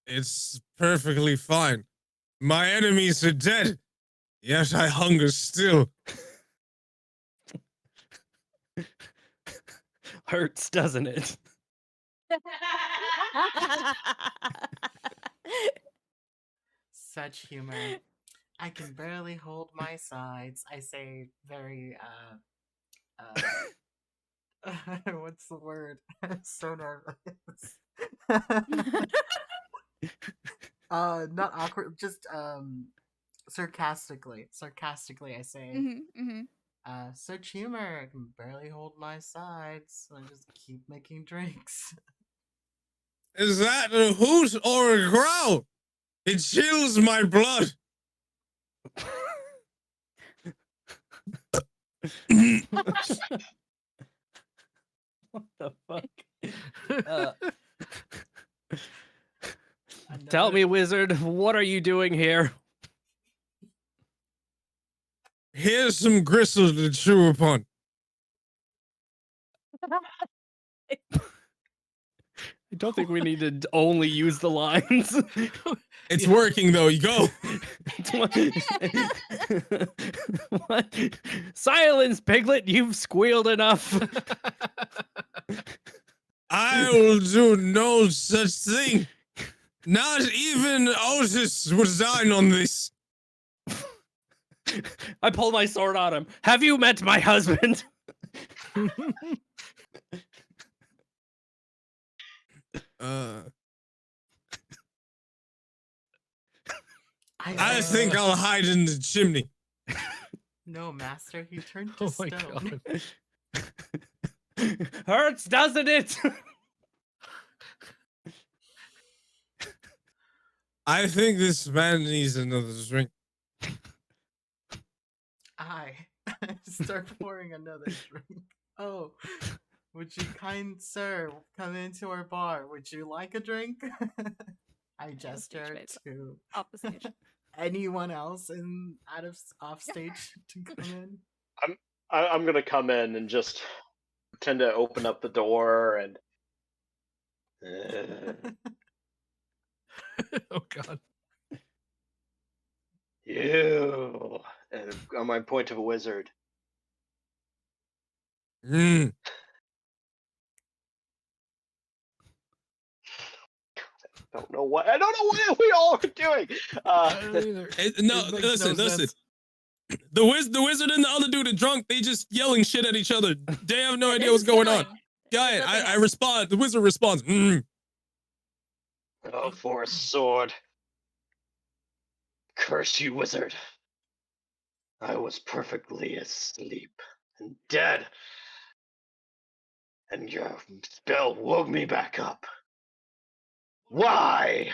It's perfectly fine. My enemies are dead, yet I hunger still. Hurts, doesn't it? Such humor. I can barely hold my sides. I say very what's the word? I'm so nervous. Not awkward, just sarcastically I say, such humor. I can barely hold my sides. I just keep making drinks. Is that a hoot or a growl? It chills my blood. What the fuck? Tell me, wizard, what are you doing here? Here's some gristle to chew upon. I don't think we need to only use the lines. It's working though. You go. What? Silence, Piglet. You've squealed enough. I will do no such thing. Not even Otis would sign on this. I pull my sword on him. Have you met my husband? I think I'll hide in the chimney. No, master, he turned to Oh my stone. god. Hurts, doesn't it? I think this man needs another drink. I start pouring another drink. Oh, would you, kind sir, come into our bar? Would you like a drink? I gesture to Off the stage. anyone else off stage to come in. I'm gonna come in and just pretend to open up the door and. Oh god. You and on my point to a wizard. Mm. I don't know what we all are doing. I don't either. No, It makes listen. sense. The wizard and the other dude are drunk. They just yelling shit at each other. They have no idea They're what's just going on. giggling. Yeah, I respond. The wizard responds. Mm. Oh, for a sword. Curse you, wizard. I was perfectly asleep and dead. And your spell woke me back up. Why?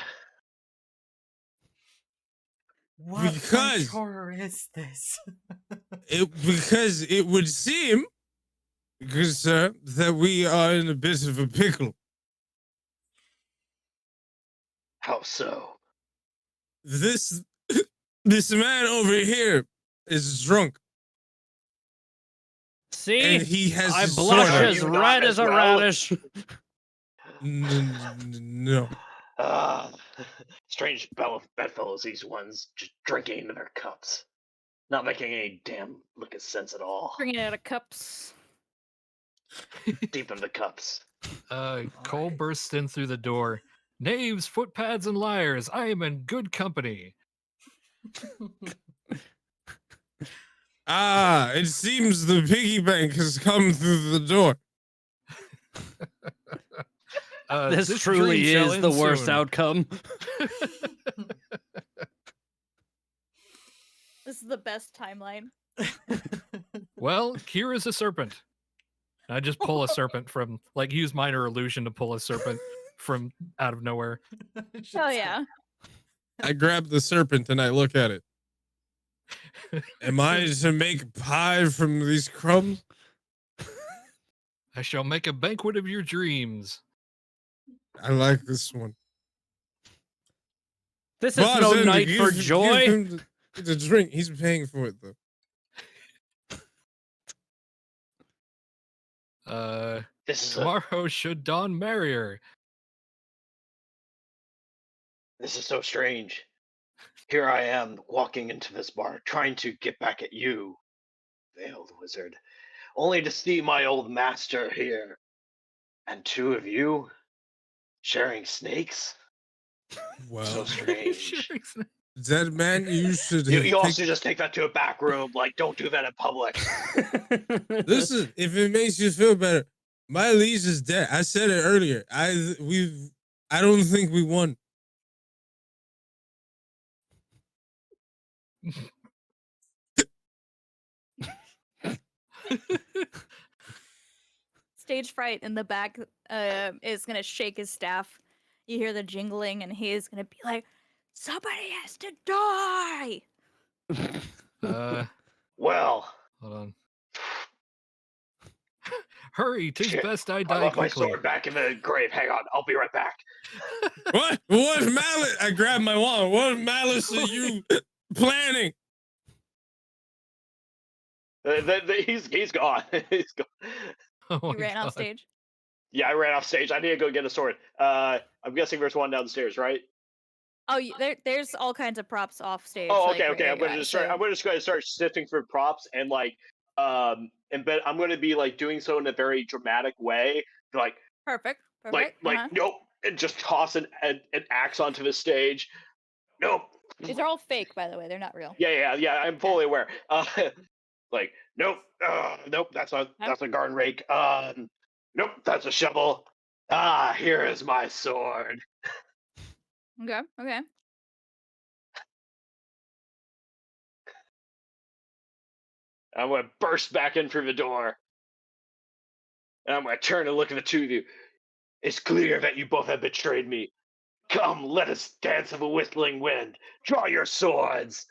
What French Because- horror is this? Because it would seem, good sir, that we are in a bit of a pickle. How so? This this man over here is drunk, See, and he has I his blush sword out. as You not red as as a well? radish. No. Ah, strange bedfellows, these ones, just drinking into their cups. Not making any damn lick of sense at all. Bringing it out of cups. Deep in the cups. Cole bursts in through the door. Knaves, footpads, and liars. I am in good company. Ah, it seems the piggy bank has come through the door. This dream truly shall is the end worst soon. outcome. This is the best timeline. Well, Kira's a serpent. I just pull a serpent from, like, use minor illusion to pull a serpent from out of nowhere. Oh yeah. I grab the serpent and I look at it. Am I to make pie from these crumbs? I shall make a banquet of your dreams. I like this one. This is no Bartender, night for give joy. him the drink. He's paying for it though. This is Tomorrow should dawn merrier. this is so strange. Here I am walking into this bar, trying to get back at you, veiled wizard, only to see my old master here, and two of you sharing snakes. So Well, strange. dead man, you should You, have you also just take that to a back room. Like, don't do that in public. Listen, if it makes you feel better, my lease is dead. I said it earlier. I don't think we won. Stage fright in the back is gonna shake his staff. You hear the jingling, and he is gonna be like, "Somebody has to die." Well, Hold on. Hurry, 'tis shit, best I I die left my quickly. sword back in the grave. Hang on, I'll be right back. What? What malice? I grabbed my wand. What malice are you planning? He's gone. He's gone. Oh my He ran God. off stage. Yeah, I ran off stage. I need to go get a sword. I'm guessing there's one downstairs, right? Oh, there's all kinds of props off stage. Oh, like, okay, where okay. I'm you're gonna at, just start. so- I'm just gonna start sifting for props and like, but I'm gonna be like doing so in a very dramatic way, like, Perfect. Perfect. nope, and just toss an axe onto the stage. Nope. These are all fake, by the way. They're not real. Yeah. I'm fully aware. Like, nope, nope. That's a garden rake. Nope, that's a shovel. Ah, here is my sword. Okay. Okay. I'm gonna burst back in through the door. And I'm gonna turn and look at the two of you. It's clear that you both have betrayed me. Come, let us dance of a whistling wind. Draw your swords.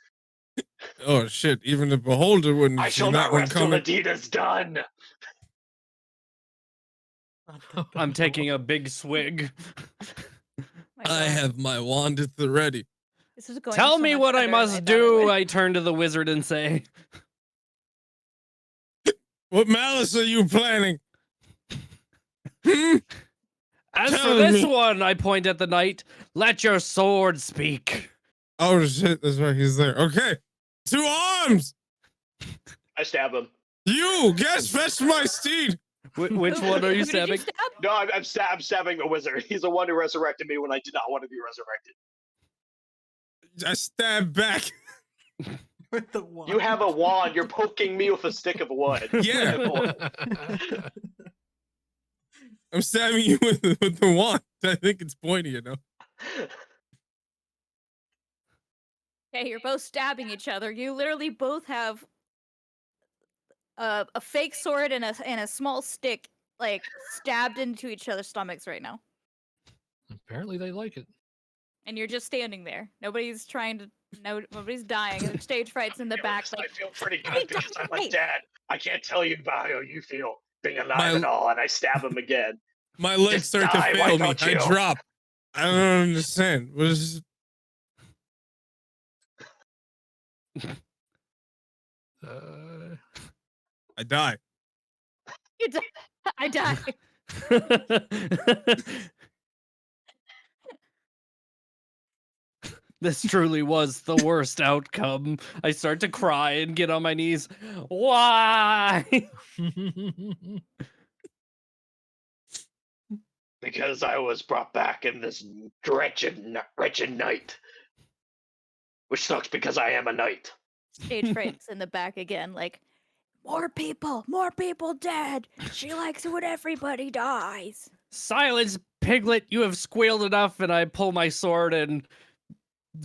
Oh shit! Even the beholder wouldn't I see shall that not one rest till the coming. deed is done. I'm taking a big swig. My I God. have my wand at the ready. This is going Tell so me much what I better than must thought it do. would. I turn to the wizard and say, What malice are you planning? Hmm? as for Tell this me. one, I point at the knight. Let your sword speak. Oh shit! That's right. He's there. Okay. 2 arms. I stab him. You guys fetch my steed. Which Who- one are who you did stabbing? stab? No, I'm stabbing the wizard. He's the one who resurrected me when I did not want to be resurrected. I stab back. With the wand. You have a wand. You're poking me with a stick of wood. Yeah. I'm stabbing you with the wand. I think it's pointy, you know. Okay, you're both stabbing each other. You literally both have a fake sword and a small stick, like stabbed into each other's stomachs right now. Apparently they like it. and you're just standing there. Nobody's trying to. Nobody's dying. And stage fright's in the back. Like, I feel pretty "Hey, good because I'm like, hey." Dad, I can't tell you about how you feel being alive My- and all, and I stab him again. My legs Just start die, to why fail me. don't I you? drop. I don't understand. What is I die. You die. I die. This truly was the worst outcome. I start to cry and get on my knees. Why? Because I was brought back in this wretched night. Which sucks because I am a knight. Stage fright's in the back again. Like, more people dead. She likes it when everybody dies. Silence, Piglet, you have squealed enough, and I pull my sword and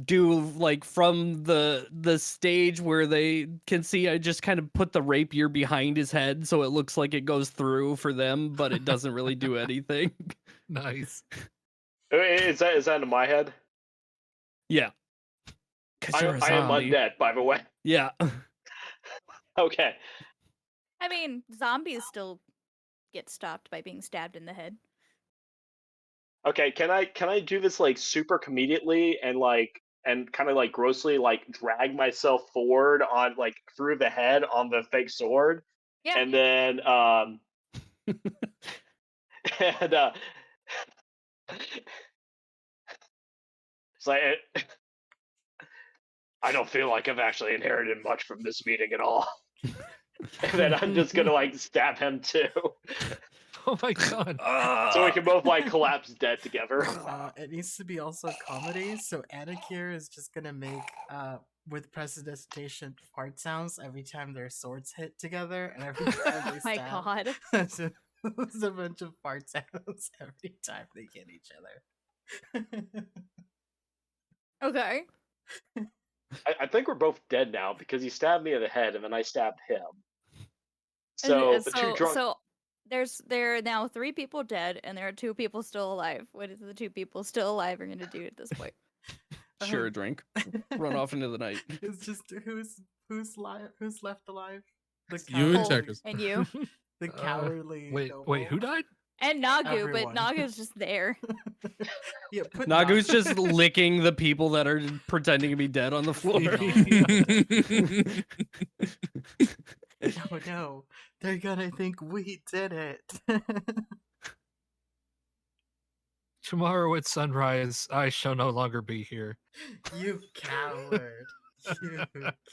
do like from the stage where they can see, I just kind of put the rapier behind his head so it looks like it goes through for them, but it doesn't really do anything. Nice. Is that in my head? Yeah. 'Cause you're a I am zombie. undead, by the way. Yeah. Okay. I mean, zombies still get stopped by being stabbed in the head. Okay, can I do this like super comedically and kind of like grossly like drag myself forward on like through the head on the fake sword? Yeah. And then and it's like I don't feel like I've actually inherited much from this meeting at all. And then I'm just gonna like stab him too. Oh my god. So we can both like collapse dead together. It needs to be also comedy, so Anakir is just gonna make with prestidigitation fart sounds every time their swords hit together, and every time they Oh my stab. god. There's a bunch of fart sounds every time they hit each other. Okay. I think we're both dead now because he stabbed me in the head and then I stabbed him. And, So the two drunk. so there are now 3 people dead, and there are 2 people still alive. What is the 2 people still alive are going to do at this point? Share a drink. Run off into the night. It's just who's left alive? The You and Cole Checkers. and you the cowardly. Wait, noble. who died? and Nagu, Everyone. but Nagu's just there. Yeah, put Nagu's just licking the people that are pretending to be dead on the floor. Oh no, they're gonna think we did it. Tomorrow at sunrise, I shall no longer be here. You coward. You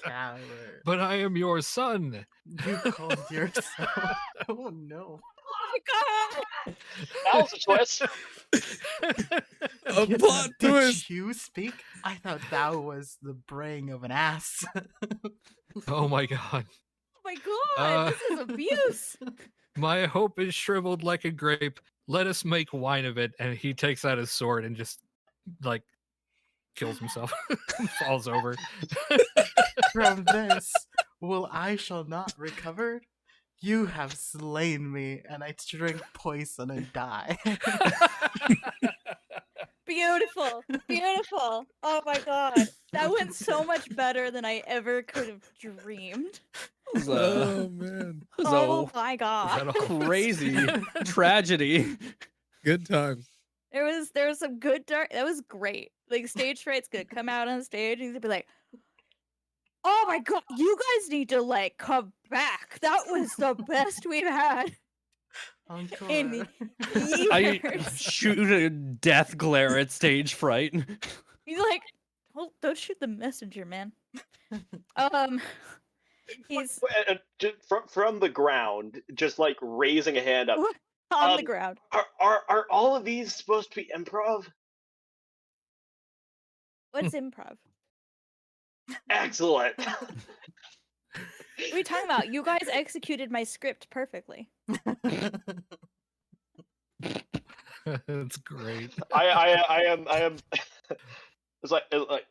coward. But I am your son. You called yourself. Oh no. Oh my god! That was a twist. A plot Did twist. you speak? I thought that was the braying of an ass. Oh my god. Oh my god! This is abuse! My hope is shriveled like a grape. Let us make wine of it. And he takes out his sword and just like kills himself. Falls over. From this, will I shall not recover? You have slain me, and I drink poison and die. Beautiful! Beautiful! Oh my god. That went so much better than I ever could have dreamed. Oh man. Oh my god. Is that all? Crazy tragedy. Good times. There was some good dark. That was great. Like stage fright's gonna come out on stage and he's gonna be like, "Oh my god, you guys need to like come back. That was the best we've had Encore. in I years." shoot a death glare at stage fright. He's like, "Well, don't shoot the messenger, man." He's Just from the ground, just like raising a hand up. on the ground. Are all of these supposed to be improv? What's improv? Excellent. What are you talking about? You guys executed my script perfectly. That's great. I am. It's like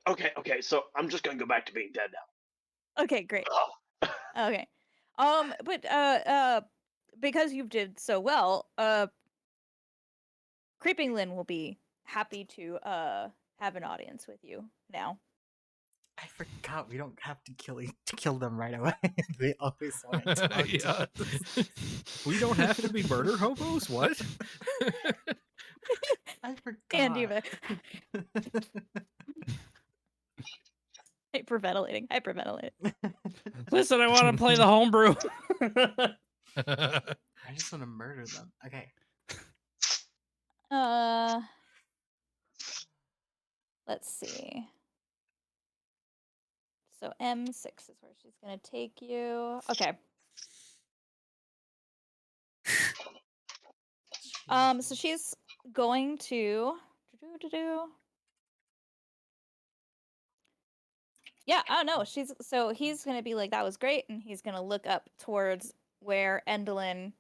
okay. So I'm just gonna go back to being dead now. Okay, great. Oh. Okay. But because you did so well, Creeping Lynn will be happy to have an audience with you now. I forgot we don't have to kill them right away. They always want to talk Yeah. to us. We don't have to be murder hobos. What? I forgot. And Eva. Hyperventilating. Listen, I want to play the homebrew. I just want to murder them. Okay. Let's see. So M6 is where she's gonna take you. Okay. So she's going to. Yeah, I don't know. He's gonna be like, that was great, and he's gonna look up towards where Endlin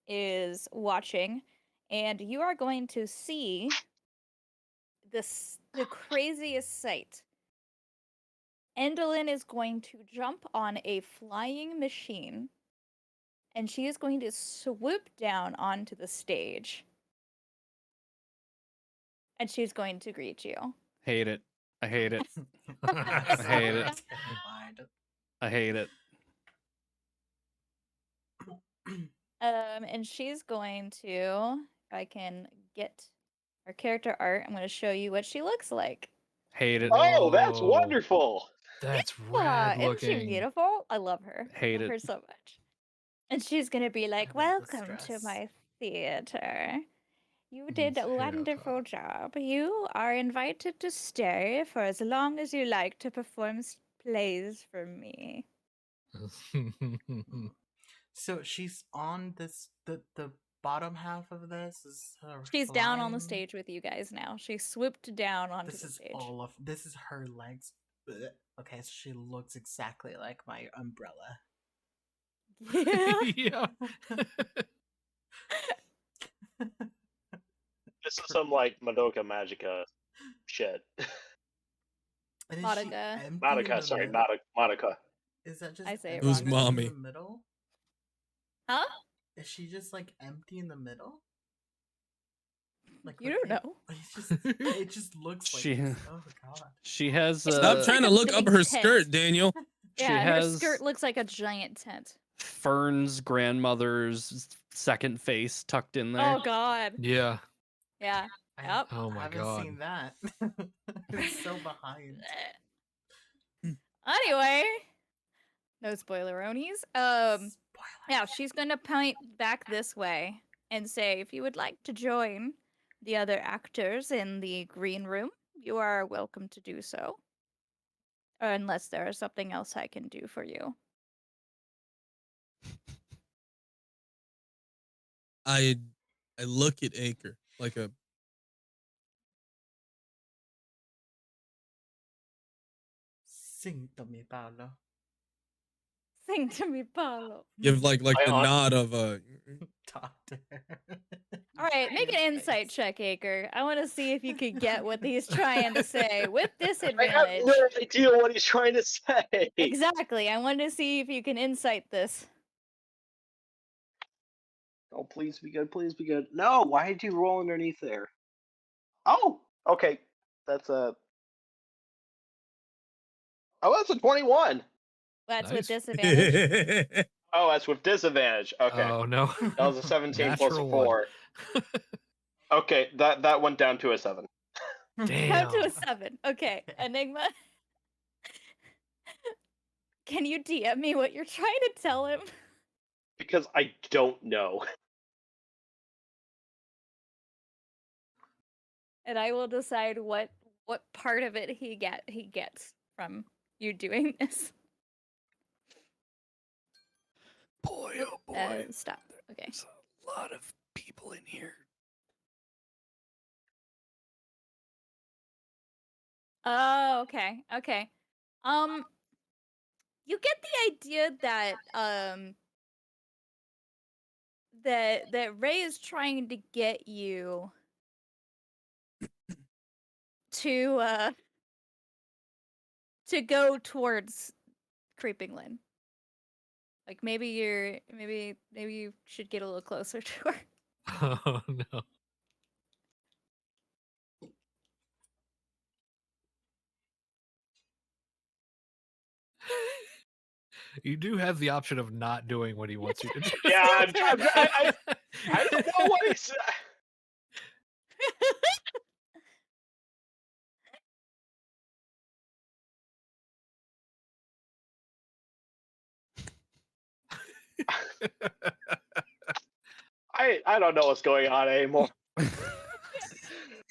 is watching, and you are going to see the craziest sight. Endlin is going to jump on a flying machine, and she is going to swoop down onto the stage. And she's going to greet you. Hate it. I hate it. I hate it. Terrified. I hate it. And she's going to, if I can get her character art, I'm going to show you what she looks like. Hate it. Oh, that's Whoa. wonderful. That's Yeah, rad isn't she looking. beautiful? I love her. Hate I love it. her so much. And she's going to be like, I love the welcome to stress. my theater. You did a Theater. wonderful job. You are invited to stay for as long as you like to perform plays for me. So she's on this the bottom half of this is her. She's down on the flying. stage with you guys now. She swooped down onto This the is stage. this is her legs. Blech. Okay, so she looks exactly like my umbrella. Yeah. Yeah. This is some like Madoka Magica shit. And is Monica. she empty in Monica, the sorry, middle? Monica. Is that just I say it emptiness Who's wrong. mommy? in the middle? Huh? Is she just like empty in the middle? Like You her don't hand- know. It just looks like She- this. Oh god. She has It Stop looks trying to like a look up big her tent. skirt, Daniel. She Yeah, her has skirt looks like a giant tent. Fern's grandmother's second face tucked in there. Oh god. Yeah. Yeah. I Yep. Oh my haven't god. seen that. It's so behind. Anyway, no spoileronies. Yeah, she's gonna point back this way and say, if you would like to join the other actors in the green room, you are welcome to do so. Unless there is something else I can do for you. I look at Acre like a Sing to me, Paolo. Sing to me, Paolo. give like I the hon- nod of Talk to her. All right, make an insight check, Acre. I want to see if you could get what he's trying to say with I have disadvantage. no idea what he's trying to say. Exactly. I want to see if you can insight this. Oh, please be good. Please be good. No, why did you roll underneath there? Oh, okay. That's a. Oh, that's a 21. That's with Nice. disadvantage. Oh, that's with disadvantage. Okay. Oh no. That was a 17 plus a Natural one. 4. Okay, that went down to a 7. Damn. Down to a 7. Okay, Enigma. Can you DM me what you're trying to tell him? Because I don't know. And I will decide what part of it he gets from you doing this. Boy, oh boy. Stop. Okay. There's a lot of people in here. Oh, okay. Okay. You get the idea that that Ray is trying to get you to go towards Creeping Lynn. Like maybe you should get a little closer to her. Oh no. You do have the option of not doing what he wants you to do. Yeah, I don't know what he's. I don't know what's going on anymore.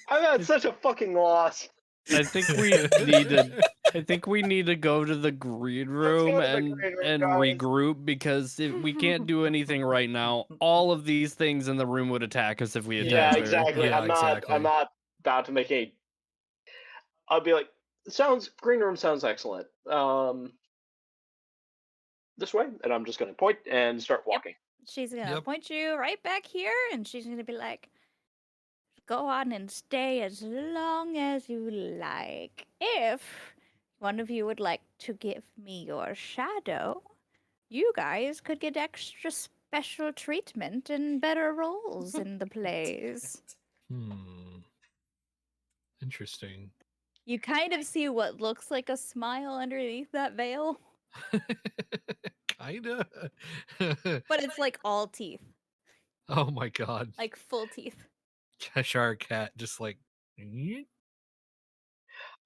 I'm at such a fucking loss. I think we need to. I think we need to go to the green room go to the and green room, and guys. regroup because if we can't do anything right now, all of these things in the room would attack us if we Yeah, attacked her. exactly. Yeah, I'm not. exactly. I'm not about to make any. I'll be like, green room sounds excellent. This way, and I'm just gonna point and start walking. She's gonna Yep. point you right back here, and she's gonna be like, "Go on and stay as long as you like. If one of you would like to give me your shadow, you guys could get extra special treatment and better roles in the plays." Interesting. You kind of see what looks like a smile underneath that veil, Kinda. but it's like all teeth, Oh my god. like full teeth. Cheshire cat just like "Yeet."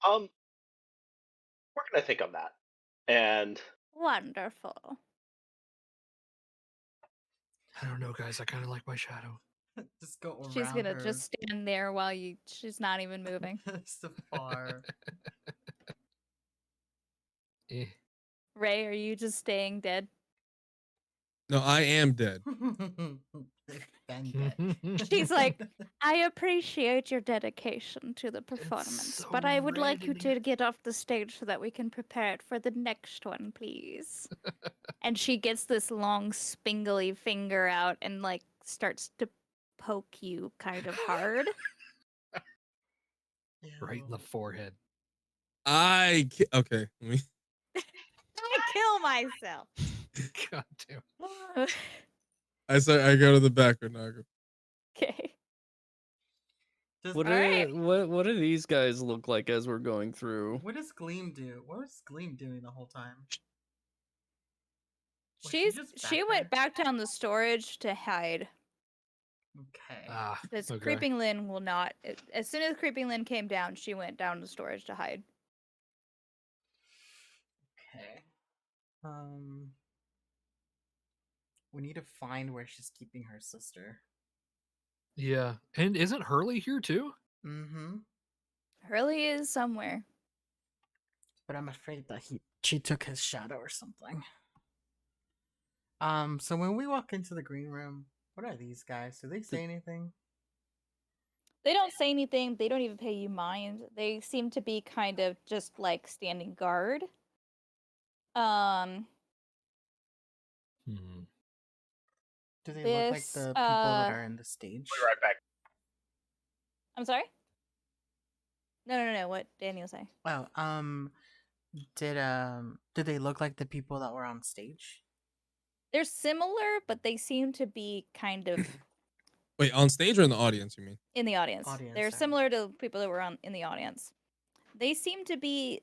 We're gonna think on that, and Wonderful. I don't know, guys. I kind of like my shadow. Just go around She's gonna her. just stand there while she's not even moving. Just afar. Eh. Ray, are you just staying dead? No, I am dead. Bend it. She's like, I appreciate your dedication to the performance, so but I would like red you in to here. get off the stage so that we can prepare it for the next one, please. And she gets this long, spingly finger out and like starts to poke you kind of hard. Right in the forehead. Okay. Let me. I kill myself. God damn. I go to the back or not. Okay. Does, What Alright. what do these guys look like as we're going through? what does Gleam do? What was Gleam doing the whole time? Was she just She back went there? back down the storage to hide. Okay. Ah, Because okay. Creeping Lynn will not. As soon as Creeping Lynn came down, she went down to storage to hide. Okay. We need to find where she's keeping her sister. Yeah. And isn't Hurley here too? Mm-hmm. Hurley is somewhere. But I'm afraid that she took his shadow or something. So when we walk into the green room, what are these guys? Do they say anything? They don't say anything. They don't even pay you mind. They seem to be kind of just like standing guard. Do they look like the people that are in the stage? I'll be right back. I'm sorry? No. What Daniel say? Oh, did they look like the people that were on stage? They're similar, but they seem to be kind of Wait, on stage or in the audience? You mean? in the audience. Audience, They're sorry. similar to people that were in the audience. They seem to be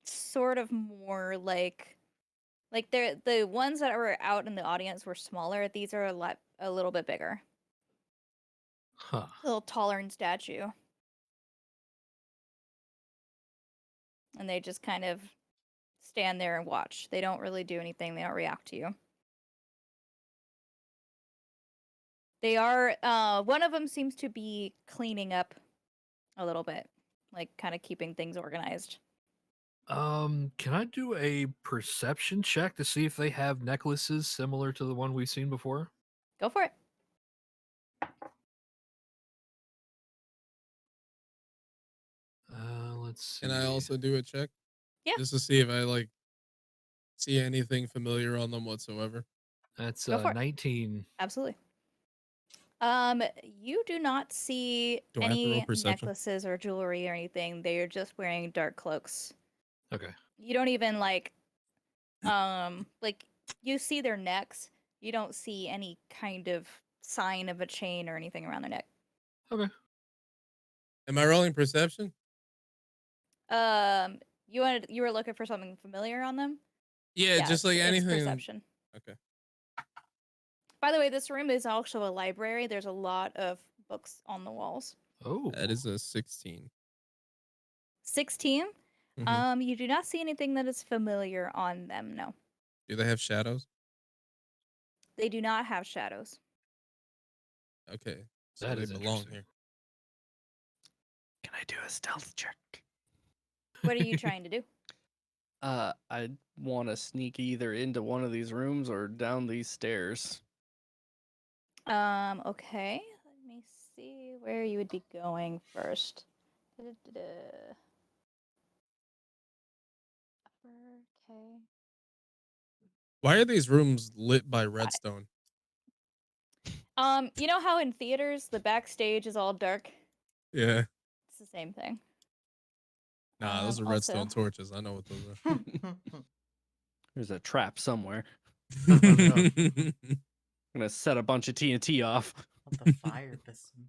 sort of more like they're the ones that were out in the audience were smaller. These are a little bit bigger, Huh. a little taller in statue, and they just kind of stand there and watch. They don't really do anything. They don't react to you. They are one of them seems to be cleaning up a little bit, like kind of keeping things organized. Can I do a perception check to see if they have necklaces similar to the one we've seen before? Go for it. Let's see. Can I also do a check? Yeah. Just to see if I see anything familiar on them whatsoever. That's Go for it. 19. Absolutely. You do not see Do I have to roll any perception? necklaces or jewelry or anything. They are just wearing dark cloaks. Okay. You don't even like you see their necks. You don't see any kind of sign of a chain or anything around their neck. Okay. Am I rolling perception? You were looking for something familiar on them? Yeah, just like it's anything. perception. Okay. By the way, this room is also a library. There's a lot of books on the walls. Oh, That is a 16. 16. Mhm. You do not see anything that is familiar on them. No, Do they have shadows? they do not have shadows. Okay. So that they is belong interesting. here. Can I do a stealth check? What are you trying to do? I want to sneak either into one of these rooms or down these stairs. Okay. Let me see where you would be going first. Da-da-da-da. Okay. Why are these rooms lit by redstone? You know how in theaters the backstage is all dark? Yeah. It's the same thing. Nah, those are Also, redstone torches. I know what those are. There's a trap somewhere. Oh, I'm no. gonna set a bunch of TNT off. What the fire piston?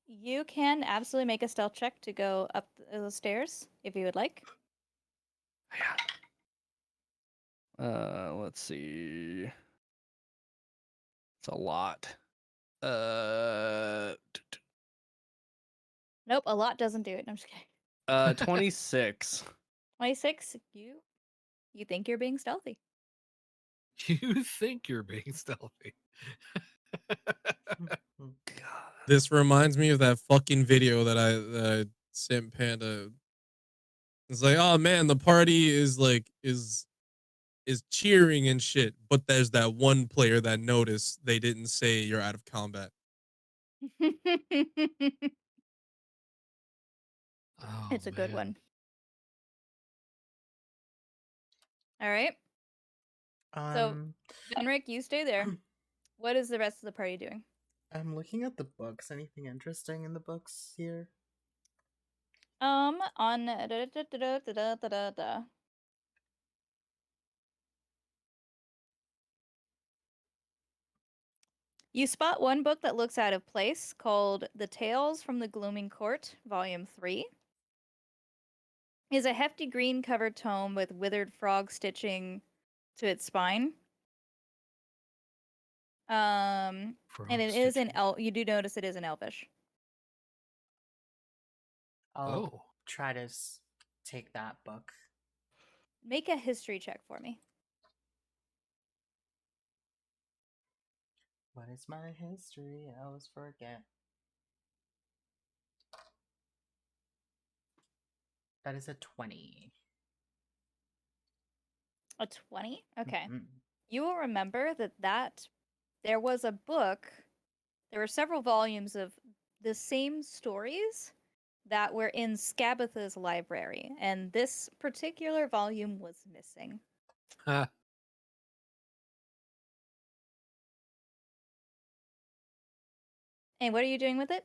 you can absolutely make a stealth check to go up the stairs if you would like. Let's see. It's a lot. Uh, Nope, a lot doesn't do it. No, I'm just kidding. 26. 26. You think you're being stealthy? You think you're being stealthy. This reminds me of that fucking video that I sent Panda. It's like, oh man, the party is like is cheering and shit, but there's that one player that noticed they didn't say you're out of combat. Oh, It's a good man. one. All right. So, Benric, you stay there. What is the rest of the party doing? I'm looking at the books. Anything interesting in the books here? On da-da-da-da-da-da-da-da. You spot one book that looks out of place called The Tales from the Glooming Court, Volume 3. Is a hefty green covered tome with withered frog stitching to its spine. And it is in you do notice it is in Elvish. I'll Oh. try to take that book. Make a history check for me. What is my history? I always forget. That is a 20. A 20? Okay. Mhm. You will remember that there was a book, there were several volumes of the same stories that were in Skabatha's library, and this particular volume was missing. Huh. And what are you doing with it?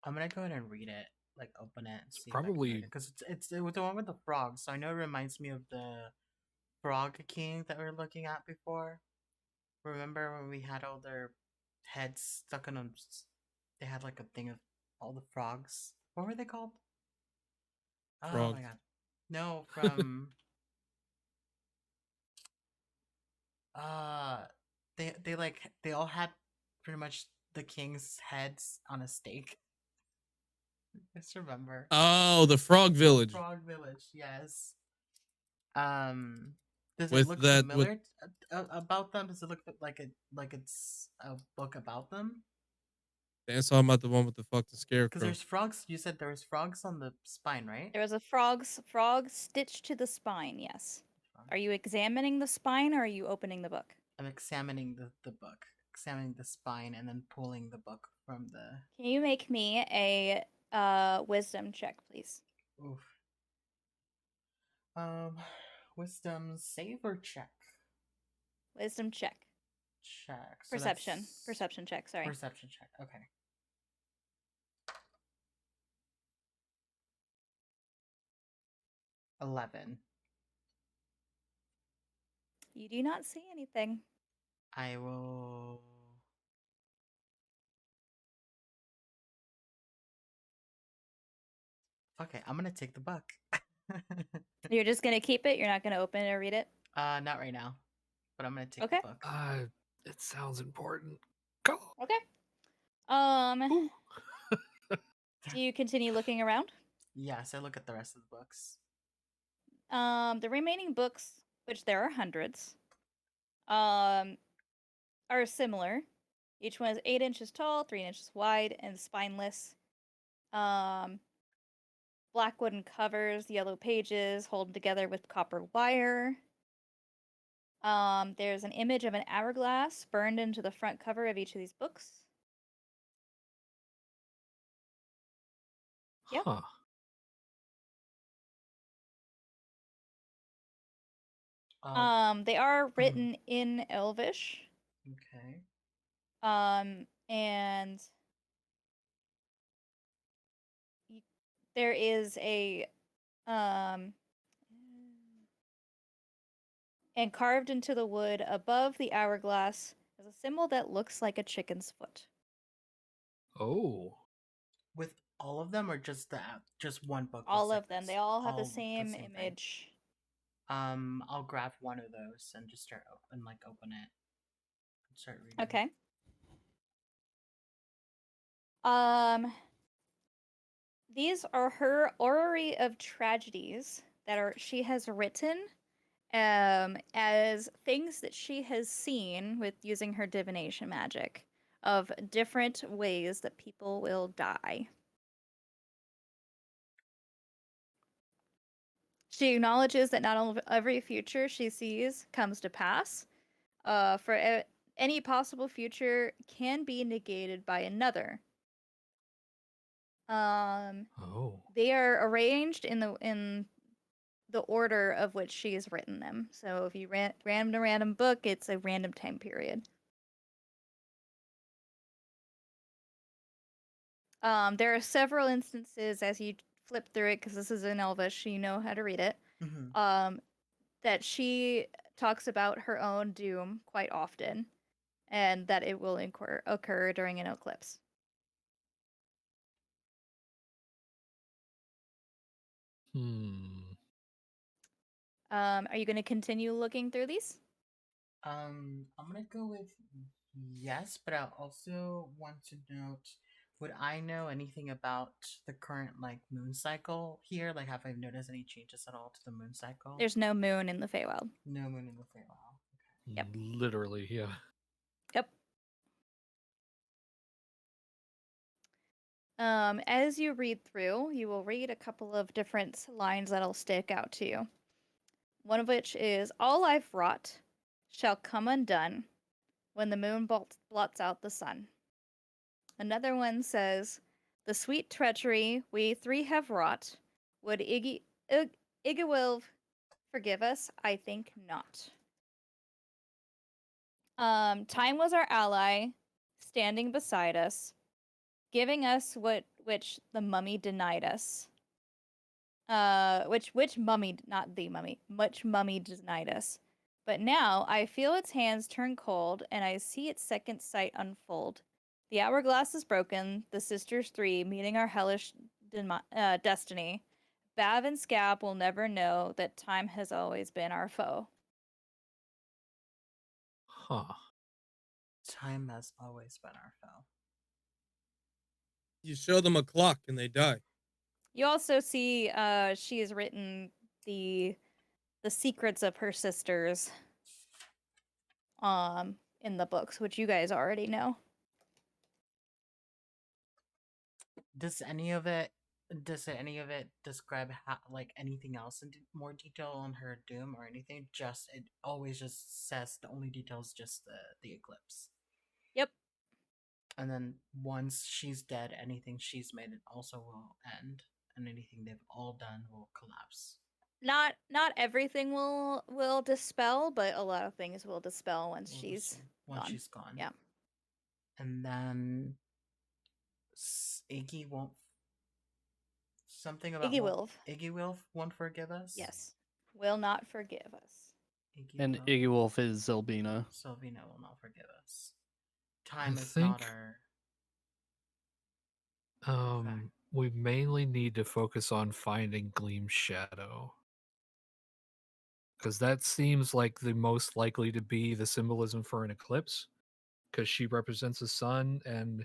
I'm gonna go ahead and read it. Like open it and see probably- because it was the one with the frogs. So I know it reminds me of the Frog King that we were looking at before. Remember when we had all their heads stuck in them? They had like a thing of all the frogs. What were they called? Oh Frogs. my god. No, from they like they all had pretty much the king's heads on a stake. Just remember. Oh, the Frog Village. Frog Village, yes. Does With it look that- familiar about them? Does it look like it's a book about them? That's talking about the one with the fucking Because scarecrow. there's frogs. You said there was frogs on the spine, right? There was a frog stitched to the spine, yes. Are you examining the spine or are you opening the book? I'm examining the book, examining the spine, and then pulling the book from the. Can you make me a wisdom check, please? Oof. Wisdom save or check? Wisdom check. Check. So Perception. that's- Perception check, sorry. Perception check. Okay. $11. You do not see anything. I will. Fuck it, I'm gonna take the book. You're just gonna keep it. You're not gonna open it or read it. Not right now, but I'm gonna take Okay. the book. It sounds important. Go. Okay. Ooh. Do you continue looking around? Yes, I look at the rest of the books. The remaining books, which there are hundreds, are similar. Each one is 8 inches tall, 3 inches wide, and spineless. Black wooden covers, yellow pages, holding together with copper wire. There's an image of an hourglass burned into the front cover of each of these books. Yep. Huh. They are written in Elvish. Okay. And there is a and carved into the wood above the hourglass is a symbol that looks like a chicken's foot. Oh. With all of them, or just one book? All looks of like them. this? They all have the All same thing. image. I'll grab one of those and just start open it. And start reading. Okay. These are her orrery of tragedies that she has written as things that she has seen with using her divination magic of different ways that people will die. She acknowledges that not every future she sees comes to pass. Any possible future can be negated by another. Oh. They are arranged in the order of which she has written them. So if you random book, it's a random time period. There are several instances as you flip through it, because this is in Elvish, you know how to read it. That she talks about her own doom quite often, and that it will occur during an eclipse. Are you going to continue looking through these? I'm gonna go with yes, but I also want to note: would I know anything about the current moon cycle here? Like, have I noticed any changes at all to the moon cycle? There's no moon in the Feywild. No moon in the Feywild. Okay. Yep. Literally, yeah. Yep. As you read through, you will read a couple of different lines that'll stick out to you. One of which is, "All I've wrought shall come undone when the moon blots out the sun." Another one says, "The sweet treachery we three have wrought, would Igawilv forgive us? I think not." Time was our ally, standing beside us, giving us which the mummy denied us. Which mummy, not the mummy, which mummy denied us. But now I feel its hands turn cold, and I see its second sight unfold. The hourglass is broken, the sisters three meeting our hellish destiny. Bav and Scab will never know that time has always been our foe. Huh. Time has always been our foe. You show them a clock and they die. You also see she has written the secrets of her sisters in the books, which you guys already know. Does any of it describe anything else in more detail on her doom or anything? Just it always just says the only details just the eclipse. Yep. And then once she's dead, anything she's made it also will end, and anything they've all done will collapse. Not everything will dispel, but a lot of things will dispel once she's gone. Yeah. And then Iggy won't. Something about Iggy won't forgive us. Yes, will not forgive us. Iggy Wolf is Zelbina. Zelbina will not forgive us. Time is not our. We mainly need to focus on finding Gleam's shadow. Because that seems like the most likely to be the symbolism for an eclipse. Because she represents a sun, and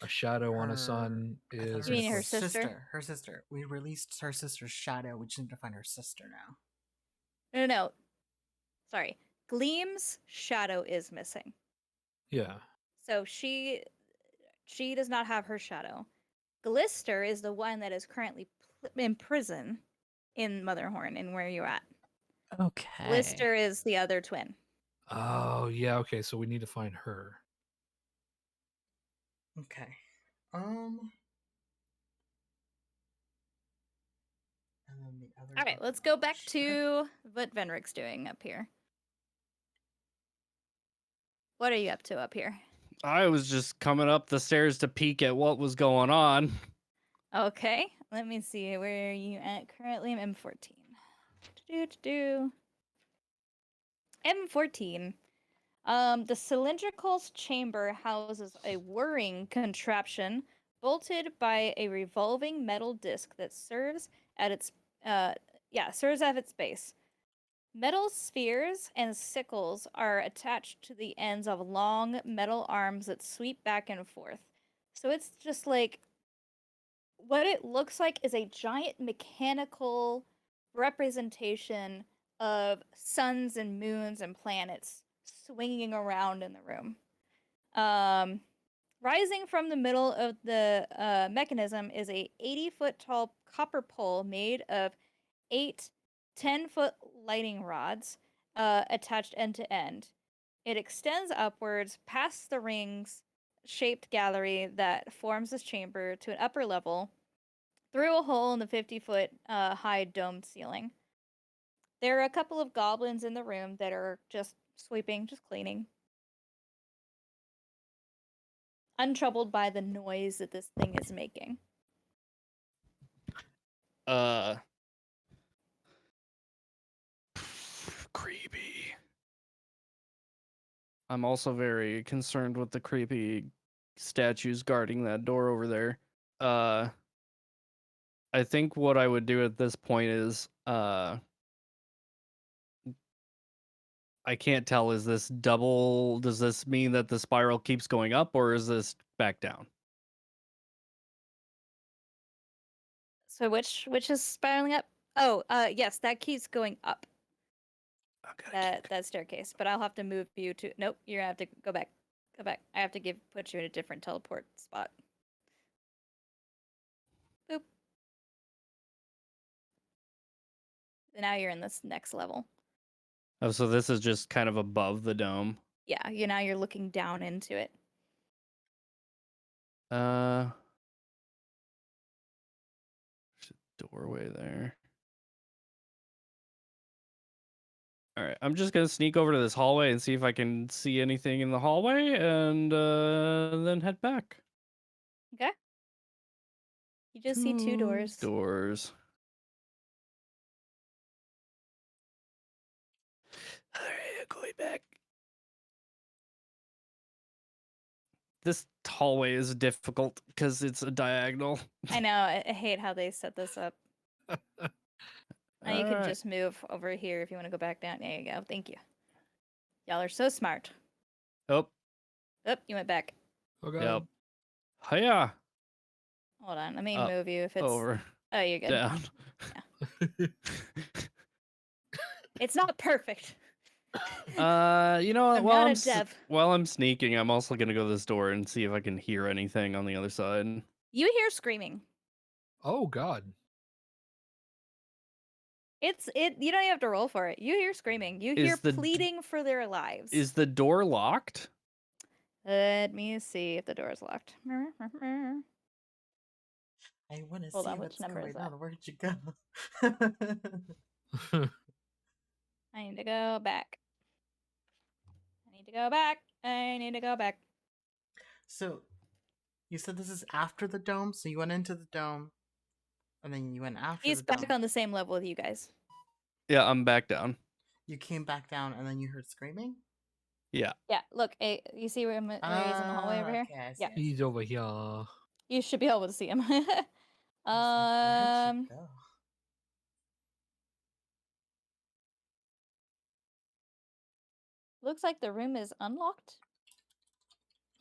a shadow on a sun I thought is You an mean her eclipse. sister? Her sister. We released her sister's shadow. We just need to find her sister now. No. Sorry. Gleam's shadow is missing. Yeah. So she does not have her shadow. Glister is the one that is currently in prison in Motherhorn and where you're at. Okay. Glister is the other twin. Oh, yeah, okay, so we need to find her. Okay. And then the other. All right, let's go back to what Venric's doing up here. What are you up to up here? I was just coming up the stairs to peek at what was going on. Okay, let me see. Where are you at currently? I'm M14. M14. The cylindrical chamber houses a whirring contraption bolted by a revolving metal disc that serves at its base. Metal spheres and sickles are attached to the ends of long metal arms that sweep back and forth. So it's just like what it looks like is a giant mechanical representation of suns and moons and planets swinging around in the room. Rising from the middle of the mechanism is a 80-foot tall copper pole made of 8 10-foot lighting rods attached end to end. It extends upwards past the rings shaped gallery that forms this chamber to an upper level through a hole in the 50-foot high domed ceiling. There are a couple of goblins in the room that are just sweeping, just cleaning. Untroubled by the noise that this thing is making. Creepy. I'm also very concerned with the creepy statues guarding that door over there. I think what I would do at this point is I can't tell, is this double, does this mean that the spiral keeps going up, or is this back down? So which is spiraling up? Oh, yes, that keeps going up. Okay. That staircase, but I'll have to move you to. Nope, you're gonna have to go back. Go back. I have to put you in a different teleport spot. Boop. And now you're in this next level. Oh, so this is just kind of above the dome. Yeah, now you're looking down into it. There's a doorway there. All right, I'm just gonna sneak over to this hallway and see if I can see anything in the hallway, and then head back. Okay. You just see 2 doors. Doors. All right, I'm going back. This hallway is difficult because it's a diagonal. I know. I hate how they set this up. Now you can just move over here if you want to go back down. There you go. Thank you. Y'all are so smart. Oh. Oh, you went back. Okay. Yep. Hiya. Hold on. Let me move you if it's Over. Oh, you're good. Down. It's not perfect. You know what? I'm While not a dev. while I'm sneaking, I'm also gonna go to this door and see if I can hear anything on the other side. You hear screaming. Oh, God. You don't even have to roll for it. You hear screaming. You hear pleading for their lives. Is the door locked? Let me see if the door is locked. I want to see Hold on, what's which number going is that? on. Where'd you go? I need to go back. I need to go back. I need to go back. So, you said this is after the dome, so you went into the dome, and then you went after He's the dome. back on the same level with you guys. Yeah, I'm back down. You came back down, and then you heard screaming? Yeah. Yeah, look, you see where he is in the hallway over here? Okay, I see, Yeah. I see. He's over here. You should be able to see him. I was like, where'd she go? Looks like the room is unlocked.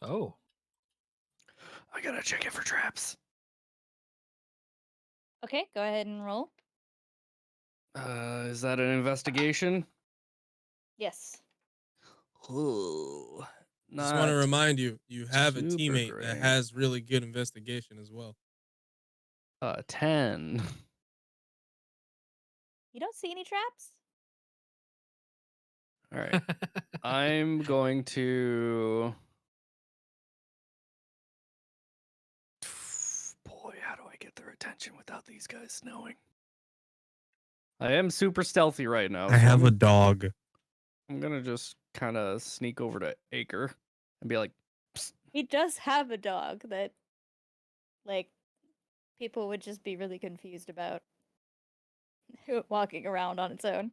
Oh. I gotta check it for traps. Okay, go ahead and roll. Is that an investigation? Yes. Ooh, Just want to not remind you, you have a super teammate that great. has really good investigation as well. 10. You don't see any traps? All right. I'm going to. Boy, how do I get their attention without these guys knowing? I am super stealthy right now. I so have I'm, a dog. I'm gonna just kind of sneak over to Acre and be like, "Psst." He does have a dog that, like, people would just be really confused about walking around on its own.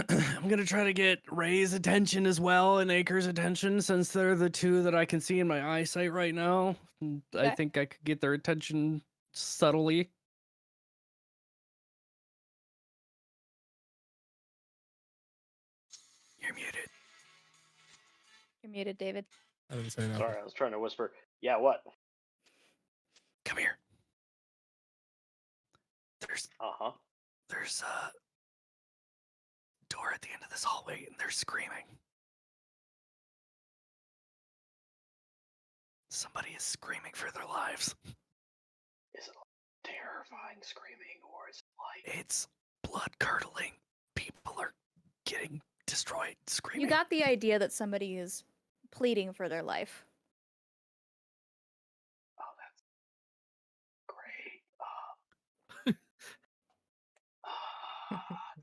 I'm gonna try to get Ray's attention as well and Acre's attention since they're the two that I can see in my eyesight right now. I Okay. think I could get their attention subtly. You're muted. You're muted, David. I didn't say nothing. Sorry, I was trying to whisper. Yeah, what? Come here. Uh-huh. There's a door at the end of this hallway and they're screaming. Somebody is screaming for their lives. Is it terrifying screaming or is it like It's blood curdling. People are getting destroyed screaming. You got the idea that somebody is pleading for their life. oh that's great.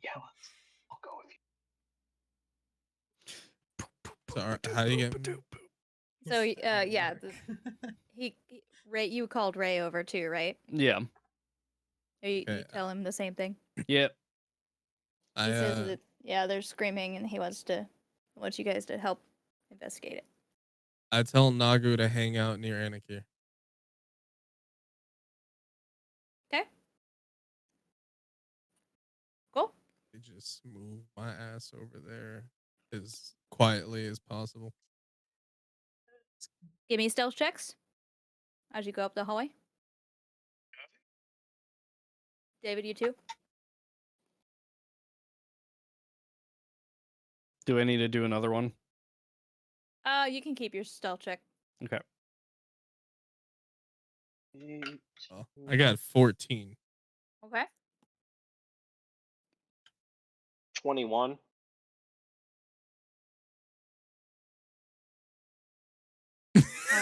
Yeah, I'll go with you. So, how do you get? So, He's at yeah, work. Ray, you called Ray over too, right? Yeah. You Okay. tell him the same thing. Yep. I He says that they're screaming and he wants you guys to help investigate it. I tell Nagu to hang out near Anakir. Okay. Cool. I just move my ass over there as quietly as possible. Give me stealth checks as you go up the hallway. David, you too. Do I need to do another one? You can keep your stealth check. Okay. Oh, I got 14. Okay. 21.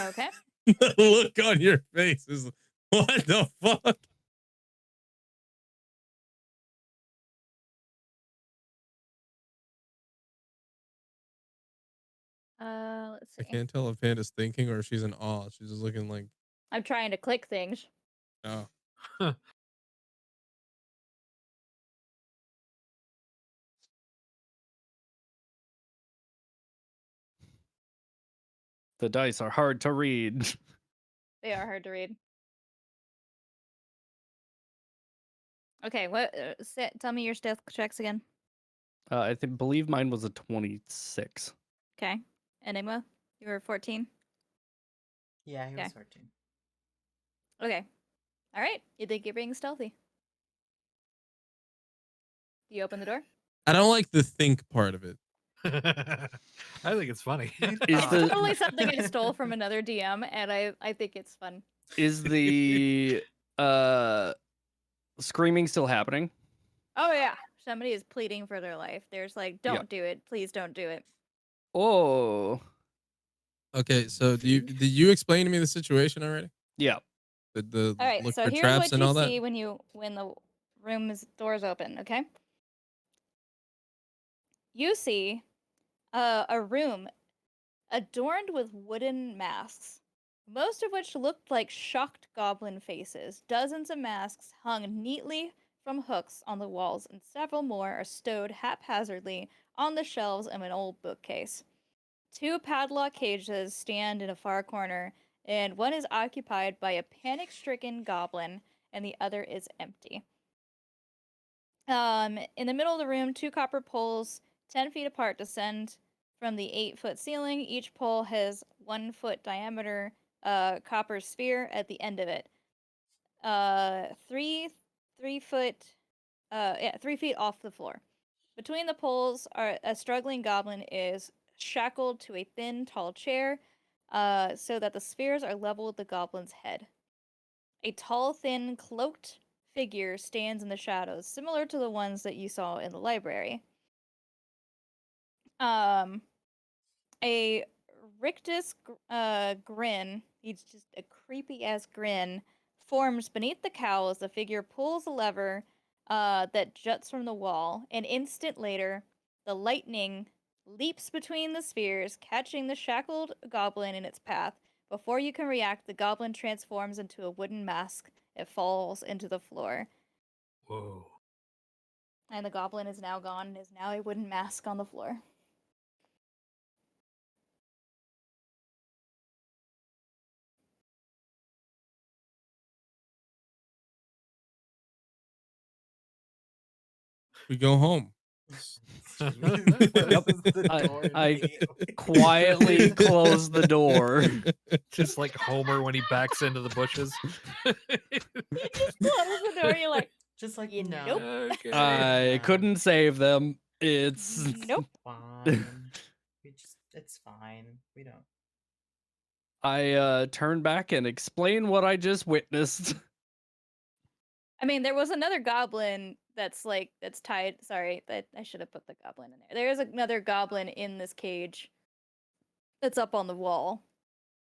Okay. The look on your face is what the fuck? Let's I see. can't tell if Panda's thinking or if she's in awe. She's just looking like, I'm trying to click things. oh. The dice are hard to read. They are hard to read. Okay, what? Tell me your stealth checks again. I believe mine was a 26. Okay. Enigma, you were 14. Yeah, he Okay. was 14. Okay. All right. You think you're being stealthy? Do you open the door? I don't like the think part of it. I think it's funny. Is It's the totally something I stole from another DM, and I think it's fun. is the screaming still happening? Oh yeah, somebody is pleading for their life. There's like, don't do it, please don't do it. Oh. Okay, so did you explain to me the situation already? Yeah. The All right, look so for here's traps what and you all that? see when the room's doors open. Okay, you see a room adorned with wooden masks, most of which looked like shocked goblin faces. Dozens of masks hung neatly from hooks on the walls, and several more are stowed haphazardly on the shelves of an old bookcase. Two padlock cages stand in a far corner, and one is occupied by a panic-stricken goblin, and the other is empty. In the middle of the room, 2 copper poles, 10 feet apart, descend from the 8-foot ceiling. Each pole has 1 foot diameter copper sphere at the end of it. 3 foot, 3 feet off the floor. Between the poles, a struggling goblin is shackled to a thin, tall chair, so that the spheres are level with the goblin's head. A tall, thin, cloaked figure stands in the shadows, similar to the ones that you saw in the library. A rictus grin, he's just a creepy ass grin, forms beneath the cowl as the figure pulls a lever that juts from the wall. An instant later, the lightning leaps between the spheres, catching the shackled goblin in its path. Before you can react, the goblin transforms into a wooden mask. It falls into the floor. Whoa. And the goblin is now gone and is now a wooden mask on the floor. We go home. Yep. Closes the door I immediately. quietly close the door. Just like Homer when he backs into the bushes. You just close the door, you're like, Just like You no. nope. Okay. I couldn't save them. It's nope. Fine. It's fine. We don't. I turn back and explain what I just witnessed. I mean, there was another goblin that's tied. Sorry, I should have put the goblin in there. There is another goblin in this cage that's up on the wall.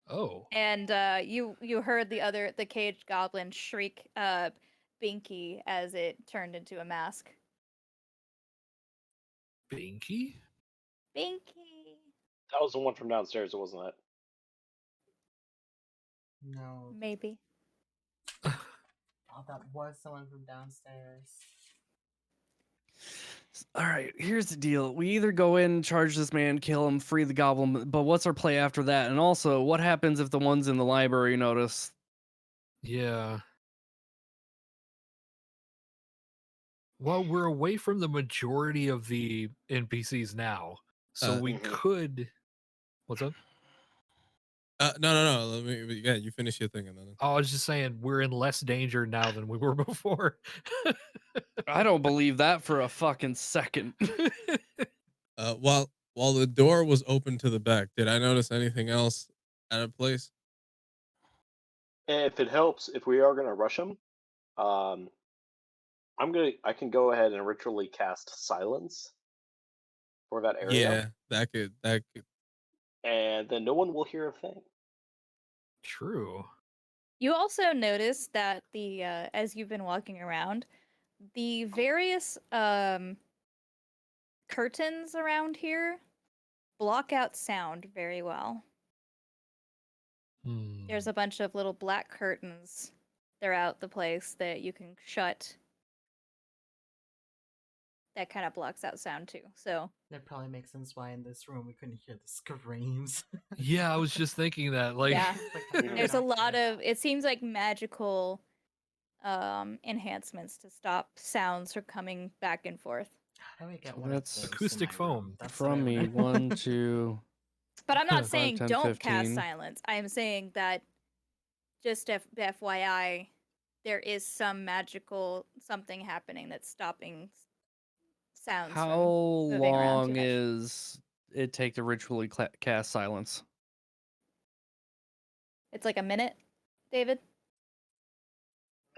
Oh. And you heard the caged goblin shriek Binky as it turned into a mask. Binky? Binky. That was the one from downstairs, wasn't it? No. Maybe. Oh, that was someone from downstairs. All right, here's the deal. We either go in, charge this man, kill him, free the goblin, but what's our play after that? And also, what happens if the ones in the library notice? Yeah. Well, we're away from the majority of the NPCs now, so we Mhm. could. What's up? No. Let me. Yeah, you finish your thing and then. Oh, I was just saying we're in less danger now than we were before. I don't believe that for a fucking second. While the door was open to the back, did I notice anything else out of place? If it helps, if we are gonna rush them, I can go ahead and ritually cast silence for that area, Yeah, that could. and then no one will hear a thing. True. You also notice that the as you've been walking around, the various curtains around here block out sound very well. There's a bunch of little black curtains throughout the place that you can shut. That kind of blocks out sound too. So That probably makes sense why in this room we couldn't hear the screams. Yeah, I was just thinking that. Like, yeah, Like, how come we there's a don't lot hear of. that? It seems like magical enhancements to stop sounds from coming back and forth. How do we get So one that's of those in acoustic my foam. room? That's what I From me, wanna- 1, 2. But I'm not 5, saying 10, don't cast 15. silence. I am saying that just FYI, there is some magical something happening that's stopping sounds How from moving around too long much. is it take to ritually cast silence? It's like a minute, David?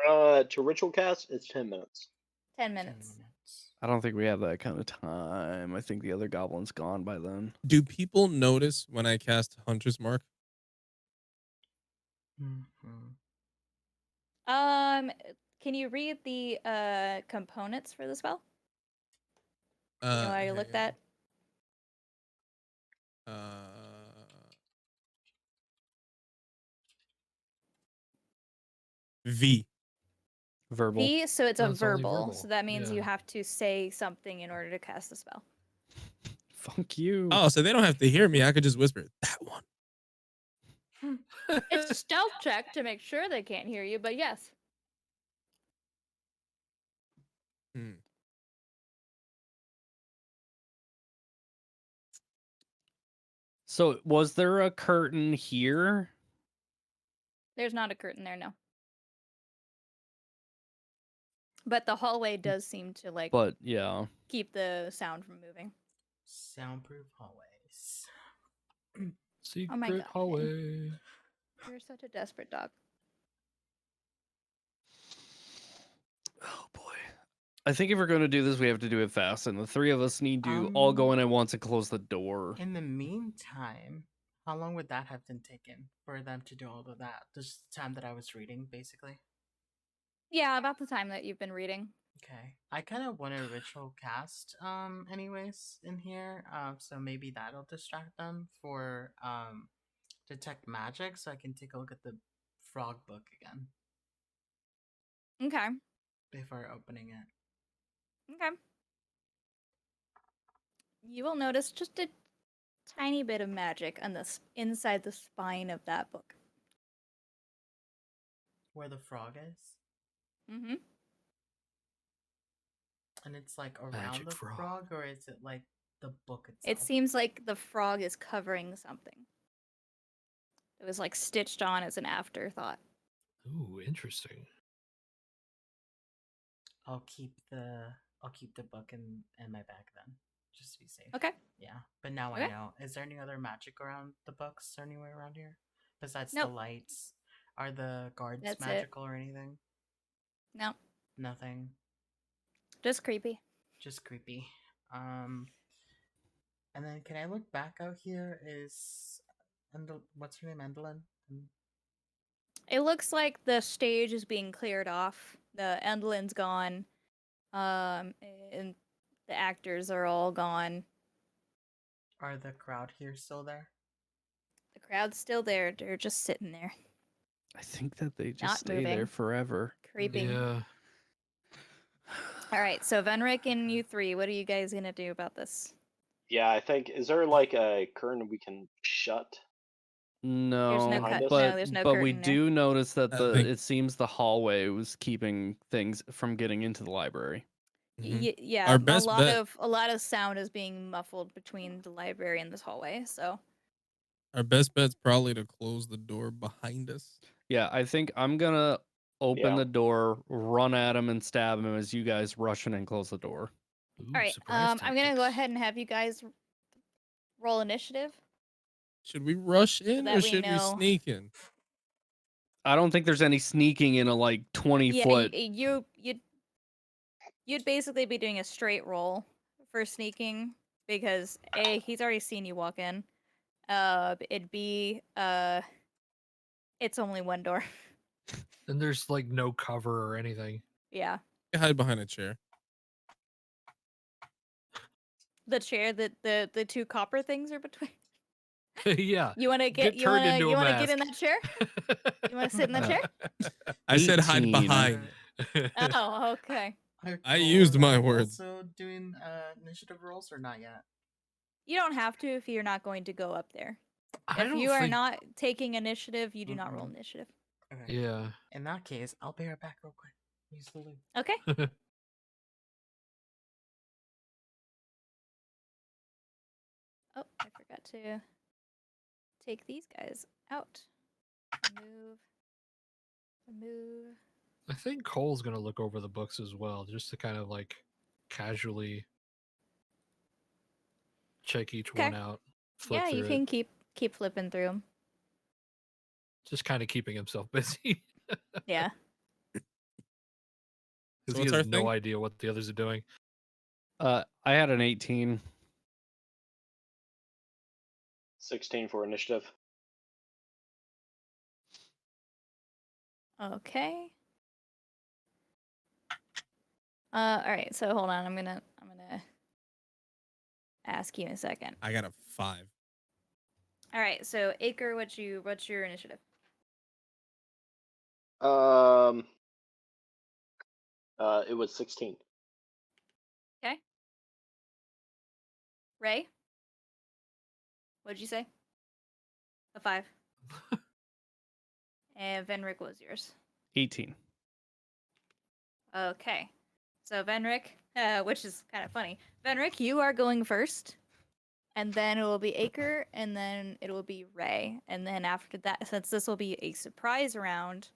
To ritual cast, it's 10 minutes. 10 10 minutes. minutes. I don't think we have that kind of time. I think the other goblin's gone by then. Do people notice when I cast Hunter's Mark? Mhm. Can you read the components for the spell? You know how you Here look you that? go. V. Verbal. V, so it's No, a it's only verbal. verbal, So that means you yeah. have to say something in order to cast the spell. Fuck you. Oh, so they don't have to hear me. I could just whisper that one. It's a stealth check to make sure they can't hear you, but yes. Hmm. So, was there a curtain here? There's not a curtain there, no. But the hallway does seem to like But yeah. keep the sound from moving. Soundproof hallways. Secret my God. hallway. You're such a desperate dog. Oh boy. I think if we're going to do this, we have to do it fast, and the three of us need to all go in at once and close the door. In the meantime, how long would that have been taken for them to do all of that? This time that I was reading, basically. Yeah, about the time that you've been reading. Okay. I kind of want a ritual cast, anyways, in here. So maybe that'll distract them for detect magic, so I can take a look at the frog book again Okay. before opening it. Okay. You will notice just a tiny bit of magic on the inside the spine of that book. Where the frog is, Mm-hmm. and it's like around Magic the frog. frog, or is it like the book itself? It seems like the frog is covering something. It was like stitched on as an afterthought. Ooh, interesting. I'll keep the book in my bag then, just to be safe. Okay. Yeah, but now Okay. I know. Is there any other magic around the books or anywhere around here besides Nope. the lights? Are the guards That's it. magical or anything? No, Nothing. just creepy. Just creepy. And then can I look back out here? Is what's her name? Endlin? It looks like the stage is being cleared off. The Endlin's gone. And the actors are all gone. Are the crowd here still there? The crowd's still there. They're just sitting there, I think that they just Not stay there moving. forever. creeping. Yeah. All right, so Venric and you three, what are you guys gonna do about this? Yeah, I think. Is there like a curtain we can shut? No, no Behind cut. us? but No, there's no but we curtain there. do notice that I think- it seems the hallway was keeping things from getting into the library. Mhm. Yeah, Our a best lot bet- of a lot of sound is being muffled between the library and this hallway. So Our best bet's probably to close the door behind us. Yeah, I think I'm gonna open Yeah. the door, run at him, and stab him as you guys rush in and close the door. Ooh, all right, surprise I'm gonna go tactics. ahead and have you guys roll initiative. Should we rush in that or we should we know- sneak in? I don't think there's any sneaking in a like 20 Yeah, foot. you'd basically be doing a straight roll for sneaking because A, he's already seen you walk in. It'd be it's only one door. And there's like no cover or anything. Yeah. Hide behind a chair. The chair that the two copper things are between. Yeah. You want to Get you turned want to into you a want to get in mask. that chair? You want to sit in that chair? I said hide 18. behind. Oh, okay. I used my words. Also doing initiative rolls or not yet? You don't have to if you're not going to go up there. I If don't you are think- not taking initiative, you do not roll Mm-mm. initiative. Okay. Yeah. In that case, I'll be right back real quick. Use the loop. Okay. Oh, I forgot to take these guys out. Move. Move. I think Cole's gonna look over the books as well, just to kind of like casually check each one Okay. out. Flip Yeah, you through can it. keep flipping through them. Just kind of keeping himself busy. Yeah. Because So he what's has our no thing? idea what the others are doing. I had an 18. 16 for initiative. Okay. All right. So hold on. I'm gonna ask you in a second. I got a 5. All right. So Acre, what's your initiative? It was 16. Okay. Ray, what'd you say? A 5. And Venric, what was yours? 18. Okay. So Venric, which is kind of funny. Venric, you are going first. And then it will be Acre, and then it will be Ray. And then after that, since this will be a surprise round,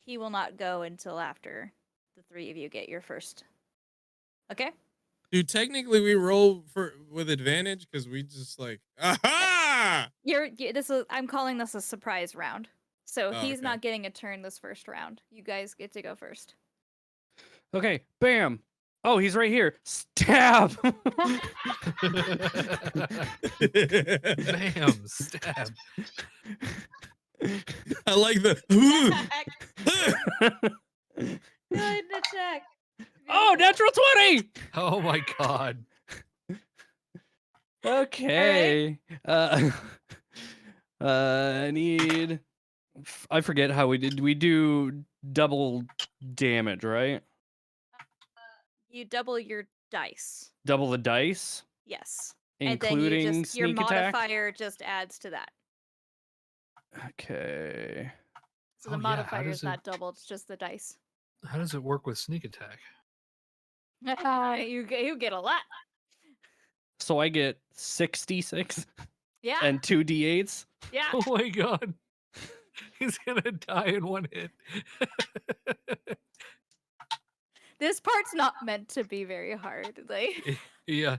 he will not go until after the three of you get your first. Okay? Dude, technically we roll with advantage because we just like aha. I'm calling this a surprise round. So Oh, he's okay. not getting a turn this first round. You guys get to go first. Okay, bam. Oh, he's right here. Stab. Bam, stab. I like the. Good attack. Oh, natural 20. Oh my god. Okay. I need. I forget how we did. We do double damage, right? You double your dice. Double the dice, Yes. including and then your sneak attack. modifier just adds to that. Okay. So the Oh, yeah, how modifier does is not doubled, it's just the dice. How does it work with sneak attack? You get a lot. So I get 66 Yeah. and 2 d8s. Yeah. Oh my god. He's gonna die in one hit. This part's not meant to be very hard. Like Yeah.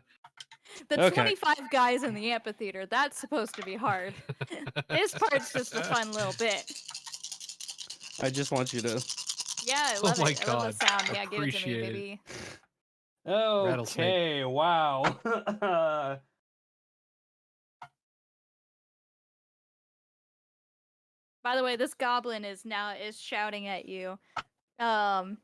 the Okay. 25 guys in the amphitheater, that's supposed to be hard. This part's just a fun little bit. I just want you to. Yeah, I Oh love my it. I love God. the sound. Yeah, give it to me, Appreciate it. baby. Okay. Wow. By the way, this goblin is shouting at you. Leave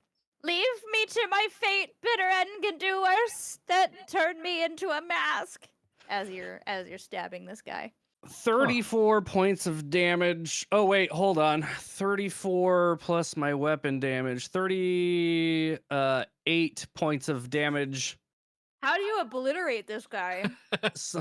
me to my fate, bitter end can do worse than turn me into a mask. As you're stabbing this guy. 34 points of damage. Oh, wait, hold on. 34 plus my weapon damage. 38 points of damage. How do you obliterate this guy? So,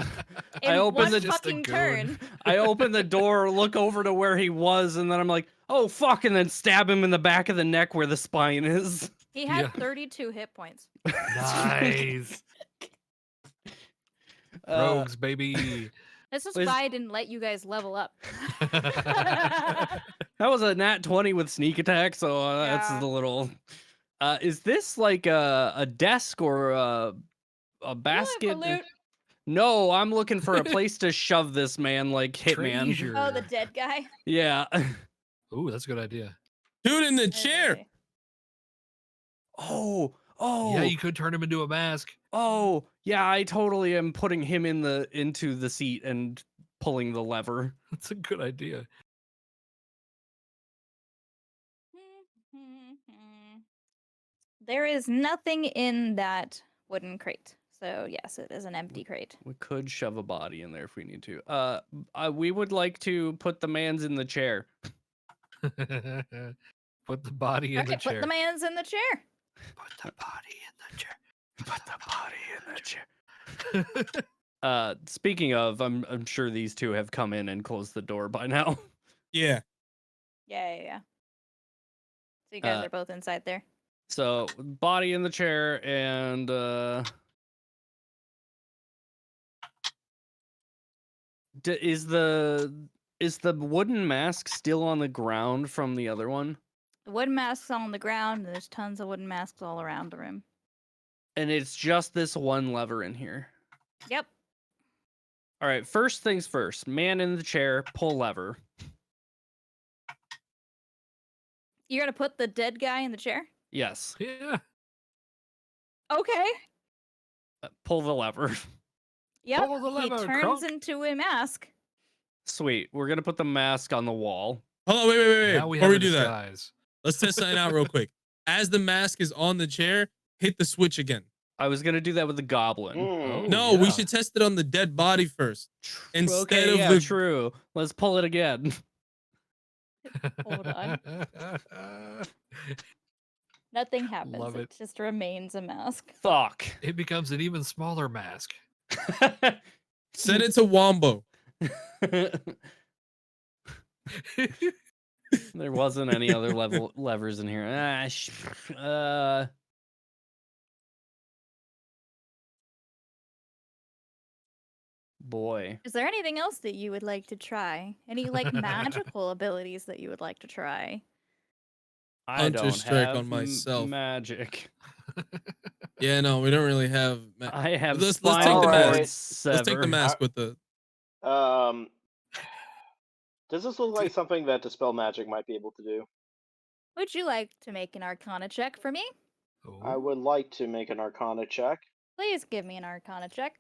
In I open one the Just a fucking goon. turn. I open the door, look over to where he was, and then I'm like, oh fuck, and then stab him in the back of the neck where the spine is. He had Yeah. 32 hit points. Nice. Uh, Rogues, baby. This is Was- why I didn't let you guys level up. that was a nat 20 with sneak attack, so that's Yeah. a little. Is this like a desk or a basket? loot. No, I'm looking for a place to shove this man like Hitman. Treasure. Oh, the dead guy. Yeah. Ooh, that's a good idea. Dude in the chair. Oh. Yeah, you could turn him into a mask. Oh, yeah, I totally am putting him into the seat and pulling the lever. That's a good idea. There is nothing in that wooden crate. So yes, it is an empty crate. We could shove a body in there if we need to. We would like to put the man's in the chair. Put the body in Okay, the chair. put the man's in the chair. Put the body in the chair. Put the body in the chair. Speaking of, I'm sure these two have come in and closed the door by now. Yeah. Yeah. So you guys are both inside there. So body in the chair and is the wooden mask still on the ground from the other one? The wooden mask's on the ground, and there's tons of wooden masks all around the room. And it's just this one lever in here. Yep. All right, first things first. Man in the chair, pull lever. You're gonna put the dead guy in the chair? Yes. Yeah. Okay. Pull the lever. Yep. Pull the lever, he turns Kronk. into a mask. Sweet. We're going to put the mask on the wall. Hold on, wait. Now we Before have we a do that, disguise. let's test something out real quick. As the mask is on the chair, hit the switch again. I was going to do that with the goblin. Mm. No, yeah. we should test it on the dead body first. Instead Okay, of yeah, the true. Let's pull it again. Hold on. Nothing happens. Love It it. just remains a mask. Fuck. It becomes an even smaller mask. set it to Wombo. There wasn't any other levers in here. Boy. Is there anything else that you would like to try? Any like magical abilities that you would like to try? I Hunter don't strike have on myself. magic. Yeah, no, we don't really have. I have let's take spinal the Alright. cord mask. Let's take the sever. mask with the. Does this look like something that Dispel Magic might be able to do? Would you like to make an Arcana check for me? I Ooh. would like to make an Arcana check. Please give me an Arcana check.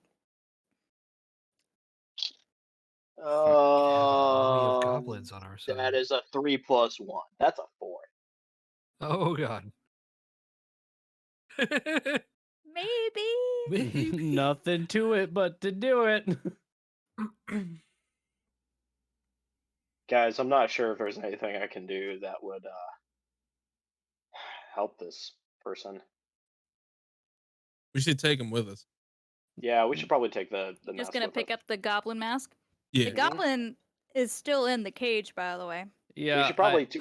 We have an army of Um, goblins on our side. that is a 3+1. That's a 4. Oh god. Maybe. Maybe. Nothing to it but to do it. Guys, I'm not sure if there's anything I can do that would help this person. We should take him with us. Yeah, we should probably take the Just mask gonna with pick us. up the goblin mask. Yeah. The goblin is still in the cage, by the way. Yeah. We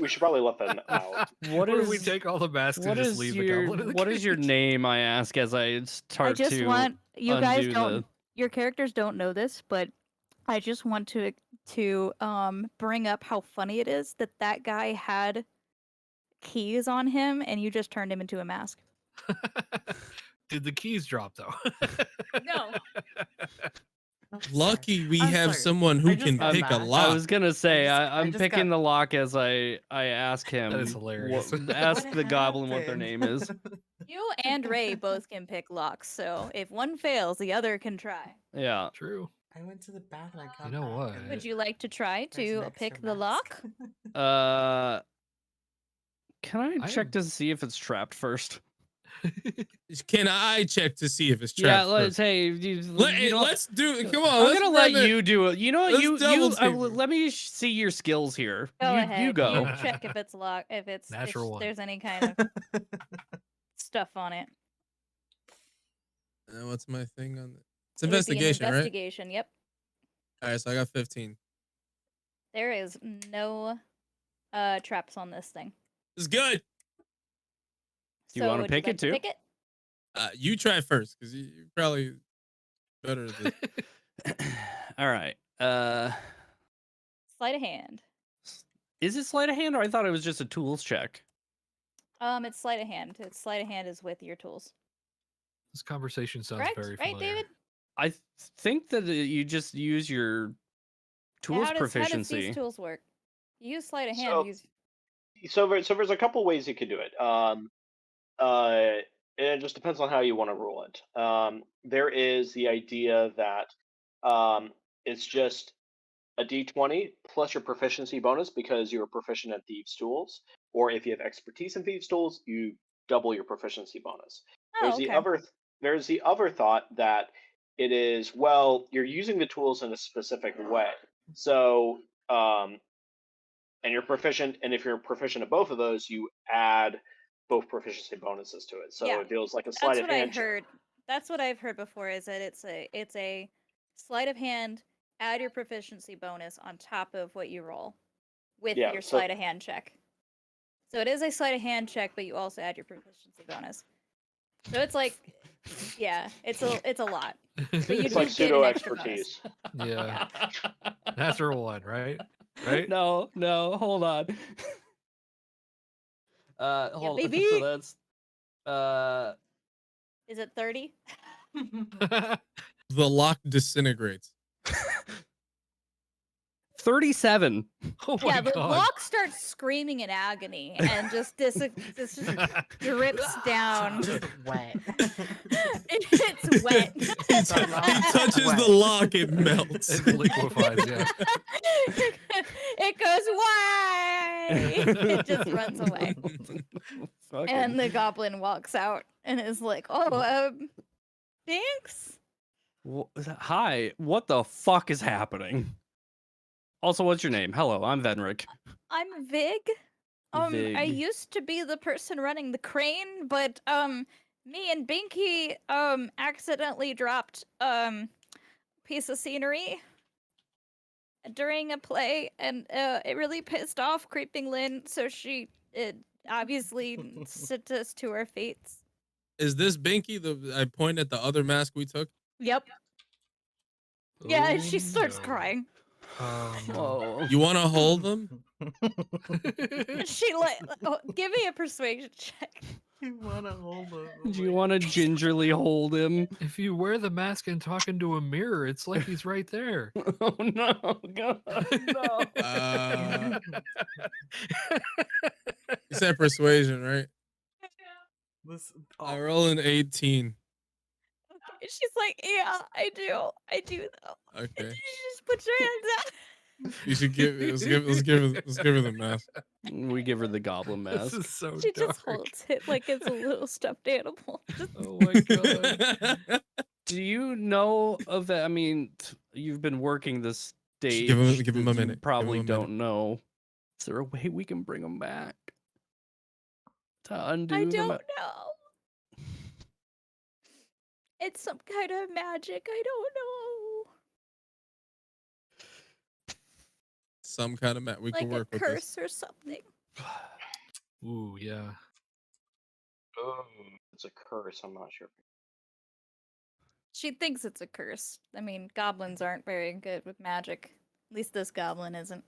should probably let them out. What What if is we take all the masks what and just is leave your the goblin in the what is your cage? name? I ask as I start I just to want you guys undo don't the. your characters don't know this, but I just want to bring up how funny it is that that guy had keys on him and you just turned him into a mask. Did the keys drop though? No. Oh, sorry. Lucky we I'm have sorry. someone who I just can got pick a mad. lock. I was gonna say I I'm just picking got- the lock as I ask him. That is hilarious. Ask What the goblin what their name is. happened? You and Ray both can pick locks, so if one fails, the other can try. Yeah. True. I went to the bathroom. I come know back what? and Would you like to try there's an to extra pick the mask. lock? Can I I check am- to see if it's trapped first? Can I check to see if it's Yeah, trapped? let's first? say Let's do. Come on. I'm let's gonna let run it. you do it. You know what? Let's You double team it. let me see your skills here. Go you ahead. go. You check if it's locked. If it's Natural one. there's any kind of stuff on it. What's my thing on? It's It would be an investigation, right? investigation. Yep. All right, so I got 15. There is no traps on this thing. It's good. Do you wanna would pick like it to too? Pick it? You try first because you're probably better at this. All right. Sleight of hand. Is it sleight of hand, or I thought it was just a tools check? It's sleight of hand. It's sleight of hand is with your tools. This conversation sounds Correct? very Right, familiar. David? I think that you just use your tools How does proficiency. these tools work? You use sleight of hand. So- use... So there's a couple ways you can do it. It just depends on how you want to rule it. There is the idea that it's just a d20 plus your proficiency bonus because you're proficient at thieves' tools, or if you have expertise in thieves' tools, you double your proficiency bonus. Oh, There's okay. there's the other thought that it is, well, you're using the tools in a specific way. So and you're proficient, and if you're proficient at both of those, you add both proficiency bonuses to it. So Yeah, it feels like a sleight That's of what I hand check. heard. That's what I've heard before. Is that it's a sleight of hand. Add your proficiency bonus on top of what you roll with Yeah, your so- sleight of hand check. So it is a sleight of hand check, but you also add your proficiency bonus. So it's like, yeah, it's a lot. But you It's do like get pseudo an extra bonus. expertise. Yeah. Natural one, right? Right? No, hold on. Hold on. baby. So that's Is it 30? The lock disintegrates. 37. Oh my Yeah, the god. lock starts screaming in agony and just just drips down. Just wet. It's wet. He touches the lock, it melts. It liquefies, yeah. It goes why? It just runs away. Fucking- And the goblin walks out and is like, "Oh, thanks." Hi, what the fuck is happening? Also, what's your name? Hello, I'm Venric. I'm Vig. I Vig. used to be the person running the crane, but me and Binky accidentally dropped piece of scenery. during a play, and it really pissed off Creeping Lynn, so she obviously sent us to our fates. Is this Binky? I point at the other mask we took. Yep. Yeah, and Oh, she starts no. crying. Oh no. Whoa. You want to hold them? She give me a persuasion check. You wanna hold him? Do you want to gingerly hold him? If you wear the mask and talk into a mirror, it's like he's right there. Oh no, God, no. You said persuasion, right? This, I roll an 18. She's like, yeah, I do though. And Okay. she just puts her hands out. You should let's give her the mask. We give her the goblin This mask. is so She dark. just holds it like it's a little stuffed animal. Oh my god. Do you know of that? I mean, you've been working this stage. Give him a that minute. Give You probably him a minute. don't know. Is there a way we can bring him back to undo I the don't know. It's some kind of magic. I don't know. Some kind of we Like can work a with curse or something. Ooh, yeah. Oh, it's a curse. I'm not sure. She thinks it's a curse. I mean, goblins aren't very good with magic. At least this goblin isn't.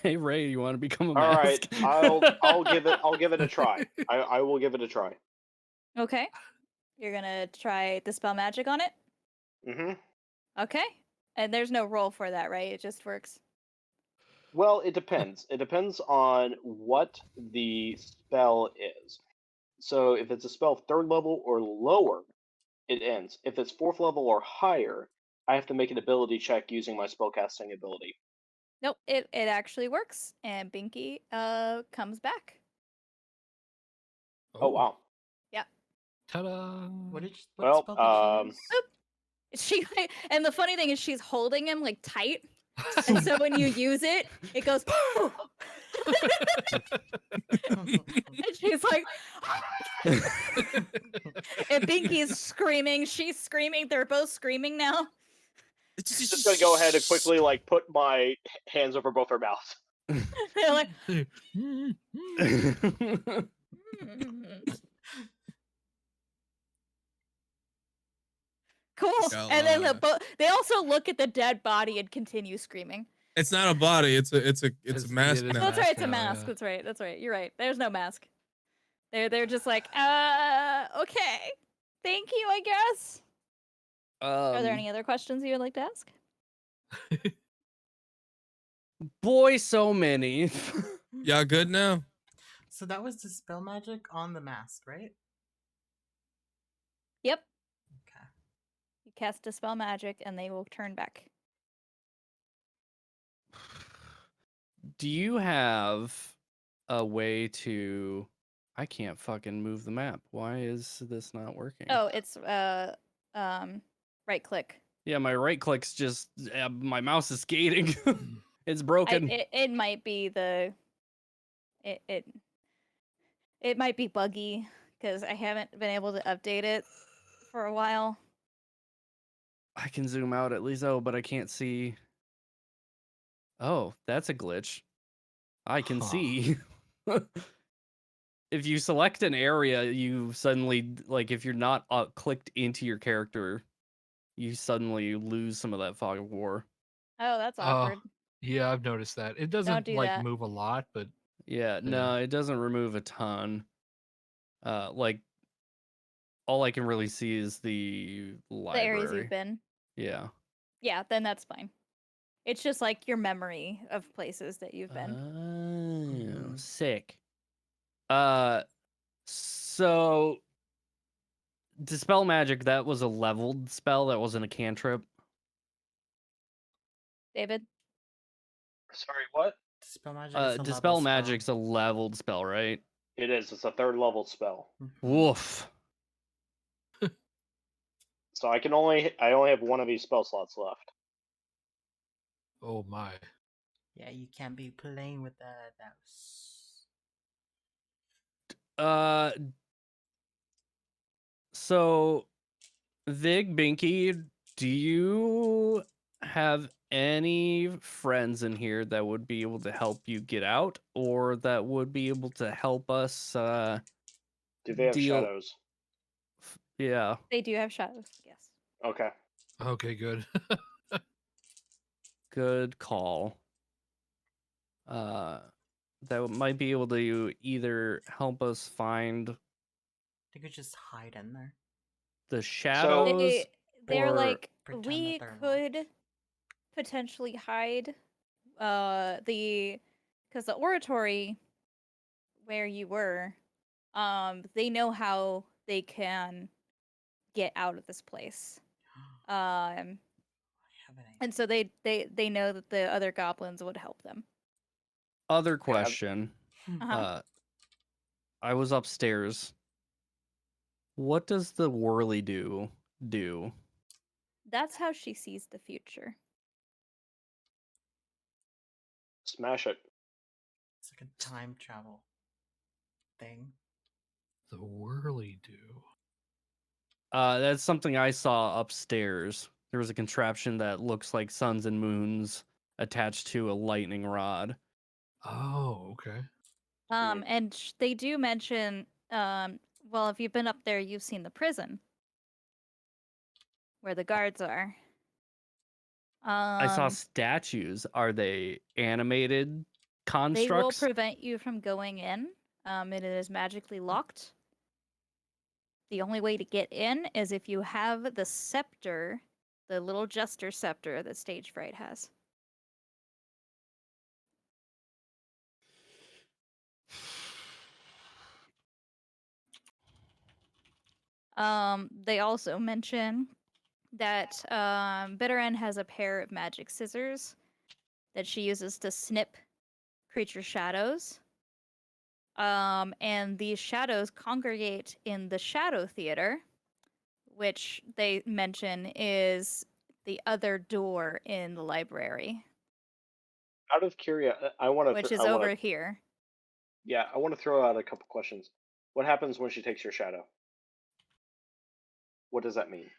Hey Ray, you want to become a All right, mask? I'll give it a try. I will give it a try. Okay. You're gonna try dispel magic on it? Mm-hmm. Okay. And there's no roll for that, right? It just works. Well, it depends. It depends on what the spell is. So if it's a spell 3rd level or lower, it ends. If it's 4th level or higher, I have to make an ability check using my spellcasting ability. Nope, it actually works, and Binky comes back. Oh wow. Ta-da! what did you, Well, what spell did she use? She and the funny thing is she's holding him like tight, and so when you use it, it goes. And she's like, and Binky's screaming. She's screaming. They're both screaming now. Just gonna go ahead and quickly like put my hands over both her mouths. They're like, cool. Got And then lost. they also look at the dead body and continue screaming. It's not a body. It's a It's- mask it is now. Oh, that's right. It's a now, mask. yeah. That's right. That's right. You're right. There's no mask. They're just like, okay. Thank you, I guess. Are there any other questions you would like to ask? Boy, so many. Y'all good now? So that was dispel magic on the mask, right? Yep. Okay. You cast dispel magic and they will turn back. Do you have a way to? I can't fucking move the map. Why is this not working? Oh, it's right click. Yeah, my right click's just my mouse is skating. It's broken. It might be the it might be buggy because I haven't been able to update it for a while. I can zoom out at least. Oh, but I can't see. Oh, that's a glitch. I can Huh. see. If you select an area, you suddenly, like, if you're not clicked into your character, you suddenly lose some of that fog of war. Oh, that's awkward. Yeah, I've noticed that. It doesn't do like that. move a lot, but Yeah, no, it doesn't remove a ton. Like, all I can really see is the The library. areas you've been. Yeah. Yeah, then that's fine. It's just like your memory of places that you've been. Oh, sick. So dispel magic, that was a leveled spell, that wasn't a cantrip. David? Sorry, what? Dispel magic. Is a Dispel level magic's spell. a leveled spell, right? It is. It's a 3rd level spell. Woof. So I only have one of these spell slots left. oh my. Yeah, you can't be playing with that. So Vig, Binky, Do you have any friends in here that would be able to help you get out, or that would be able to help us Do they have deal? shadows? Yeah, They do have shadows. Yes. Okay. Okay, good. good call. That might be able to either help us find They could just hide in there. the shadows, They're or like, pretend we that they're not. could potentially hide because the oratory where you were, they know how they can get out of this place. I have an idea. And so they know that the other goblins would help them. other question. Uh-huh. I was upstairs. What does the whirly do? That's how she sees the future. Smash it. It's like a time travel thing. The whirly do. That's something I saw upstairs. There was a contraption that looks like suns and moons attached to a lightning rod. Oh, okay. And they do mention, well, if you've been up there, you've seen the prison where the guards are. I saw statues. Are they animated They constructs? will prevent you from going in. It is magically locked. The only way to get in is if you have the scepter, the little jester scepter that Stage Fright has. They also mention that Bitter End has a pair of magic scissors that she uses to snip creature shadows. And these shadows congregate in the Shadow Theater, which they mention is the other door in the library, Out of curiosity, I want to. which is over here. Yeah, I want to throw out a couple questions. What happens when she takes your shadow? What does that mean?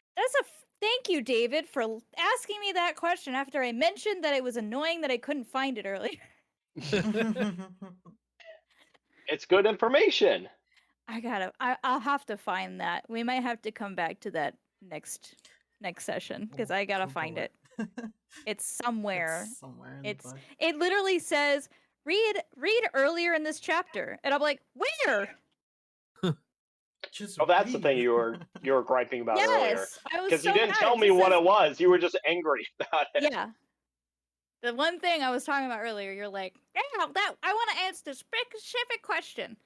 Thank you, David, for asking me that question after I mentioned that it was annoying that I couldn't find it earlier. It's good information. I'll have to find that. We might have to come back to that next session because I gotta find it. It's somewhere. It's somewhere in the book. It literally says read earlier in this chapter, and I'm like, where? Just Oh, that's the read. thing you were griping about earlier. Yes, I was Because so you didn't mad. tell It me just what says- it was. You were just angry about it. Yeah. The one thing I was talking about earlier, you're like, yeah, that I want to answer this specific question.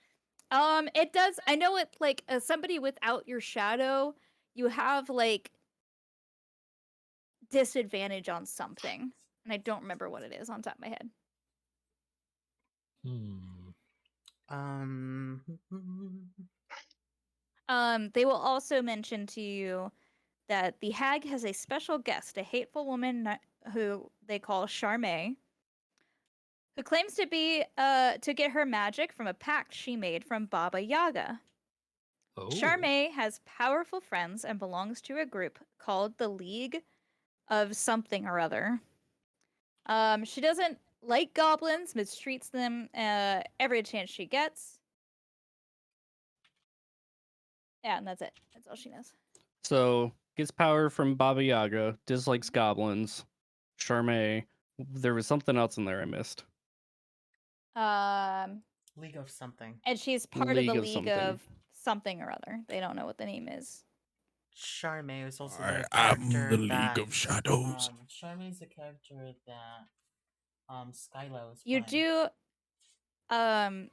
It does. I know it. Like as somebody without your shadow, you have like disadvantage on something, and I don't remember what it is on top of my head. They will also mention to you that the hag has a special guest, a hateful woman who they call Charme, who claims to be to get her magic from a pact she made from Baba Yaga. Oh. Charme has powerful friends and belongs to a group called the League of something or other. She doesn't like goblins, mistreats them every chance she gets. Yeah, and that's it. That's all she knows. So gets power from Baba Yaga, dislikes goblins, Charme. There was something else in there I missed. League of something. And she's part League of the of League something. of something or other. They don't know what the name is. Charme is also I the am character the League that, of Shadows. Charme is the character that Skylo is You playing. do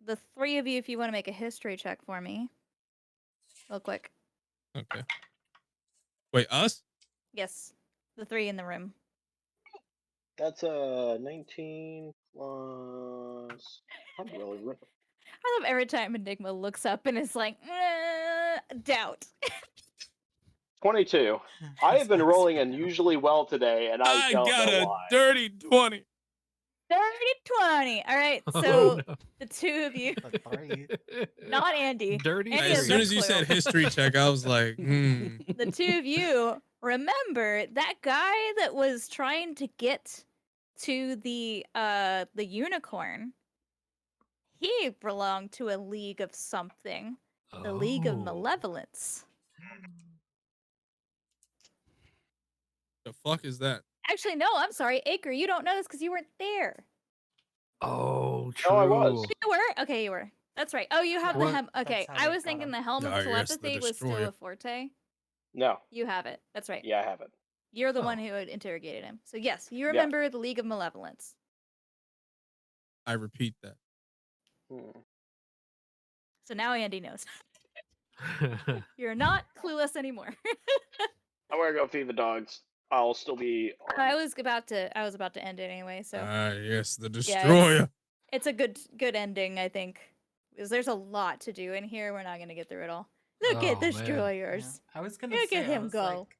the three of you, if you want to make a history check for me. Real quick. Okay. Wait, us? Yes. The three in the room. That's 19 plus. I'm really ripping. I love every time Enigma looks up and is like, doubt. 22. I have been rolling unusually well today, and I don't got know a why. dirty 20. 30-20. All right, Oh, so no. the two of you, The three. not Andy. Dirty Andy As has soon no as you clue. said history check, I was like, The two of you remember that guy that was trying to get to the unicorn. He belonged to a league of something, the League of Oh. Malevolence. the fuck is that? Actually, no, I'm sorry, Acre. You don't know this because you weren't there. Oh, true. No, I was. You were? Okay, you were. That's right. Oh, you have the What? hem. Okay, That's how I we was got thinking him. the helm of Ah, yes, the telepathy was still destroyer. a forte. No. You have it. That's right. Yeah, I have it. You're the one Oh. who had interrogated him. So yes, you Yeah. remember the League of Malevolence. I repeat that. Hmm. So now Andy knows. You're not clueless anymore. I'm gonna go feed the dogs. I'll still be. I was about to end it anyway, so Ah, yes, the yeah, destroyer. it's a good ending, I think. Because there's a lot to do in here. We're not gonna get through it all. Look Oh, at man. destroyers. I was gonna Look say, at him I was go. like,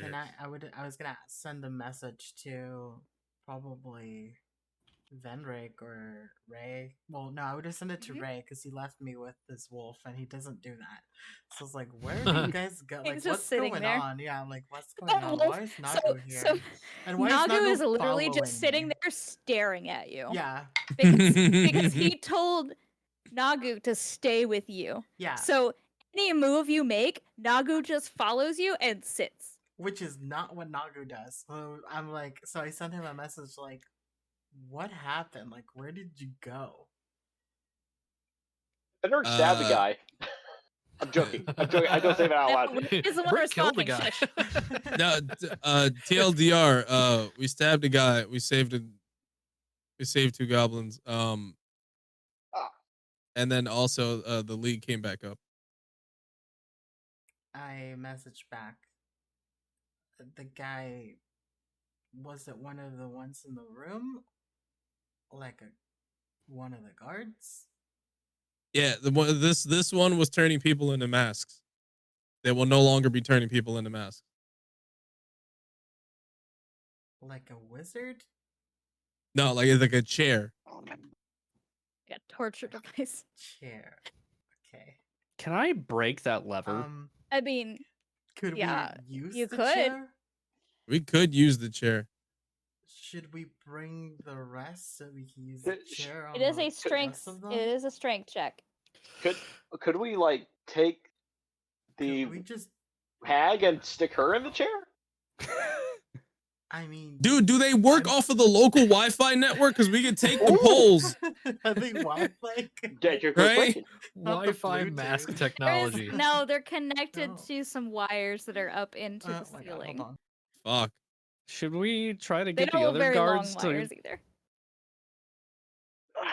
can I was gonna send a message to probably Venric or Ray. Well, no, I would have sent it to Mhm. Ray because he left me with this wolf and he doesn't do that. So I was like, where do you guys go? He's Like, just what's sitting going there. on? Yeah, I'm like, what's The going on? wolf- Why is Nagu here? And why Nagu Nagu is literally following just sitting me? there staring at you. Yeah, Because he told Nagu to stay with you. yeah. So any move you make, Nagu just follows you and sits. Which is not what Nagu does. So I'm like, so I sent him a message like, what happened? Like, where did you go? Benrick stabbed the guy. I'm joking. I'm joking. I don't say that out No, loud. Rick is the one Rick killed the responding. guy. Shush. No, TLDR, we stabbed a guy. We saved two goblins. Ah. And then also the league came back up. I messaged back. The guy, was it one of the ones in the room? Like one of the guards? Yeah, this one was turning people into masks. They will no longer be turning people into masks. Like a wizard? No, like it's like a chair. Yeah, torture device. Chair. Okay. Can I break that lever? I mean, Could yeah, we use you the could. chair? We could use the chair. Should we bring the rest so we can use the chair on it is the a strength. rest of them? It is a strength check. Could we like take Could the we just, hag and stick her in the chair? I mean, Dude, do they work off of the local Wi-Fi network? Because we could take the poles. I think Wi-Fi. Get your Right? question. Not the Wi-Fi Bluetooth. mask There is- technology. no, they're connected No. to some wires that are up into Oh the my God, ceiling. hold Fuck. Should we try to They get don't the have other very guards long to? wires either. on.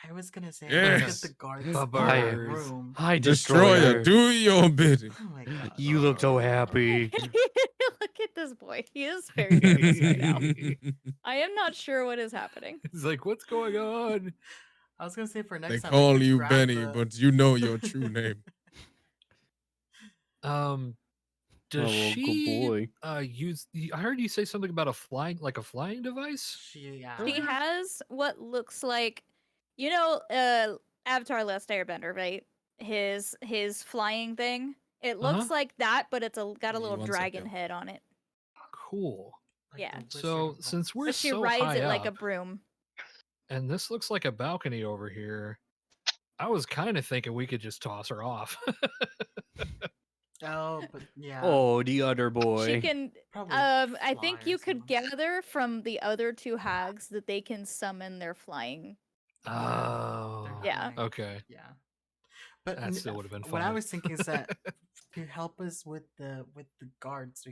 I was gonna say, Yes. let's get the guards in Barbarians. the room. Hi, Destroyer, do your bidding. Oh my God. You look so happy. Look at this boy. He is very nervous right now. I am not sure what is happening. It's like, what's going on? I was gonna say for next They time. call we could you grab Benny, the- but you know your true name. Does Oh, she good boy. use? I heard you say something about a flying device. Yeah. She has what looks like, Avatar: Last Airbender, right? His flying thing. It looks Uh-huh. like that, but it's got a Give me little 1 dragon second. head on it. Cool. Like Yeah. the So Wizard of since we're But she so rides high it like a up, broom. and this looks like a balcony over here, I was kind of thinking we could just toss her off. Oh, but yeah. Oh, the other boy. She can. Probably I think fly you or could something. gather from the other two hags that they can summon their flying. Oh. Yeah. flying. Okay. Yeah. But That still would've been What I fun. was thinking is that to help us with the guards,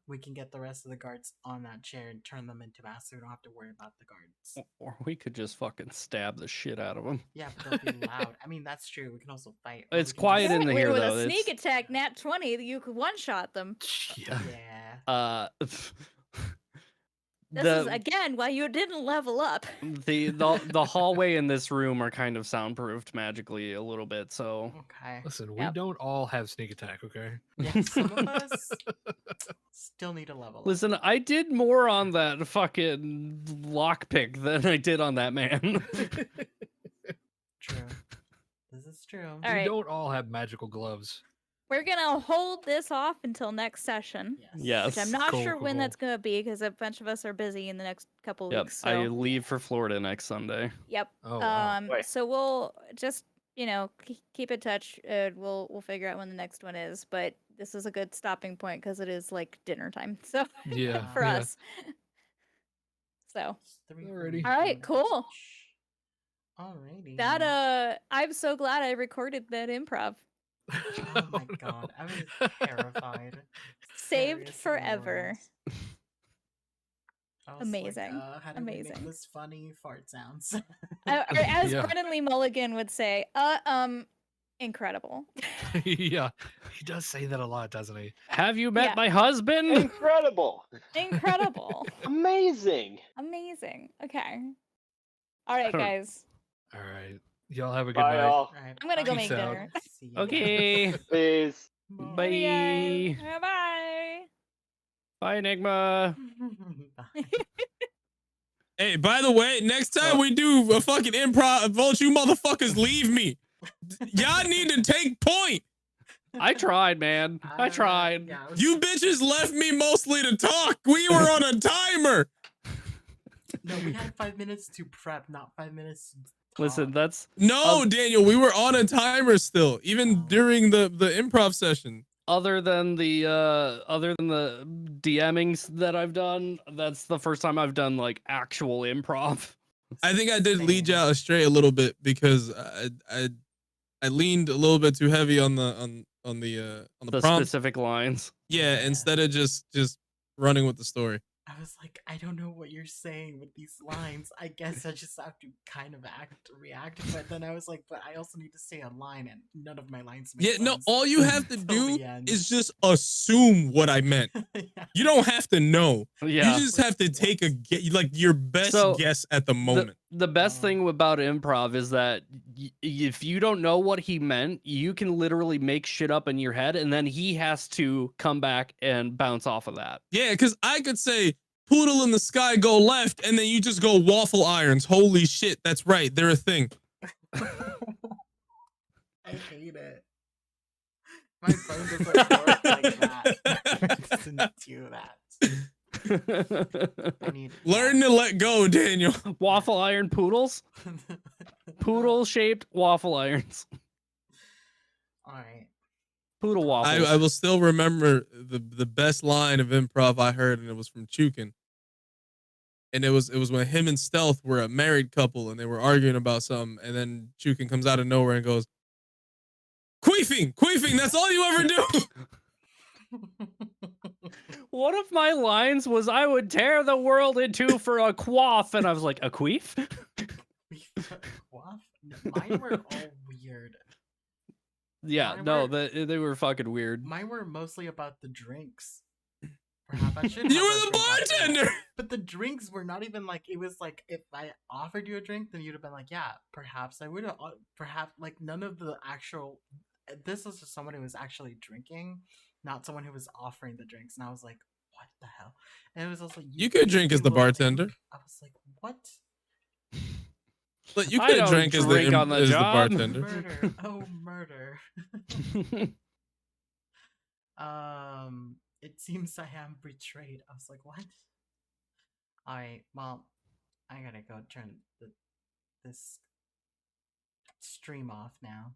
we can get the rest of the guards on that chair and turn them into masks. So we don't have to worry about the guards. Or we could just fucking stab the shit out of them. Yeah, but they'll be loud. I mean, that's true. We can also fight. or It's we can quiet just- in Apparently here, with though, a sneak it's- attack, nat 20, you could one shot them. Yeah. Yeah. This is again why you didn't level up. the hallway in this room are kind of soundproofed magically a little bit, so Okay. Listen, we Yep. don't all have sneak attack, okay? Yeah, some of us. Still need a level. up. Listen, I did more on that fucking lockpick than I did on that man. True. This is true. All We right. don't all have magical gloves. We're gonna hold this off until next session. Yes. Which I'm not Cool, sure when cool. that's gonna be because a bunch of us are busy in the next couple Yep. weeks. So I leave for Florida next Sunday. yep. Oh, wow. Wait. So we'll just keep in touch. We'll figure out when the next one is. But this is a good stopping point because it is like dinner time. So Yeah. for yeah. us. So It's 3:40 Alrighty. All right, p.m. cool. Alrighty. that I'm so glad I recorded that improv. Oh my god, I was terrified. Saved Scariest forever. words. I was Amazing. Like, how do we make Amazing. this funny fart sounds? Or as Yeah. Brennan Lee Mulligan would say, incredible. Yeah. He does say that a lot, doesn't he? Have you met Yeah. my husband? Incredible. Incredible. Amazing. Amazing. Okay. All right, don't- guys. All right. Y'all have a good Bye, night. all. Alright, I'm gonna go Peace make out. dinner. see you guys. Okay. Please. Bye. Bye. Bye, Enigma. Bye. Hey, by the way, next time we do a fucking improv, won't you motherfuckers leave me? Y'all need to take point. I tried, man. I tried. Yeah, it was- You bitches left me mostly to talk. We were on a timer. No, we had 5 minutes to prep, not 5 minutes to talk. Listen, that's No, Daniel, we were on a timer still, even Oh. during the improv session. other than the DMings that I've done, that's the first time I've done like actual improv. I think I did lead Same. you astray a little bit because I leaned a little bit too heavy on the The prompt. specific lines. Yeah, Yeah. instead of just running with the story. I was like, I don't know what you're saying with these lines. I guess I just have to kind of react. But then I was like, but I also need to say a line, and none of my lines make Yeah, sense. no, all you have to till do the end. is just assume what I meant. Yeah. You don't have to know. Yeah. You just have to take like your best So, guess at the moment. The best Oh. thing about improv is that if you don't know what he meant, you can literally make shit up in your head, and then he has to come back and bounce off of that. Yeah, because I could say poodle in the sky go left, and then you just go waffle irons. Holy shit, that's right, they're a thing. I hate it. My phone doesn't work like that. It doesn't do that. I need Learn to let go, Daniel. Waffle iron poodles? Poodle shaped waffle irons. All right. Poodle waffles. I will still remember the best line of improv I heard, and it was from Chukin. And it was when him and Stealth were a married couple, and they were arguing about something, and then Chukin comes out of nowhere and goes, queefing, that's all you ever do. One of my lines was, I would tear the world in two for a quaff, and I was like, a queef? Quaff? Mine were all weird. Yeah, Mine no, were- they were fucking weird. Mine were mostly about the drinks. Perhaps I should. You have were a the drink after that. bartender. But the drinks were not even like, it was like, if I offered you a drink, then you'd have been like, yeah, perhaps I would have, perhaps, like, none of the actual, this was just someone who was actually drinking, not someone who was offering the drinks. And I was like, what the hell? And it was also, You could drink as the basically will bartender. think- I was like, what? But you I could have don't drank as drink on the as the job. bartender. Murder. Oh, murder. It seems I am betrayed. I was like, what? Alright, well, I gotta go turn this stream off now.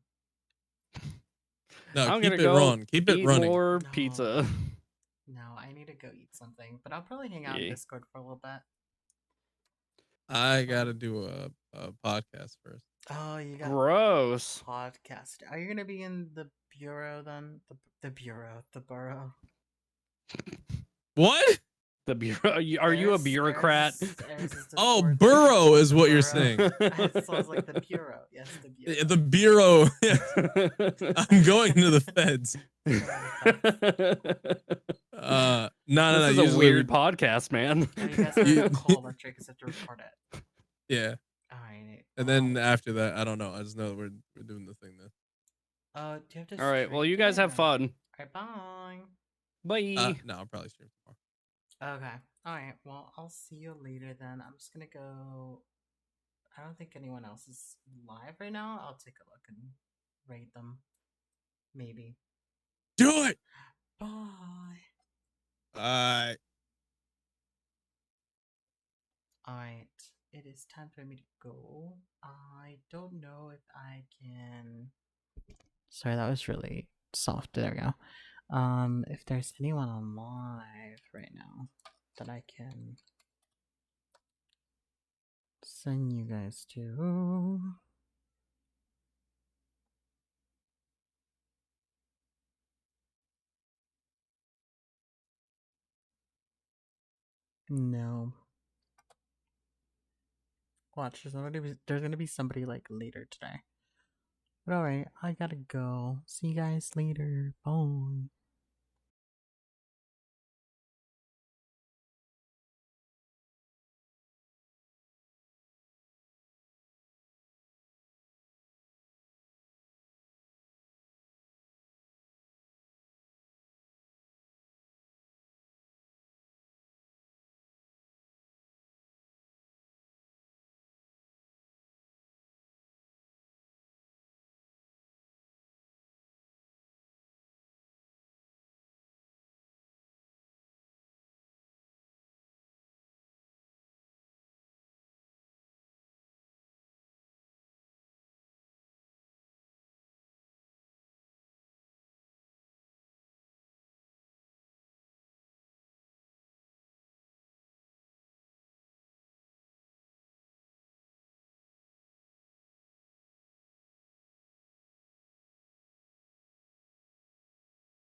No, I'm keep gonna it go on. Keep it Eat running. more No. pizza. No, I need to go eat something, but I'll probably hang out Yay. in Discord for a little bit. I gotta do a podcast first. Oh, you got Gross. podcast. Are you gonna be in the bureau then? The bureau, the borough. What? The bureau. Are you a bureaucrat? There's Oh, Discord. burrow is what you're Burrow. saying. So I was like the bureau. Yes, the bureau. The bureau. I'm going to the feds. No, This is usually a weird podcast, man. Oh, you guys have You- to call that trick because I have to record it. Yeah, Alright. and then after that, I don't know. I just know that we're doing the thing now. do you have to All right. Well, stream you guys it have or- fun. Alright, bye. Bye. No, I'll probably stream tomorrow. Okay. All right. Well, I'll see you later then. I'm just gonna go. I don't think anyone else is live right now. I'll take a look and rate them. Maybe. Do it. Bye. Bye. All right. It is time for me to go. I don't know if I can. Sorry, that was really soft. There we go. If there's anyone on live right now that I can send you guys to. No. Watch, there's gonna be somebody like later today. But alright, I gotta go. See you guys later. Bye.